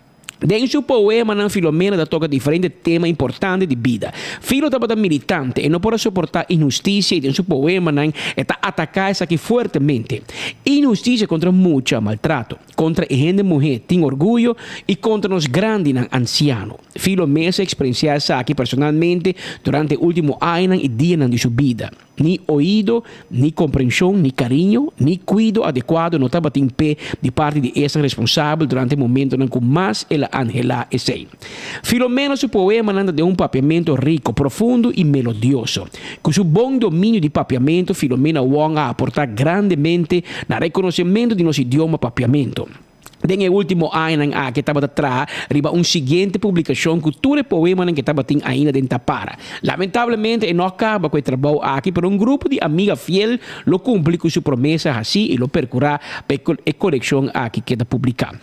Em seu poema, Filomena toca diferentes temas importantes de vida. Filho estava militante e não pode suportar injustiça e em seu poema está atacar isso aqui fortemente. Injustiça contra muita maltrato, contra a gente mulher tem orgulho e contra os grandes ancianos. Filomena se experienciou isso aqui personalmente durante o último ano e dia de sua vida. Ni ouído, ni compreensão, ni carinho, ni cuidado adequado não estava em pé de parte de essa responsável durante o momento em que mais ela angela e sei. Filomena, seu poema anda de papiamento rico, profundo e melodioso. Com seu bom domínio de papiamento, Filomena Wong a aportar grandemente no reconhecimento de nosso idioma papiamento. Em último ano que estava atrás, arriba seguinte publicação com todo o poema que estava ainda dentro da para. Lamentavelmente, não acaba com o trabalho aqui, pero um grupo de amigas fiel lo cumpre com sua promessa assim e lo percurá para a coleção aqui que está publicada.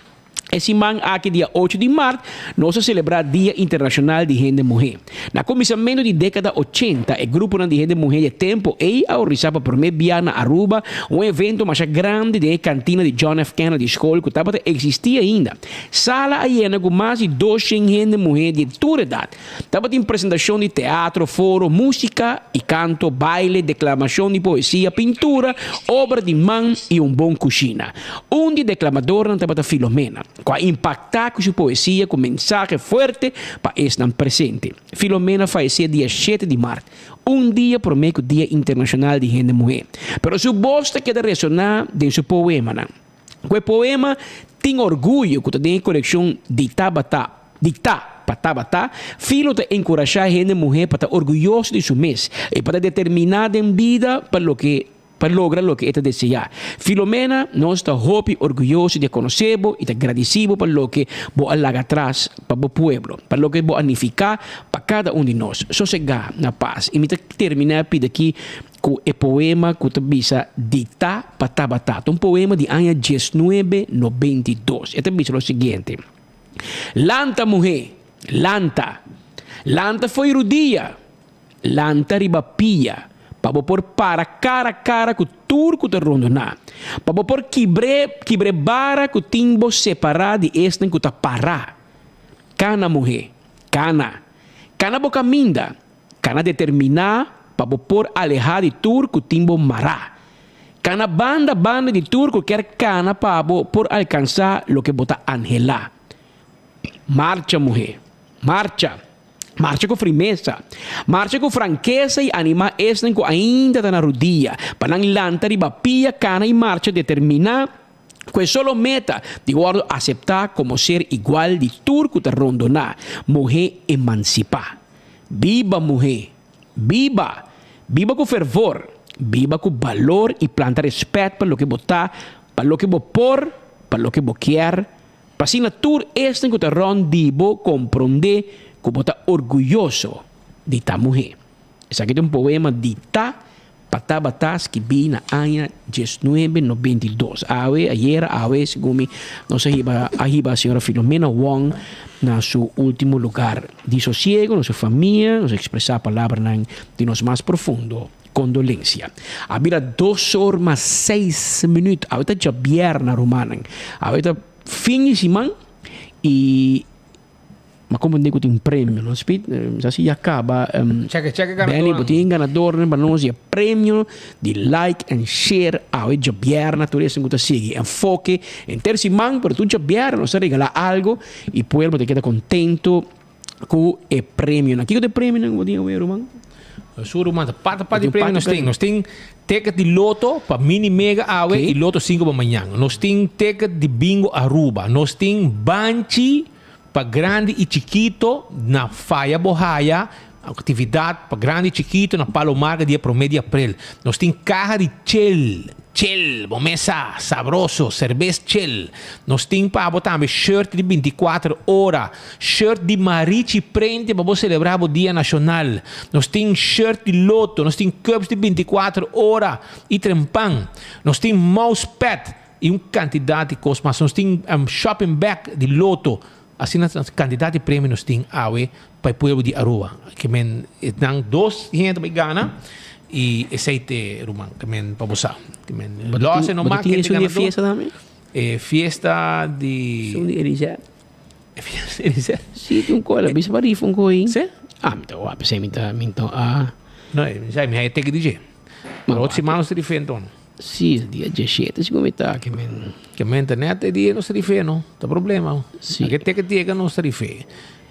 Esse man aqui, dia 8 de março, nós celebramos Dia Internacional de Gente Mulher. Na começamento de década 80, o grupo de gente mulher de tempo e a Orizaba por meio na Aruba, evento mais grande de cantina de John F. Kennedy School que estava existia ainda. Sala ainda com mais de 200 gente mulher de toda idade. Estava em apresentação de teatro, foro, música e canto, baile, declamação de poesia, pintura, obra de mão e bom cozinha. De declamador estava Filomena. Com impactar com sua poesia, com mensagem forte para estar presente. Filomena faleceu dia 7 de março, dia por meio do Dia Internacional de Gente Mulher. Pero sua voz queda ressonar de seu poema. O poema tem orgulho que tem coleção de Tabata, filo de encorajar a gente mulher para estar orgulhoso de seu mês e para determinar em vida para lograr o que ela deseja. Filomena, nós estamos orgulhosos de conhecê-lo e agradecidos por lo que vou largar atrás para o povo, para lo que vou anificar para cada de nós. Sossegar na paz. E me terminar aqui com o poema que bisa Dita Patabata, poema de ano 1992. Este bisa o seguinte: Lanta mulher, lanta foi rudia, lanta ribapia, para por cara a cara com o turco de rondona, para por quebrebara com o timbo separado de este que está pará. Cana mulher, cana boca minda, cana determinar para por alejar de turco timbo mará. Cana banda de turco quer cana para por alcançar lo que bota angelar. Marcha mulher, marcha com firmeza, marcha com franqueza e anima este que ainda está na rodia, para não lantar e bapia, cana e marcha determinar que solo meta de guardo aceitar como ser igual de turco de rondonar, mulher emancipar. Viva mulher, viva com fervor, viva com valor e planta respeito para lo que botar, para lo que bo por, para lo que bo quer, para si natur este que te rondibo compreender que bota orgulhoso de ta mulher. Esse aqui é poema de Ta Patabatas que vi na ano 1992. Ayer, segundo nossa a senhora Filomena Wong, na seu último lugar de sossego, nossa família, nos expressar a palavra de nos mais profundo condolência. Havia 2 horas mais 6 minutos. Havia já bierna romana. Havia fim de semana e mas como digo tem prêmio no speed assim acaba Benny botin ganador para nós e prêmio de like and share a hoje bierna tu isso que sigue enfoque em ter semana para tu bierna nos regalar algo e pueblo te queda contento com o prêmio aqui o prêmio não botin o romano Suru manda parte de prêmio nós tem ticket de loto para mini mega awe e loto 5 para manhã. Nós tem ticket de bingo Aruba. Nós tem banchi para grande e chiquito na Faia Bohaya, atividade para grande e chiquito na Palomarga dia 1 de abril. Nós tem caja de chill, bomesa, sabroso, cerveja chill. Nós tem para botar shirt de 24 horas, shirt de mariachi prende para celebrar o Dia Nacional. Nós tem shirt de loto, nós tem cups de 24 horas e trempão. Nós tem mousepad e uma quantidade de coisas, mas nós tem shopping bag de loto. Assim, a quantidade de prêmios nós tem para o povo de Aruba. Que men, nang 2 gente para Gana e aceite romano, que men para você. Que men, loja no market de ganador. Fiesta também? Fiesta de... São de Elisé. Elisé? Sim, tem coisa, bisa para rifle coin. Sim? Então, pensei minto Não, já me tem que dizer. Mas outros irmãos se rifle então. Sim, dia 17, se comentar que men internet dia não se rifle, não. Tá problema. Sim. Aqui tem que dizer que não se rifle.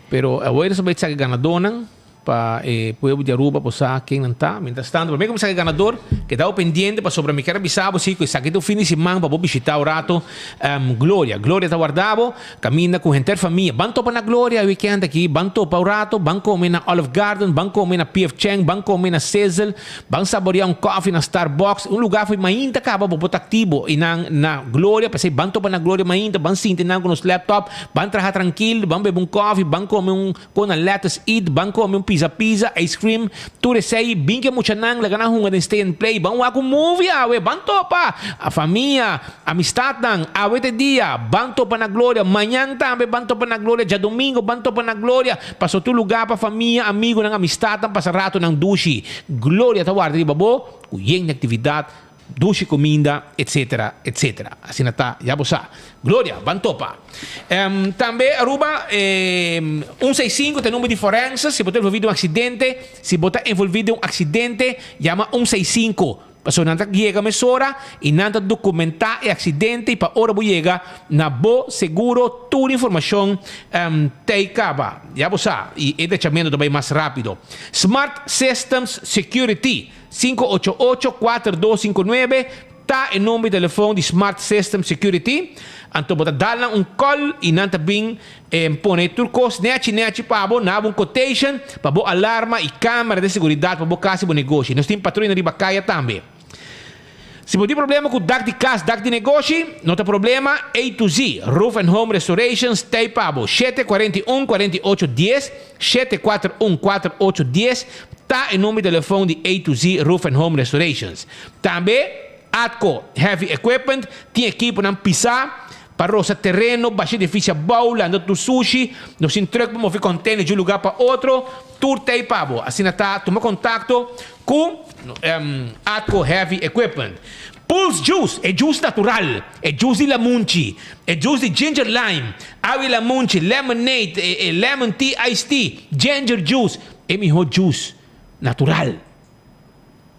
Pero agora sabe que ganador para o povo de Aruba para quem não está. Mientras tanto, para mim como sabe ganador, que estava pendente para sobre me quero avisar você que aqui do fim de semana para visitar o rato Glória está guardado, caminha com gente família. Banto para na Glória weekend aqui, banto para o rato, banco comer na Olive Garden, banco comer na P.F. Chang, banco comer na Cecil, banco saborear coffee na Starbucks, lugar foi mainda acaba para botar ativo e na Glória, para ser banto para na Glória mainda, banco sinta com os laptop, banco trabalhar tranquilo, banco beber coffee, banco comer com a lettuce eat, banco comer pizza, ice cream, tu sei, binke mucha nang, laga na hunga den stay and play, bang wako movie, awe, bang topa, a família, amistad nang, awe te dia, bang topa na gloria, manhã tambe, bang topa na gloria, dia domingo, bang topa na gloria, passo tu lugar pa família, amigo nang amistad, nang pasarato nang dushi, gloria tawarda di babo, uyeng na atividad, dushi comida, etc. Assim nata, yabo sa. Gloria, bantopa. Também Aruba, 165 tem número de forense. Se botar envolvido um acidente, se botar envolvido um acidente, chama 165. Paso nanta chega mesora e nanta documentar o acidente e para hora chega na bo seguro toda informação te acaba. Yabo sa. E é chamando também mais rápido. Smart Systems Security 588-4259 tá em nome do telefone de Smart System Security. Então, bota dar um call e não também põe turcos, nete para na um quotation, para alarma e câmera de segurança para casa e negócio. Nós temos patrulha de Bacaia também. Se você tem problema com o DAC de casa, DAC de negócio, não tem problema. A to Z, Roof and Home Restorations, tem pabo 741-4810, 741-4810, tá em nome do telefone de A to Z, Roof and Home Restorations. Também, Atco Heavy Equipment, tem equipe para pisar, para roça terreno, baixar edifício baula, andar do sushi, nos entrega para mover container de um lugar para outro, tudo tem pabo. Assim, tá, toma contato com Atco Heavy Equipment. Pulse Juice é juice natural, é juice de lamunchi, é juice de ginger lime, água de lamunchi, lemonade, lemon tea, iced tea, ginger juice, é melhor juice natural.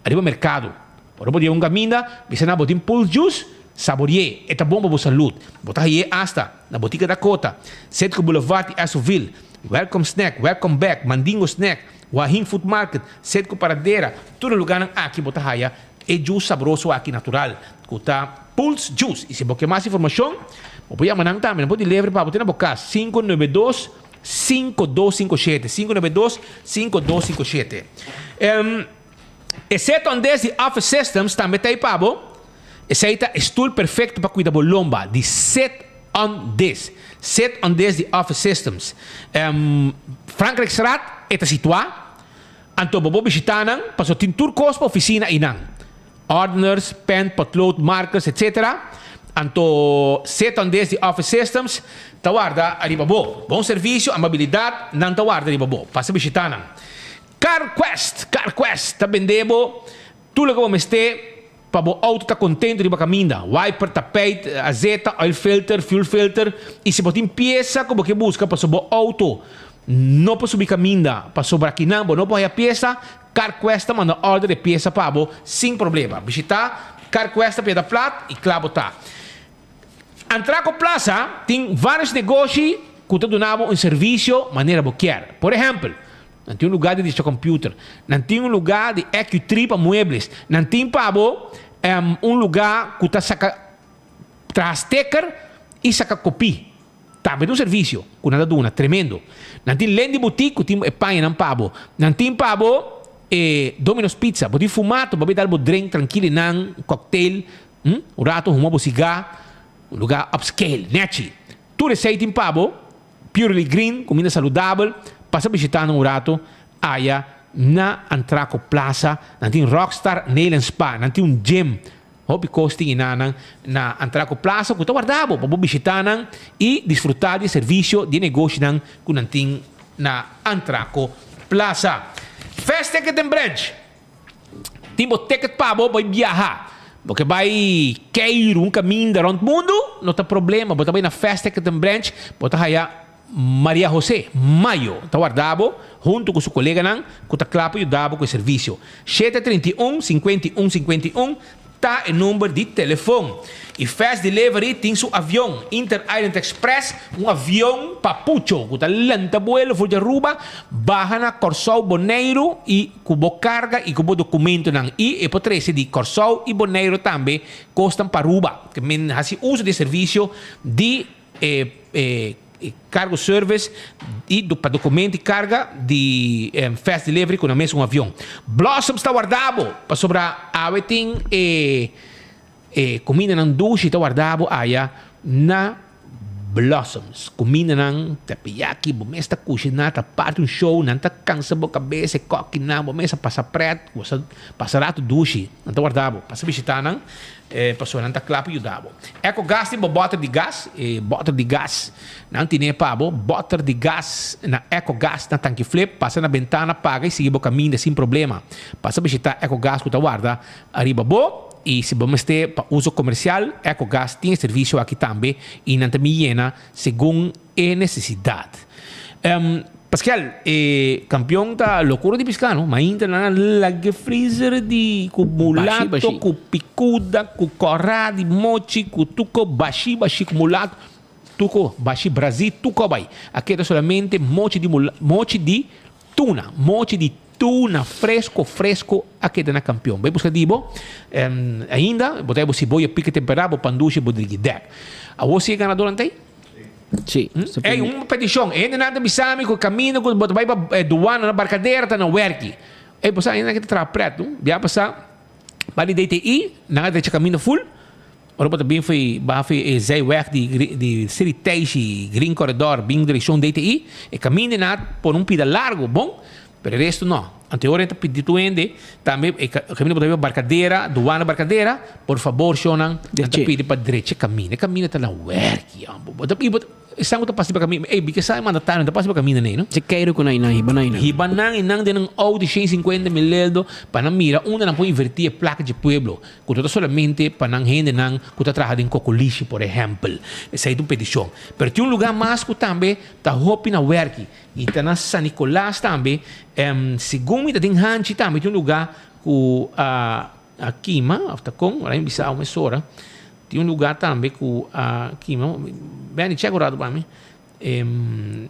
Arriba ao mercado, por exemplo, um caminho, você não botar Pulse Juice, saboreie, é bom para a saúde. Botar aí hasta na botica da Cota, Centro Boulevard e Açoville, Welcome Snack, Welcome Back, Mandingo Snack, Wahim Food Market, Centro Paradeira, todo lugar aqui botar aí. É juice saboroso aqui natural. Kuta Pulse Juice. E se você quer mais informação, pode chamar também. Pode levar para você na boca 592-5257. 592-5257. Exceto onde de Office Systems também tem pabo. Esse é o stool perfeito para cuidar da lomba. De Set on This. Set on This de Office Systems. Frankrijkstraat é situado. Então, bobo visitanan, passou tem turcos para oficina inang. Ordners, pen, potlood, markers, etc. Anto set on this the Office Systems, tawarda arriba bom serviço, amabilidade, não tawarda arriba bom. Passa visitando. CarQuest, tá vendendo tudo que você este para o auto tá contente de caminho, wiper, tapete, azeta, oil filter, fuel filter, e se botar peça como que busca para o auto, não para subir caminho, para sobrar aqui não pode a peça. CarQuest manda ordem de peça para você sem problema. Visitar CarQuest pela plata e claro tá. Antraco Plaza tem vários negócios que te dão um serviço de maneira que quer. Por exemplo, não tem um lugar de deixar computer, não tem um lugar de EQ3 para muebles, não tem para um lugar que te saca trastecker e saca copy. Também um serviço que nada duna tremendo. Não tem lente de boutique que tem panha não pabo. Não tem pabo Domino's Pizza, pode fumar, pode dar um drink tranquilo, um cocktail, um rato, um cigarro, um lugar upscale, neti. Tu receita em pabo, purely green, comida saudável, passa visitando um rato, aí na Antraco Plaza, não tem Rockstar Nail and Spa, não tem um gym, hobby costing na Antraco Plaza, que está guardado, para visitar e desfrutar de serviço de negócio que não tem na Antraco Plaza. Fast Ticket and Branch. Tipo ticket para você viajar. Porque vai cair um caminho around o mundo, não tem problema. Você vai na Fast Ticket and Branch, você vai a Maria José Maio. Está guardado, junto com seu colega, que está claro e dá com o serviço. 731-5151 está o número de telefone. E Fast Delivery tem seu avião Inter-Island Express, um avião papucho, que está lenta vuelo, foi de Aruba, baja na Corsol Bonaire e cubo carga e cubo documento. E pode ser de Corsol e Bonaire também custam para Aruba, que faz uso de serviço de cargo service e para documento e carga de Fast Delivery com o mesmo avião. Blossom está guardado para sobrar comida ng dushi está guardado aí na Blossoms. Comida ng tapiyaki, bumesta kusina, parte um show, nanta cansa bo cabeça, coque na, bumesta passa preto, passarato dushi, nanta guardavo, passa visitar nang, passou nanta clap e davo. Eco gas tipo butter de gas, não tinha pabo, butter de gas na eco gas na tanque flip, passa na ventana, paga e sigue bo caminho sem problema. Passa visitar eco gas que tá guarda, arriba bo. E se vamos ter para uso comercial, EcoGás tem serviço aqui também e não também llena segundo a necessidade. Pascal, campeão da loucura de pescar, não? Mas ainda na freezer de com mulato, com picuda, com corá de mochi, com tuco, baixi, com mulato, tuco, baixi, Brasil, tuco, vai. Aqui é solamente mochi de tuna fresco aqui na campeão. Vai buscar dibo, ainda, botei você boia pique temperado, panduche, bodriguidec. A você é ganador antei? Sim. É uma petição. Ainda nada me sabe que o caminho que vai para doana na barcadeira tá na werki. É passar ainda que tá preto, já passar para DTI, nada de caminho full. Ora também foi zai werk de Ciriteixe Green Corridor, bem direção DTI, e caminho nada por pida largo, bom? Pero o resto não. Anteriormente pedido também caminho para barcadeira, doana barcadeira, por favor, Shonan, pede para direita caminho tá na werki. Isang ko tapos ba kami? Bigyan sa mga natano, tapos ba kami na não? Se quero ko na hibanay na. Hibanang inang din ng Audi 150 mil panamira, una na po invertir a placa de pueblo. Kung ito solamente panang hindi ng kutatraha din Cocoliche, por exemplo. Essa é uma petição. Pero tem lugar mais que também tá hopi na werki. E tá na San Nicolás também, segundo ita din hanchi também tem lugar ku aqui, after kong, wala yung bisa uma sora. Tem lugar também com aqui, bem, tinha agora para mim.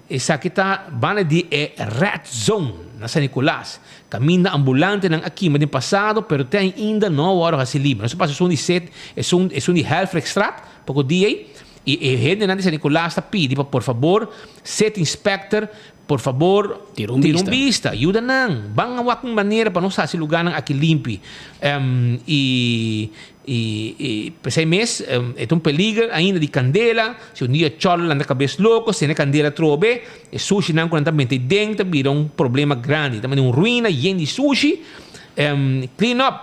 Essa aqui tá bana de Red Zone na San Nicolás. Caminho ambulante ng aqui, mas no passado, pero tem ainda não hora a se livre. Nós passamos de 7, é de Helfrexstraat, pouco dia e gente na San Nicolás tá pedindo, por favor, set inspector, por favor, tira vista, ajuda não. Bang awak maneira para nós fazer lugar aqui limpo. Esse mês é peligro ainda de candela. Se dia chola na cabeça louco, se na candela trobe, e sushi não constantemente dentro, vira problema grande. Também ruína, yen de sushi. Clean up,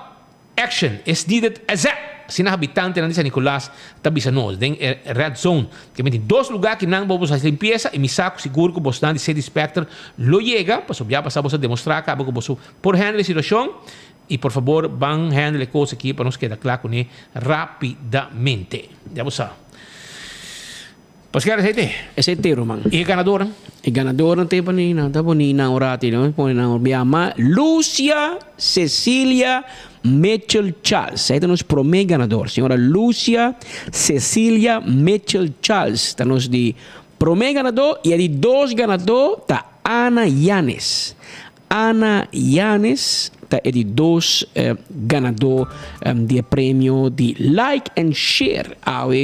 action, is needed exact. Sina habitante na San Nicolás tabisa nós, den Red Zone, que tem dois lugares que não vamos fazer limpeza e me saco seguro que você não de ser inspector lo chega, para já passar você demonstrar que você por handle a situação e por favor van handle coisa aqui para nos quedar claro com ele rapidamente. Já você Pascal, esse inteiro, man. E ganadora? E ganadora tem panina, tá bonina orati, não põe na orbiama. Lúcia Cecília Mitchell Charles. Essa é nos promê ganador. Senhora Lúcia Cecília Mitchell Charles. Está nos de promê ganador e de dois ganador tá Ana Yanes. Ana Yanes é de dois ganador de prêmio de like and share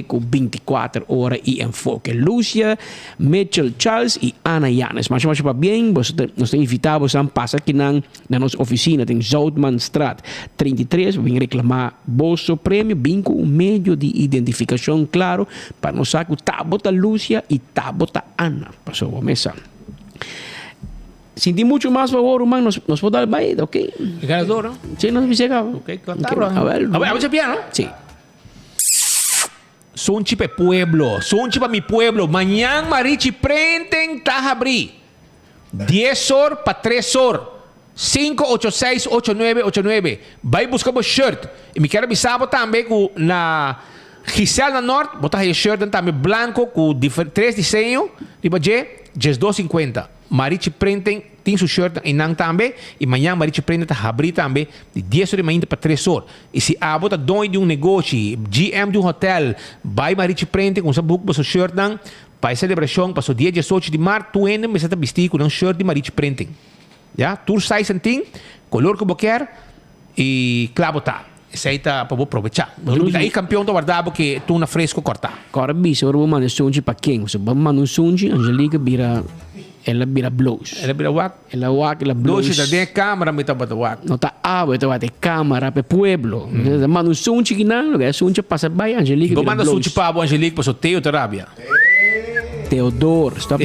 com 24 horas e enfoque. Lúcia Mitchell Charles e Ana Yanes. Mas para bem, nós temos invitado a passar aqui na nossa oficina, em Zoutmanstraat 33, vem reclamar bolso prêmio, bem com meio de identificação claro, para nós saber que tá bota Lúcia e tá bota Ana. Passou a mesa. Senti muito mais favor, man, nos podemos dar baile, ok? Ganador, ¿no? Sí, nos visitamos. Ok, claro. A ver, ¿vamos piano? Sí. Sonchi pe pueblo, sonchi pa mi pueblo. Mañana marichi prenden tajabri. 10 horas para 3 horas. 586-8989. Vai buscar o shirt. E me quero avisar também que na Gisela Norte, botar o shirt também branco com 3 desenhos. Tipo, just 250. Marichi prenden, tem seu shirt em Nang também, e amanhã Marichi prenden tá abrir também, de 10 horas da manhã para 3 horas. E se a bota dono de negócio, GM de hotel, vai Marichi prenden com seu book para seu shirt não, para a celebração, para o dia 18 de março, tu ainda me está vestido com um shirt de Marichi prenden. Já? Tu sai sentim, color que você quer, e claro tá. Essa aí tá para aproveitar. Aí campeão do guardado que tu na fresco cortar. Agora, bicho, eu vou mandar sunji para quem? Você vai mandar um sunji, Angelica vira... Ela vira blues. Ela vira wak? Ela wak, ela blues. Blues, ela tem câmera, mas tá bota wak. Não tá água, então vai ter câmera para pueblo. Manda um sunchi que não, o sunchi passa bem, Angelica vira blues. Manda sunchi para o Angelica para o sorteio, Terabia. Teodoro. Stop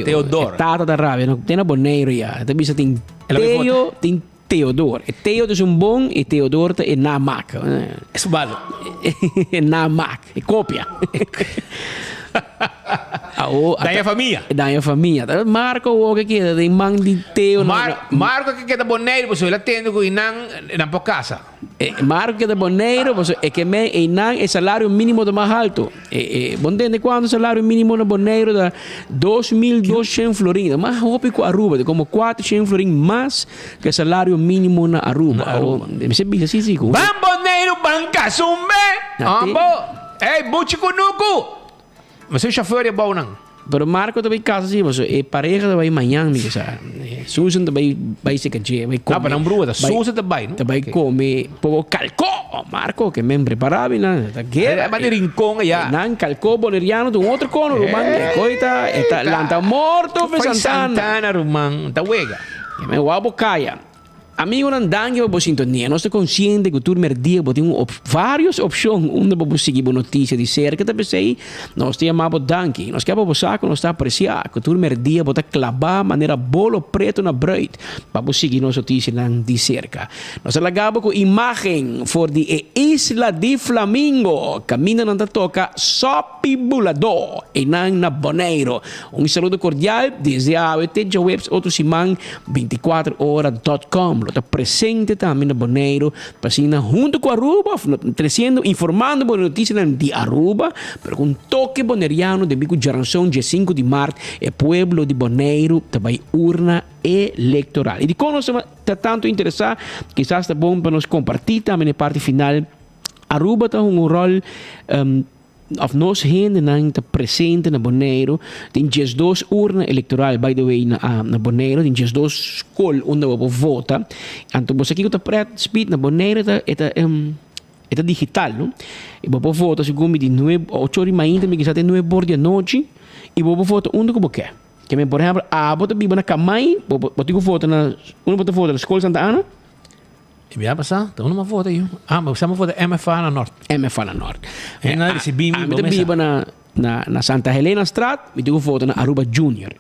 Teodoro. É tata da rabia. Não tem na Boneiro já. Também você tem Teo, tem Teodoro. E Teo é bom e Teodoro é Namak. É subado. É Namak. É cópia. Daí a família. Daí a família. Marco o que é de man de Teo. Marco que é da Boneiro, você lá tem que ir na tua casa. Marco que é da Boneiro, você é que me é salário mínimo do mais alto. Bom entende quando o salário mínimo na Boneiro da 2.200 florins. Mas roupa com Aruba, de como 400 florins mais que o salário mínimo na Aruba. Você bisa assim. Bam Boneiro, banca sumbe. Ei, buchicunuco. Mas o chauffeur é bom, não? Pero Marco também casa assim, mas é pareja também amanhã, amigo, sabe? Susan também vai se cadir, vai comer. Não, para não brua, Susan também, não? Também come, povo calcó, Marco, que me preparava, não? Tá guerra. É, mas de rincón, já. Não, calcó boleriano de outro cono, Romano. Coita, está lanta morto, Foi Santana, Romano, tá huega. Que me guapo caia. Amigo, não dá que você sintonia. Nós estamos conscientes que o turno dia tem várias opções onde você seguir a notícia de cerca. Também sei, nós te chamamos Danke. Nós queremos você que nós está apreciar. Que o turno dia você clavar maneira bolo preto na bread para você seguir nossa notícia de cerca. Nós alagamos com imagem for de Isla de Flamingo. Caminho não toca Sopibulador e na Boneiro. Saludo cordial desde a AWT Webs outro simão 24horas.com. Está presente também na Boneiro, pasina junto com Aruba, trazendo, informando boas notícias de Aruba, pero com toque boneriano de bico geração dia 5 de março, é pueblo de Boneiro, também urna eleitoral. E de como nós está tanto interessado, quizás está bom para nós compartilhar também na parte final. Aruba tem rol of nós gente não está presente na Boneiro, tem 2 urnas eleitorais, by the way, na Boneiro, tem 2 escolas onde você vota. Então, você aqui está preto, speed na Boneiro, é digital, não? E você vota, segundo de 8 horas ainda, me quizás até 9 horas da noite, e você vota onde você quer. Que, por exemplo, você vive na Camai, você vota na Escola Santa Ana. E vai passar, então não vota aí. Mas você vota MFA na Norte. MFA na Norte. E nós recebemos. Eu vivo na Santa Helena Street, e eu voto na Aruba Junior.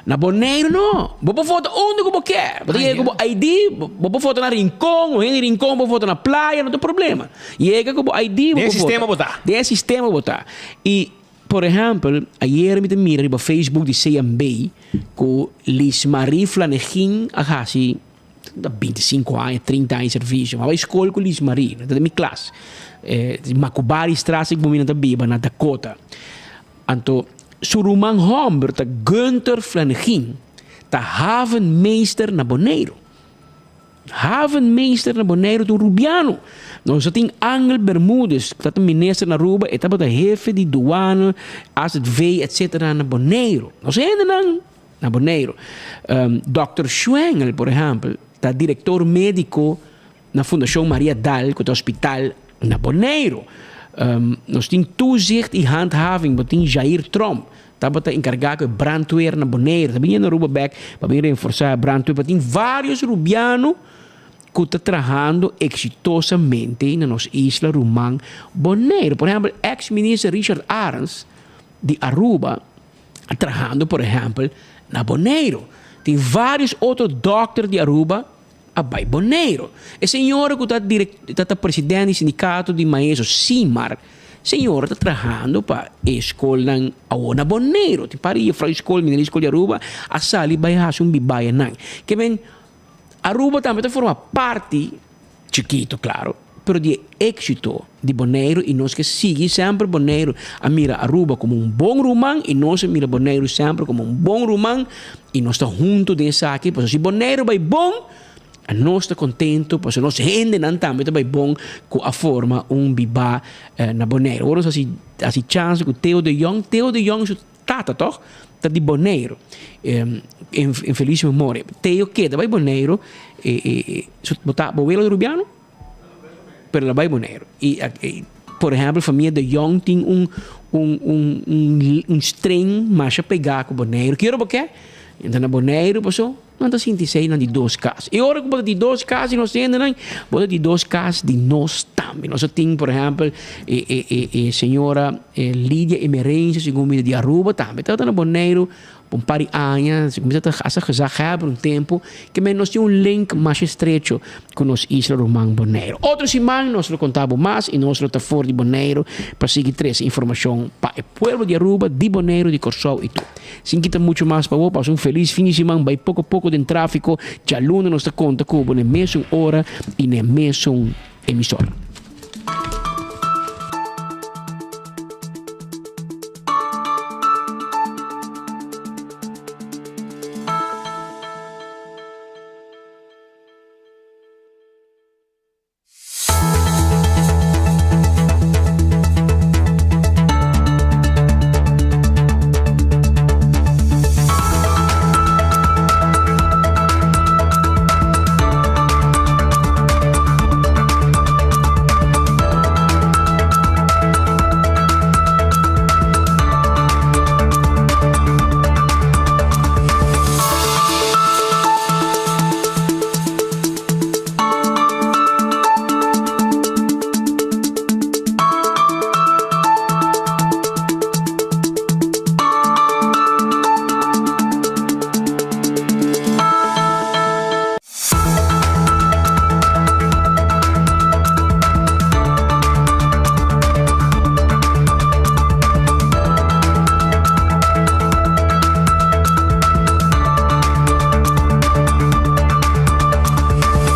Na Boneiro, não. Você vota onde você quer. Você tem ID, você vota na Rincón, ou em Rincón, você vota na praia, não tem problema. E é que você ID, você sistema votar. Tem sistema votar. E, por exemplo, ayer me mira no Facebook de CMB, com Liz Marie Flanegin, assim, 25 anos, 30 anos de serviço. Mas a escola com Liz Marie, da minha classe. Macubari Strasse, que eu também na Dakota. Então, Suruman Homber, tá Gunther Flanegin, tá Havenmeester na Boneiro. Havenmeester na Boneiro do Rubiano. Nós temos Angel Bermúdez, que está ministro na Aruba, e está o jefe de douana, AZV, etc. na Boneiro. Nós ainda na Boneiro. Dr. Schwengel, por exemplo, está diretor médico na Fundação Maria Dal, que é o hospital na Boneiro. Nós temos toezicht e handhaving, nós temos Jair Trump, está encarregado de brandweer na Boneiro. Também na Aruba Back, para reforçar a brandweer, mas tem vários rubianos que estão trabalhando exitosamente na nossa isla Rumang Boneiro. Por exemplo, ex-ministro Richard Arens, de Aruba, trabalhando, por exemplo, na Boneiro. Tem vários outros doctores de Aruba a Boneiro. E senhora que está presidente do sindicato de maestros, CIMAR, senhora está trabalhando para a escola na Boneiro. Tem para ir para a escola, minha escola de Aruba, a sali vai fazer bibaia não. Que vem, Aruba também forma parte, chiquito, claro, pero de éxito de Boneiro, e nós que seguimos sempre Boneiro a mira Aruba como um bom rumão, e nós mira Boneiro sempre como um bom rumão, e nós estamos juntos dessa aqui, porque se Boneiro vai bom, nós estamos contentos, porque nós gente não também vai bom com a forma bibá na Boneiro. Agora, assim chance que o Theo de Jong, seu tata, toch? Está de Boneiro, em feliz memória. Theo que vai Boneiro, botar Bovelo de Rubiano, pero la vai Boneiro. E, por exemplo, a família de Jong tem um trem mais a pegar com Boneiro. Que era porque? Então, na Boneiro, passou, não está sentindo de 2 casos. E agora que de 2 casos nós temos, bota de 2 casos de nós também. Nós temos, por exemplo, senhora Lídia Emerência, segundo de Aruba também. Então, na Bonaire, um par de anos, já por um tempo, que nós temos link mais estreito com os Isla Román Bonaire. Outro semana, nós lo contamos mais e nós lo está fora de Bonaire para seguir 3 informação para o povo de Aruba, de Bonaire, de Corsol e tudo. Sem quitar muito mais para você, um feliz fim de semana, vai pouco a pouco de tráfico, já luna nos conta Cuba, na mesma hora e na mesma emissora.